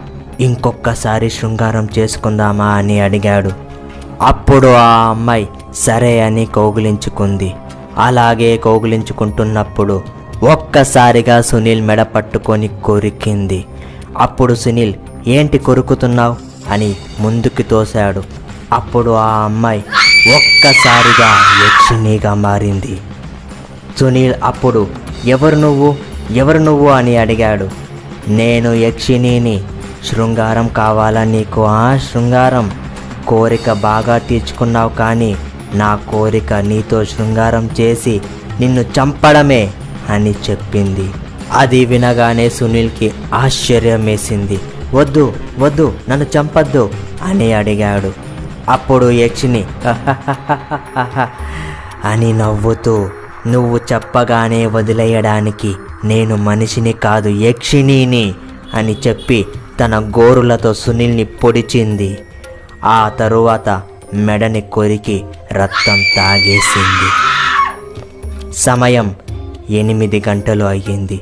ఇంకొకసారి శృంగారం చేసుకుందామా అని అడిగాడు. అప్పుడు ఆ అమ్మాయి సరే అని కౌగిలించుకుంది. అలాగే కౌగిలించుకుంటున్నప్పుడు ఒక్కసారిగా సునీల్ మెడ పట్టుకొని కొరికింది. అప్పుడు సునీల్ ఏంటి కొరుకుతున్నావు అని ముందుకు తోశాడు. అప్పుడు ఆ అమ్మాయి ఒక్కసారిగా యక్షిణిగా మారింది. సునీల్ అప్పుడు ఎవరు నువ్వు అని అడిగాడు. నేను యక్షిణిని, శృంగారం కావాలా నీకు? శృంగారం కోరిక బాగా తీర్చుకున్నావు కానీ నా కోరిక నీతో శృంగారం చేసి నిన్ను చంపడమే అని చెప్పింది. అది వినగానే సునీల్కి ఆశ్చర్యం వేసింది. వద్దు వద్దు నన్ను చంపద్దు అని అడిగాడు. అప్పుడు యక్షిని అని నవ్వుతూ నువ్వు చెప్పగానే వదిలేయడానికి నేను మనిషిని కాదు యక్షిణిని అని చెప్పి తన గోరులతో సునీల్ని పొడిచింది. ఆ తరువాత మెడని కొరికి రక్తం తాగేసింది. సమయం 8 గంటలు అయ్యింది.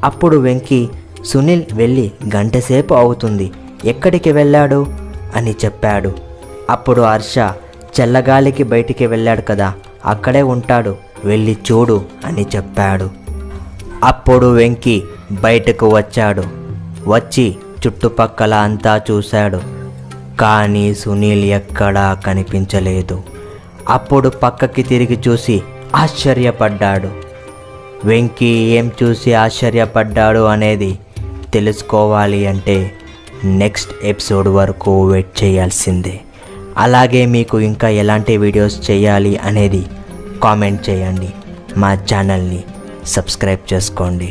అప్పుడు వెంకీ సునీల్ వెళ్ళి గంటసేపు అవుతుంది, ఎక్కడికి వెళ్ళాడు అని చెప్పాడు. అప్పుడు హర్ష చల్లగాలికి బయటికి వెళ్ళాడు కదా, అక్కడే ఉంటాడు, వెళ్ళి చూడు అని చెప్పాడు. అప్పుడు వెంకీ బయటకు వచ్చాడు. వచ్చి చుట్టుపక్కల అంతా చూశాడు, కానీ సునీల్ ఎక్కడా కనిపించలేదు. అప్పుడు పక్కకి తిరిగి చూసి ఆశ్చర్యపడ్డాడు. వెంకీ ఏం చూసి ఆశ్చర్యపడ్డాడు అనేది తెలుసుకోవాలి అంటే నెక్స్ట్ ఎపిసోడ్ వరకు వెయిట్ చేయాల్సిందే. అలాగే మీకు ఇంకా ఎలాంటి వీడియోస్ చేయాలి అనేది కామెంట్ చేయండి. మా ఛానల్ని సబ్స్క్రైబ్ చేసుకోండి.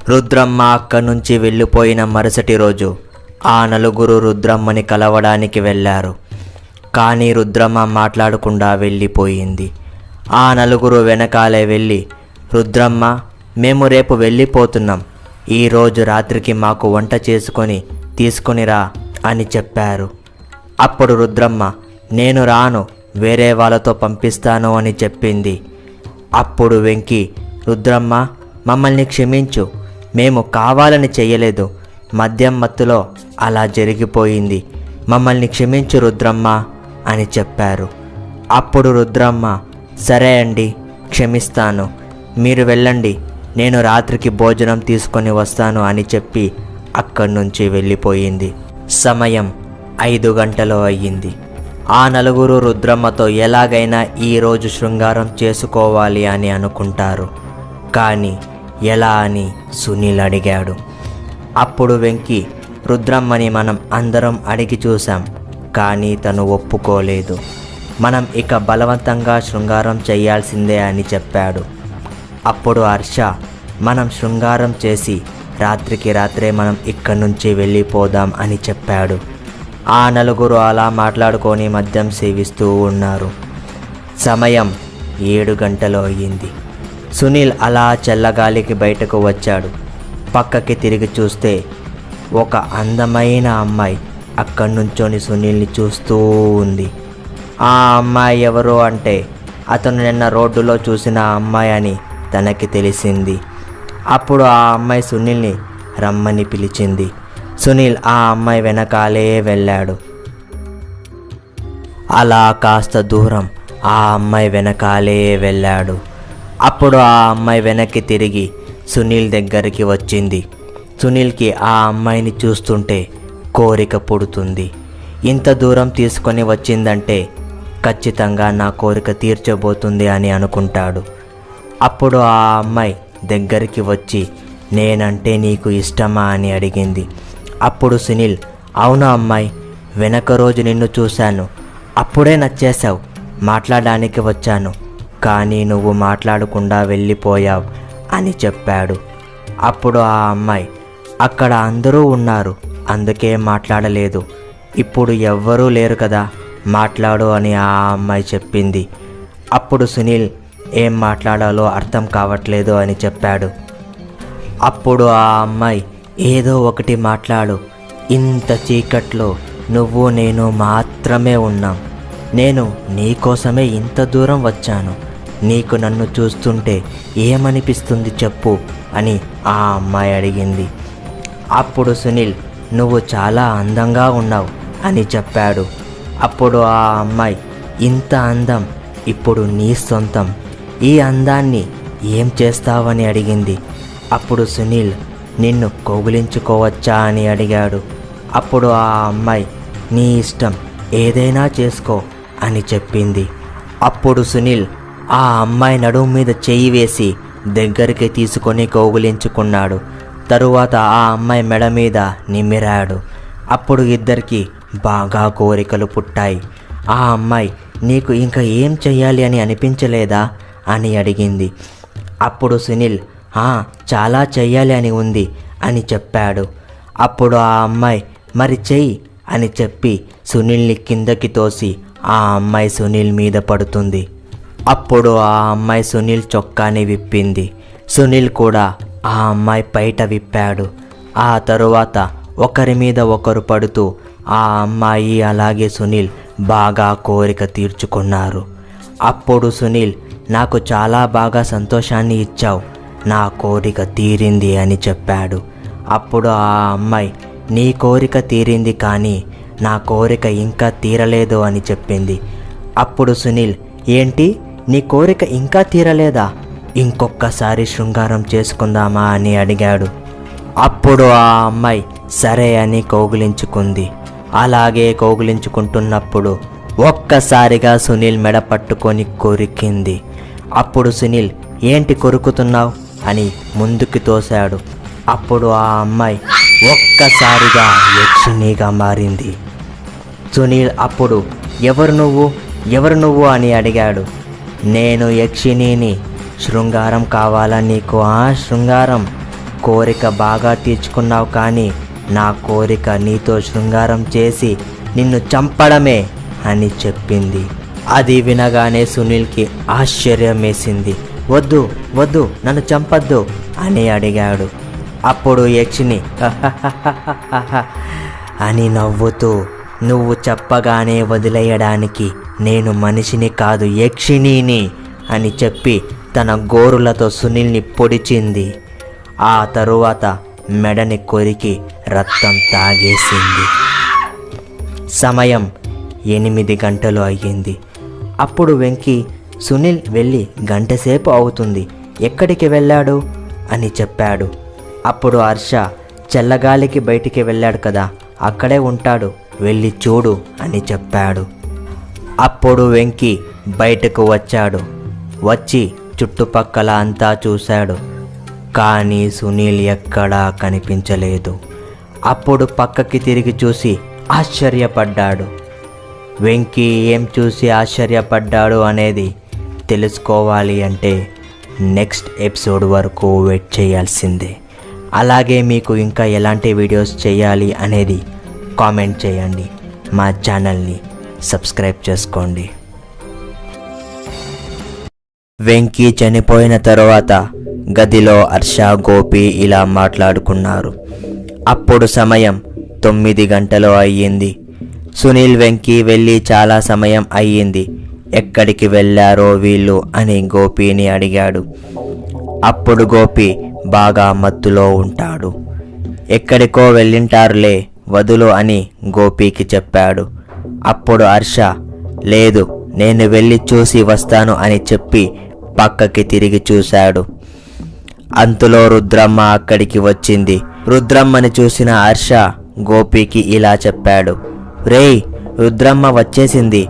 రుద్రమ్మ అక్కడి నుంచి వెళ్ళిపోయిన మరుసటి రోజు ఆ నలుగురు రుద్రమ్మని కలవడానికి వెళ్ళారు. కానీ రుద్రమ్మ మాట్లాడకుండా వెళ్ళిపోయింది. ఆ నలుగురు వెనకాలే వెళ్ళి రుద్రమ్మ మేము రేపు వెళ్ళిపోతున్నాం. ఈరోజు రాత్రికి మాకు వంట చేసుకొని తీసుకొనిరా అని చెప్పారు. అప్పుడు రుద్రమ్మ నేను రాను, వేరే వాళ్ళతో పంపిస్తాను అని చెప్పింది. అప్పుడు వెంకీ రుద్రమ్మ మమ్మల్ని క్షమించు, మేము కావాలని చెయ్యలేదు, మద్యం మత్తులో అలా జరిగిపోయింది, మమ్మల్ని క్షమించు రుద్రమ్మ అని చెప్పారు. అప్పుడు రుద్రమ్మ సరే అండి క్షమిస్తాను, మీరు వెళ్ళండి, నేను రాత్రికి భోజనం తీసుకొని వస్తాను అని చెప్పి అక్కడి నుంచి వెళ్ళిపోయింది. సమయం 5 గంటలు అయ్యింది. ఆ నలుగురు రుద్రమ్మతో ఎలాగైనా ఈరోజు శృంగారం చేసుకోవాలి అని అనుకుంటారు. కానీ ఎలా అని సునీల్ అడిగాడు. అప్పుడు వెంకీ రుద్రమ్మని మనం అందరం అడిగి చూసాం, కానీ తను ఒప్పుకోలేదు, మనం ఇక బలవంతంగా శృంగారం చేయాల్సిందే అని చెప్పాడు. అప్పుడు హర్ష మనం శృంగారం చేసి రాత్రికి రాత్రే మనం ఇక్కడి నుంచి వెళ్ళిపోదాం అని చెప్పాడు. ఆ నలుగురు అలా మాట్లాడుకొని మద్యం సేవిస్తూ ఉన్నారు. సమయం 7 గంటలు అయ్యింది. సునీల్ అలా చల్లగాలికి బయటకు వచ్చాడు. పక్కకి తిరిగి చూస్తే ఒక అందమైన అమ్మాయి అక్కడి నుంచొని సునీల్ని చూస్తూ ఉంది. ఆ అమ్మాయి ఎవరు అంటే అతను నిన్న రోడ్డులో చూసిన అమ్మాయి అని తనకి తెలిసింది. అప్పుడు ఆ అమ్మాయి సునీల్ని రమ్మని పిలిచింది. సునీల్ ఆ అమ్మాయి వెనకాలే వెళ్ళాడు. అలా కాస్త దూరం ఆ అమ్మాయి వెనకాలే వెళ్ళాడు. అప్పుడు ఆ అమ్మాయి వెనక్కి తిరిగి సునీల్ దగ్గరికి వచ్చింది. సునీల్కి ఆ అమ్మాయిని చూస్తుంటే కోరిక పుడుతుంది. ఇంత దూరం తీసుకొని వచ్చిందంటే ఖచ్చితంగా నా కోరిక తీర్చబోతుంది అని అనుకుంటాడు. అప్పుడు ఆ అమ్మాయి దగ్గరికి వచ్చి నేనంటే నీకు ఇష్టమా అని అడిగింది. అప్పుడు సునీల్ అవునా అమ్మాయి, వెనక రోజు నిన్ను చూశాను, అప్పుడే నచ్చేశావు, మాట్లాడడానికి వచ్చాను, కానీ నువ్వు మాట్లాడకుండా వెళ్ళిపోయావు అని చెప్పాడు. అప్పుడు ఆ అమ్మాయి అక్కడ అందరూ ఉన్నారు, అందుకే మాట్లాడలేదు, ఇప్పుడు ఎవ్వరూ లేరు కదా, మాట్లాడు అని ఆ అమ్మాయి చెప్పింది. అప్పుడు సునీల్ ఏం మాట్లాడాలో అర్థం కావట్లేదు అని చెప్పాడు. అప్పుడు ఆ అమ్మాయి ఏదో ఒకటి మాట్లాడు, ఇంత చీకట్లో నువ్వు నేను మాత్రమే ఉన్నాం, నేను నీకోసమే ఇంత దూరం వచ్చాను, నీకు నన్ను చూస్తుంటే ఏమనిపిస్తుంది చెప్పు అని ఆ అమ్మాయి అడిగింది. అప్పుడు సునీల్ నువ్వు చాలా అందంగా ఉన్నావు అని చెప్పాడు. అప్పుడు ఆ అమ్మాయి ఇంత అందం ఇప్పుడు నీ సొంతం, ఈ అందాన్ని ఏం చేస్తావని అడిగింది. అప్పుడు సునీల్ నిన్ను కౌగిలించుకోవచ్చా అని అడిగాడు. అప్పుడు ఆ అమ్మాయి నీ ఇష్టం, ఏదైనా చేసుకో అని చెప్పింది. అప్పుడు సునీల్ ఆ అమ్మాయి నడుము మీద చెయ్యి వేసి దగ్గరికి తీసుకొని కౌగిలించుకున్నాడు. తరువాత ఆ అమ్మాయి మెడ మీద నిమిరాడు. అప్పుడు ఇద్దరికి బాగా కోరికలు పుట్టాయి. ఆ అమ్మాయి నీకు ఇంకా ఏం చెయ్యాలి అని అనిపించలేదా అని అడిగింది. అప్పుడు సునీల్ చాలా చెయ్యాలి అని ఉంది అని చెప్పాడు. అప్పుడు ఆ అమ్మాయి మరి చెయ్యి అని చెప్పి సునీల్ని కిందకి తోసి ఆ అమ్మాయి సునీల్ మీద పడుతుంది. అప్పుడు ఆ అమ్మాయి సునీల్ చొక్కాని విప్పింది. సునీల్ కూడా ఆ అమ్మాయి పైట విప్పాడు. ఆ తరువాత ఒకరి మీద ఒకరు పడుతూ ఆ అమ్మాయి అలాగే సునీల్ బాగా కోరిక తీర్చుకున్నారు. అప్పుడు సునీల్ నాకు చాలా బాగా సంతోషాన్ని ఇచ్చావు, నా కోరిక తీరింది అని చెప్పాడు. అప్పుడు ఆ అమ్మాయి నీ కోరిక తీరింది కానీ నా కోరిక ఇంకా తీరలేదు అని చెప్పింది. అప్పుడు సునీల్ ఏంటి నీ కోరిక ఇంకా తీరలేదా, ఇంకొక్కసారి శృంగారం చేసుకుందామా అని అడిగాడు. అప్పుడు ఆ అమ్మాయి సరే అని కౌగిలించుకుంది. అలాగే కౌగిలించుకుంటున్నప్పుడు ఒక్కసారిగా సునీల్ మెడ పట్టుకొని కొరికింది. అప్పుడు సునీల్ ఏంటి కొరుకుతున్నావు అని ముందుకు తోశాడు. అప్పుడు ఆ అమ్మాయి ఒక్కసారిగా యక్షిణిగా మారింది. సునీల్ అప్పుడు ఎవరు నువ్వు అని అడిగాడు. నేను యక్షిణిని, శృంగారం కావాలా నీకు? శృంగారం కోరిక బాగా తీర్చుకున్నావు, కానీ నా కోరిక నీతో శృంగారం చేసి నిన్ను చంపడమే అని చెప్పింది. అది వినగానే సునీల్కి ఆశ్చర్యం వేసింది. వద్దు వద్దు నన్ను చంపద్దు అని అడిగాడు. అప్పుడు యక్షిని అని నవ్వుతూ, నువ్వు చెప్పగానే వదిలేయడానికి నేను మనిషిని కాదు యక్షిణిని అని చెప్పి తన గోరులతో సునీల్ని పొడిచింది. ఆ తరువాత మెడని కొరికి రక్తం తాగేసింది. సమయం 8 గంటలు అయ్యింది. అప్పుడు వెంకీ, సునీల్ వెళ్ళి గంటసేపు అవుతుంది, ఎక్కడికి వెళ్ళాడు అని చెప్పాడు. అప్పుడు హర్ష, చల్లగాలికి బయటికి వెళ్ళాడు కదా, అక్కడే ఉంటాడు, వెళ్ళి చూడు అని చెప్పాడు. అప్పుడు వెంకీ బయటకు వచ్చాడు. వచ్చి చుట్టుపక్కల అంతా చూశాడు, కానీ సునీల్ ఎక్కడా కనిపించలేదు. అప్పుడు పక్కకి తిరిగి చూసి ఆశ్చర్యపడ్డాడు. వెంకీ ఏం చూసి ఆశ్చర్యపడ్డాడు అనేది తెలుసుకోవాలి అంటే నెక్స్ట్ ఎపిసోడ్ వరకు వెయిట్ చేయాల్సిందే. అలాగే మీకు ఇంకా ఎలాంటి వీడియోస్ చేయాలి అనేది కామెంట్ చేయండి. మా ఛానల్ని సబ్స్క్రైబ్ చేసుకోండి. వెంకీ చనిపోయిన తరువాత గదిలో హర్ష, గోపి ఇలా మాట్లాడుకున్నారు. అప్పుడు సమయం 9 గంటలు అయ్యింది. సునీల్, వెంకీ వెళ్ళి చాలా సమయం అయ్యింది, ఎక్కడికి వెళ్ళారో వీళ్ళు అని గోపిని అడిగాడు. అప్పుడు గోపి బాగా మత్తులో ఉంటాడు. ఎక్కడికో వెళ్ళింటారులే, వదులు అని గోపికి చెప్పాడు. అప్పుడు హర్ష, లేదు నేను వెళ్ళి చూసి వస్తాను అని చెప్పి పక్కకి తిరిగి చూశాడు. అంతలో రుద్రమ్మ అక్కడికి వచ్చింది. రుద్రమ్మని చూసిన హర్ష గోపికి ఇలా చెప్పాడు, రేయ్ రుద్రమ్మ వచ్చేసింది,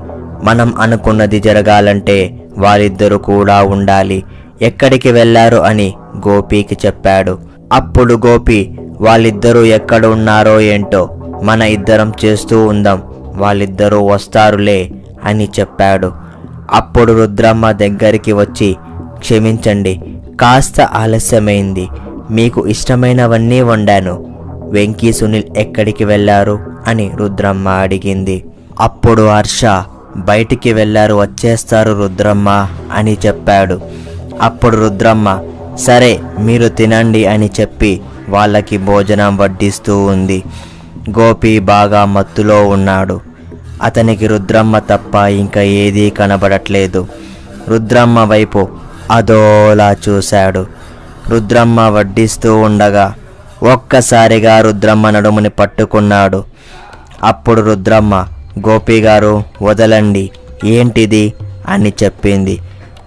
మనం అనుకున్నది జరగాలంటే వాళ్ళిద్దరూ కూడా ఉండాలి, ఎక్కడికి వెళ్ళారు అని గోపికి చెప్పాడు. అప్పుడు గోపి, వాళ్ళిద్దరూ ఎక్కడ ఉన్నారో ఏంటో మన ఇద్దరం చేస్తూ ఉందాం, వాళ్ళిద్దరూ వస్తారులే అని చెప్పాడు. అప్పుడు రుద్రమ్మ దగ్గరికి వచ్చి, క్షమించండి, కాస్త ఆలస్యమైంది, మీకు ఇష్టమైనవన్నీ వండాను, వెంకీ, సునీల్ ఎక్కడికి వెళ్ళారు అని రుద్రమ్మ అడిగింది. అప్పుడు హర్ష, బయటికి వెళ్ళారు, వచ్చేస్తారు రుద్రమ్మ అని చెప్పాడు. అప్పుడు రుద్రమ్మ, సరే మీరు తినండి అని చెప్పి వాళ్ళకి భోజనం వడ్డిస్తూ ఉంది. గోపి బాగా మత్తులో ఉన్నాడు. అతనికి రుద్రమ్మ తప్ప ఇంకా ఏదీ కనబడట్లేదు. రుద్రమ్మ వైపు అదోలా చూశాడు. రుద్రమ్మ వడ్డిస్తూ ఉండగా ఒక్కసారిగా రుద్రమ్మ నడుముని పట్టుకున్నాడు. అప్పుడు రుద్రమ్మ, గోపి గారు వదలండి, ఏంటిది అని చెప్పింది.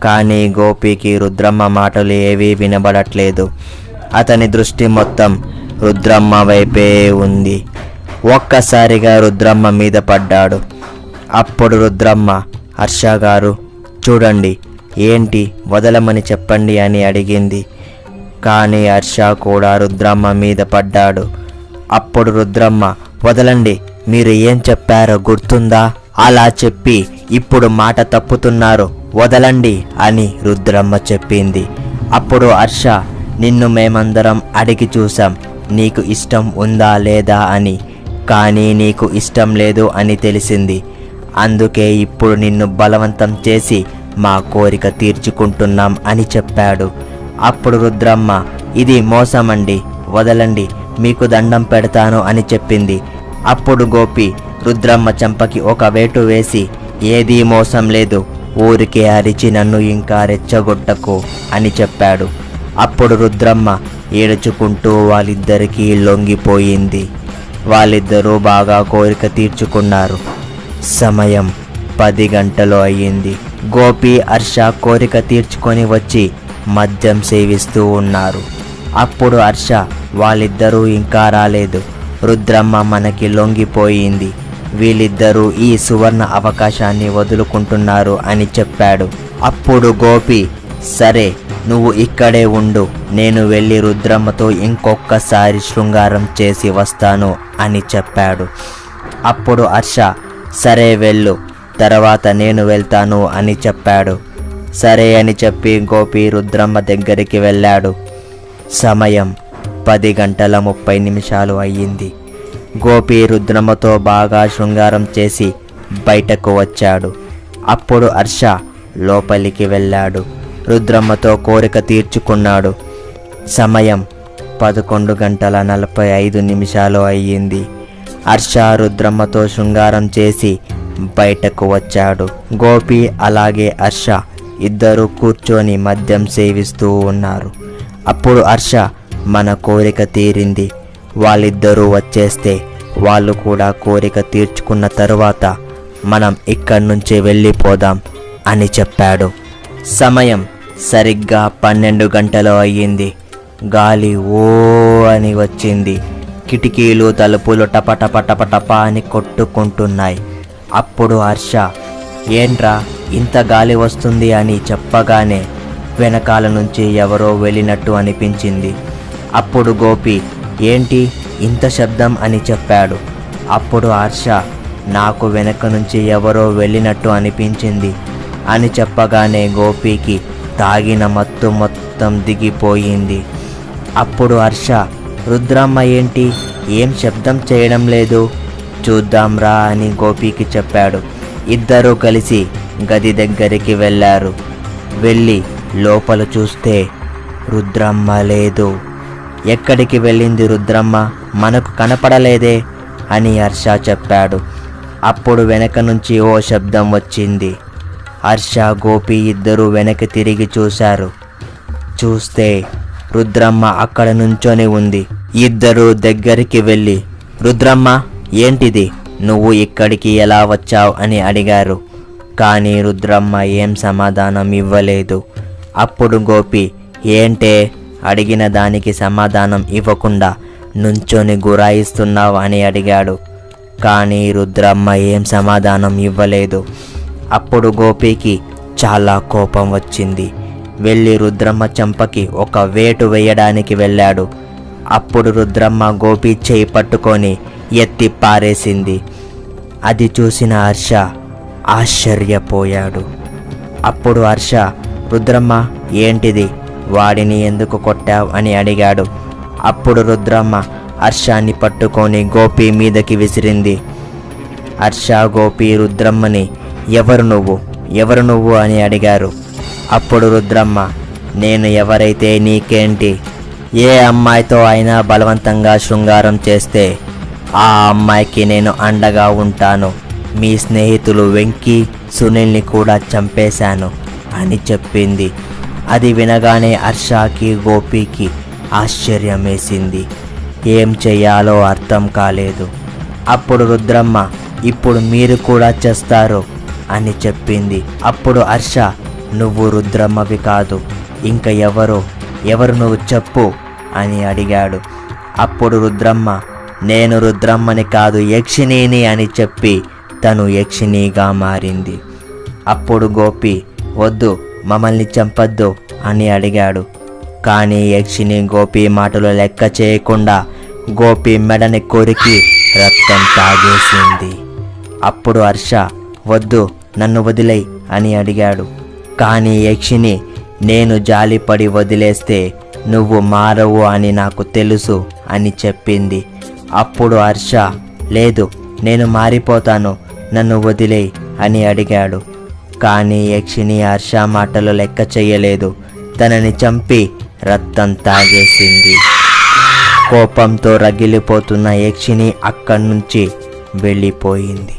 కానీ గోపికి రుద్రమ్మ మాటలు ఏవీ వినబడట్లేదు. అతని దృష్టి మొత్తం రుద్రమ్మ వైపే ఉంది. ఒక్కసారిగా రుద్రమ్మ మీద పడ్డాడు. అప్పుడు రుద్రమ్మ, హర్ష గారు చూడండి, ఏంటి వదలమని చెప్పండి అని అడిగింది. కానీ హర్ష కూడా రుద్రమ్మ మీద పడ్డాడు. అప్పుడు రుద్రమ్మ, వదలండి, మీరు ఏం చెప్పారో గుర్తుందా, అలా చెప్పి ఇప్పుడు మాట తప్పుతున్నారు, వదలండి అని రుద్రమ్మ చెప్పింది. అప్పుడు హర్ష, నిన్ను మేమందరం అడిగి చూసాం, నీకు ఇష్టం ఉందా లేదా అని, కానీ నీకు ఇష్టం లేదు అని తెలిసింది, అందుకే ఇప్పుడు నిన్ను బలవంతం చేసి మా కోరిక తీర్చుకుంటున్నాం అని చెప్పాడు. అప్పుడు రుద్రమ్మ, ఇది మోసమండి, వదలండి, మీకు దండం పెడతాను అని చెప్పింది. అప్పుడు గోపి రుద్రమ్మ చెంపకి ఒక వేటు వేసి, ఏదీ మోసం లేదు, ఊరికే అరిచి నన్ను ఇంకా రెచ్చగొట్టకు అని చెప్పాడు. అప్పుడు రుద్రమ్మ ఏడుచుకుంటూ వాళ్ళిద్దరికీ లొంగిపోయింది. వాళ్ళిద్దరూ బాగా కోరిక తీర్చుకున్నారు. సమయం 10 గంటలు అయ్యింది. గోపి, హర్ష కోరిక తీర్చుకొని వచ్చి మద్యం సేవిస్తూ ఉన్నారు. అప్పుడు హర్ష, వాళ్ళిద్దరూ ఇంకా రాలేదు, రుద్రమ్మ మనకి లొంగిపోయింది, వీళ్ళిద్దరూ ఈ సువర్ణ అవకాశాన్ని వదులుకుంటున్నారు అని చెప్పాడు. అప్పుడు గోపి, సరే నువ్వు ఇక్కడే ఉండు, నేను వెళ్ళి రుద్రమ్మతో ఇంకొకసారి శృంగారం చేసి వస్తాను అని చెప్పాడు. అప్పుడు హర్ష, సరే వెళ్ళు, తర్వాత నేను వెళ్తాను అని చెప్పాడు. సరే అని చెప్పి గోపి రుద్రమ్మ దగ్గరికి వెళ్ళాడు. సమయం 10:30 అయ్యింది. గోపి రుద్రమ్మతో బాగా శృంగారం చేసి బయటకు వచ్చాడు. అప్పుడు హర్ష లోపలికి వెళ్ళాడు. రుద్రమ్మతో కోరిక తీర్చుకున్నాడు. సమయం 11:45 అయ్యింది. హర్ష రుద్రమ్మతో శృంగారం చేసి బయటకు వచ్చాడు. గోపి అలాగే హర్ష ఇద్దరు కూర్చొని మద్యం సేవిస్తూ ఉన్నారు. అప్పుడు హర్ష మన కోరిక తీరింది, వాళ్ళిద్దరూ వచ్చేస్తే వాళ్ళు కూడా కోరిక తీర్చుకున్న తరువాత మనం ఇక్కడి నుంచి వెళ్ళిపోదాం అని చెప్పాడు. సమయం సరిగ్గా 12 గంటలు అయ్యింది. గాలి ఓ అని వచ్చింది. కిటికీలు తలుపులు టపటప అని కొట్టుకుంటున్నాయి. అప్పుడు హర్ష ఏంట్రా ఇంత గాలి వస్తుంది అని చెప్పగానే వెనకాల నుంచి ఎవరో వెళ్ళినట్టు అనిపించింది. అప్పుడు గోపి ఏంటి ఇంత శబ్దం అని చెప్పాడు. అప్పుడు హర్ష నాకు వెనక నుంచి ఎవరో వెళ్ళినట్టు అనిపించింది అని చెప్పగానే గోపికి తాగిన మత్తు మొత్తం దిగిపోయింది. అప్పుడు హర్ష రుద్రమ్మ ఏంటి ఏం శబ్దం చేయడం లేదు, చూద్దాం రా అని గోపికి చెప్పాడు. ఇద్దరూ కలిసి గది దగ్గరికి వెళ్ళారు. వెళ్ళి లోపల చూస్తే రుద్రమ్మ లేదు. ఎక్కడికి వెళ్ళింది రుద్రమ్మ, మనకు కనపడలేదే అని హర్ష చెప్పాడు. అప్పుడు వెనక నుంచి ఓ శబ్దం వచ్చింది. హర్ష గోపి ఇద్దరూ వెనక్కి తిరిగి చూశారు. చూస్తే రుద్రమ్మ అక్కడ నుంచొని ఉంది. ఇద్దరూ దగ్గరికి వెళ్ళి రుద్రమ్మ ఏంటిది, నువ్వు ఇక్కడికి ఎలా వచ్చావు అని అడిగారు. కానీ రుద్రమ్మ ఏం సమాధానం ఇవ్వలేదు. అప్పుడు గోపి ఏంటే అడిగిన దానికి సమాధానం ఇవ్వకుండా నుంచొని గురాయిస్తున్నావు అని అడిగాడు. కానీ రుద్రమ్మ ఏం సమాధానం ఇవ్వలేదు. అప్పుడు గోపికి చాలా కోపం వచ్చింది. వెళ్ళి రుద్రమ్మ చెంపకి ఒక వేటు వేయడానికి వెళ్ళాడు. అప్పుడు రుద్రమ్మ గోపి చేయి పట్టుకొని ఎత్తి పారేసింది. అది చూసిన హర్ష ఆశ్చర్యపోయాడు. అప్పుడు హర్ష రుద్రమ్మ ఏంటిది, వాడిని ఎందుకు కొట్టావు అని అడిగాడు. అప్పుడు రుద్రమ్మ హర్షాన్ని పట్టుకొని గోపి మీదకి విసిరింది. హర్ష గోపి రుద్రమ్మని ఎవరు నువ్వు అని అడిగారు. అప్పుడు రుద్రమ్మ నేను ఎవరైతే నీకేంటి, ఏ అమ్మాయితో అయినా బలవంతంగా శృంగారం చేస్తే ఆ అమ్మాయికి నేను అండగా ఉంటాను. మీ స్నేహితులు వెంకీ సునీల్ని కూడా చంపేశాను అని చెప్పింది. అది వినగానే హర్షకి గోపికి ఆశ్చర్యం వేసింది. ఏం చెయ్యాలో అర్థం కాలేదు. అప్పుడు రుద్రమ్మ ఇప్పుడు మీరు కూడా చేస్తారు అని చెప్పింది. అప్పుడు హర్ష నువ్వు రుద్రమ్మవి కాదు, ఇంకా ఎవరు నువ్వు చెప్పు అని అడిగాడు. అప్పుడు రుద్రమ్మ నేను రుద్రమ్మని కాదు యక్షిణిని అని చెప్పి తను యక్షిణిగా మారింది. అప్పుడు గోపి వద్దు మమ్మల్ని చంపద్దు అని అడిగాడు. కానీ యక్షిణి గోపి మాటలు లెక్క చేయకుండా గోపి మెడని కొరికి రక్తం తాగేసింది. అప్పుడు హర్ష వద్దు నన్ను వదిలేయ్ అని అడిగాడు. కానీ యక్షిణి నేను జాలిపడి వదిలేస్తే నువ్వు మారవు అని నాకు తెలుసు అని చెప్పింది. అప్పుడు హర్ష లేదు నేను మారిపోతాను నన్ను వదిలేయ్ అని అడిగాడు. కానీ యక్షిణి హర్ష మాటలు లెక్క చెయ్యలేదు. తనని చంపి రక్తం తాగేసింది. కోపంతో రగిలిపోతున్న యక్షిణి అక్కడి నుంచి వెళ్ళిపోయింది.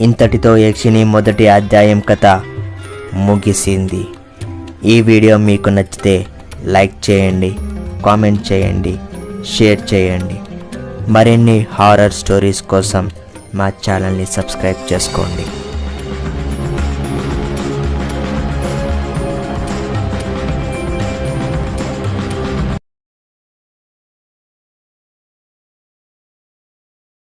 ఇంతటితో యక్షిణి మొదటి అధ్యాయం కథ ముగిసింది. ఈ వీడియో మీకు నచ్చితే లైక్ చేయండి, కామెంట్ చేయండి, షేర్ చేయండి. మరిన్ని హారర్ స్టోరీస్ కోసం మా ఛానల్ని సబ్స్క్రైబ్ చేసుకోండి.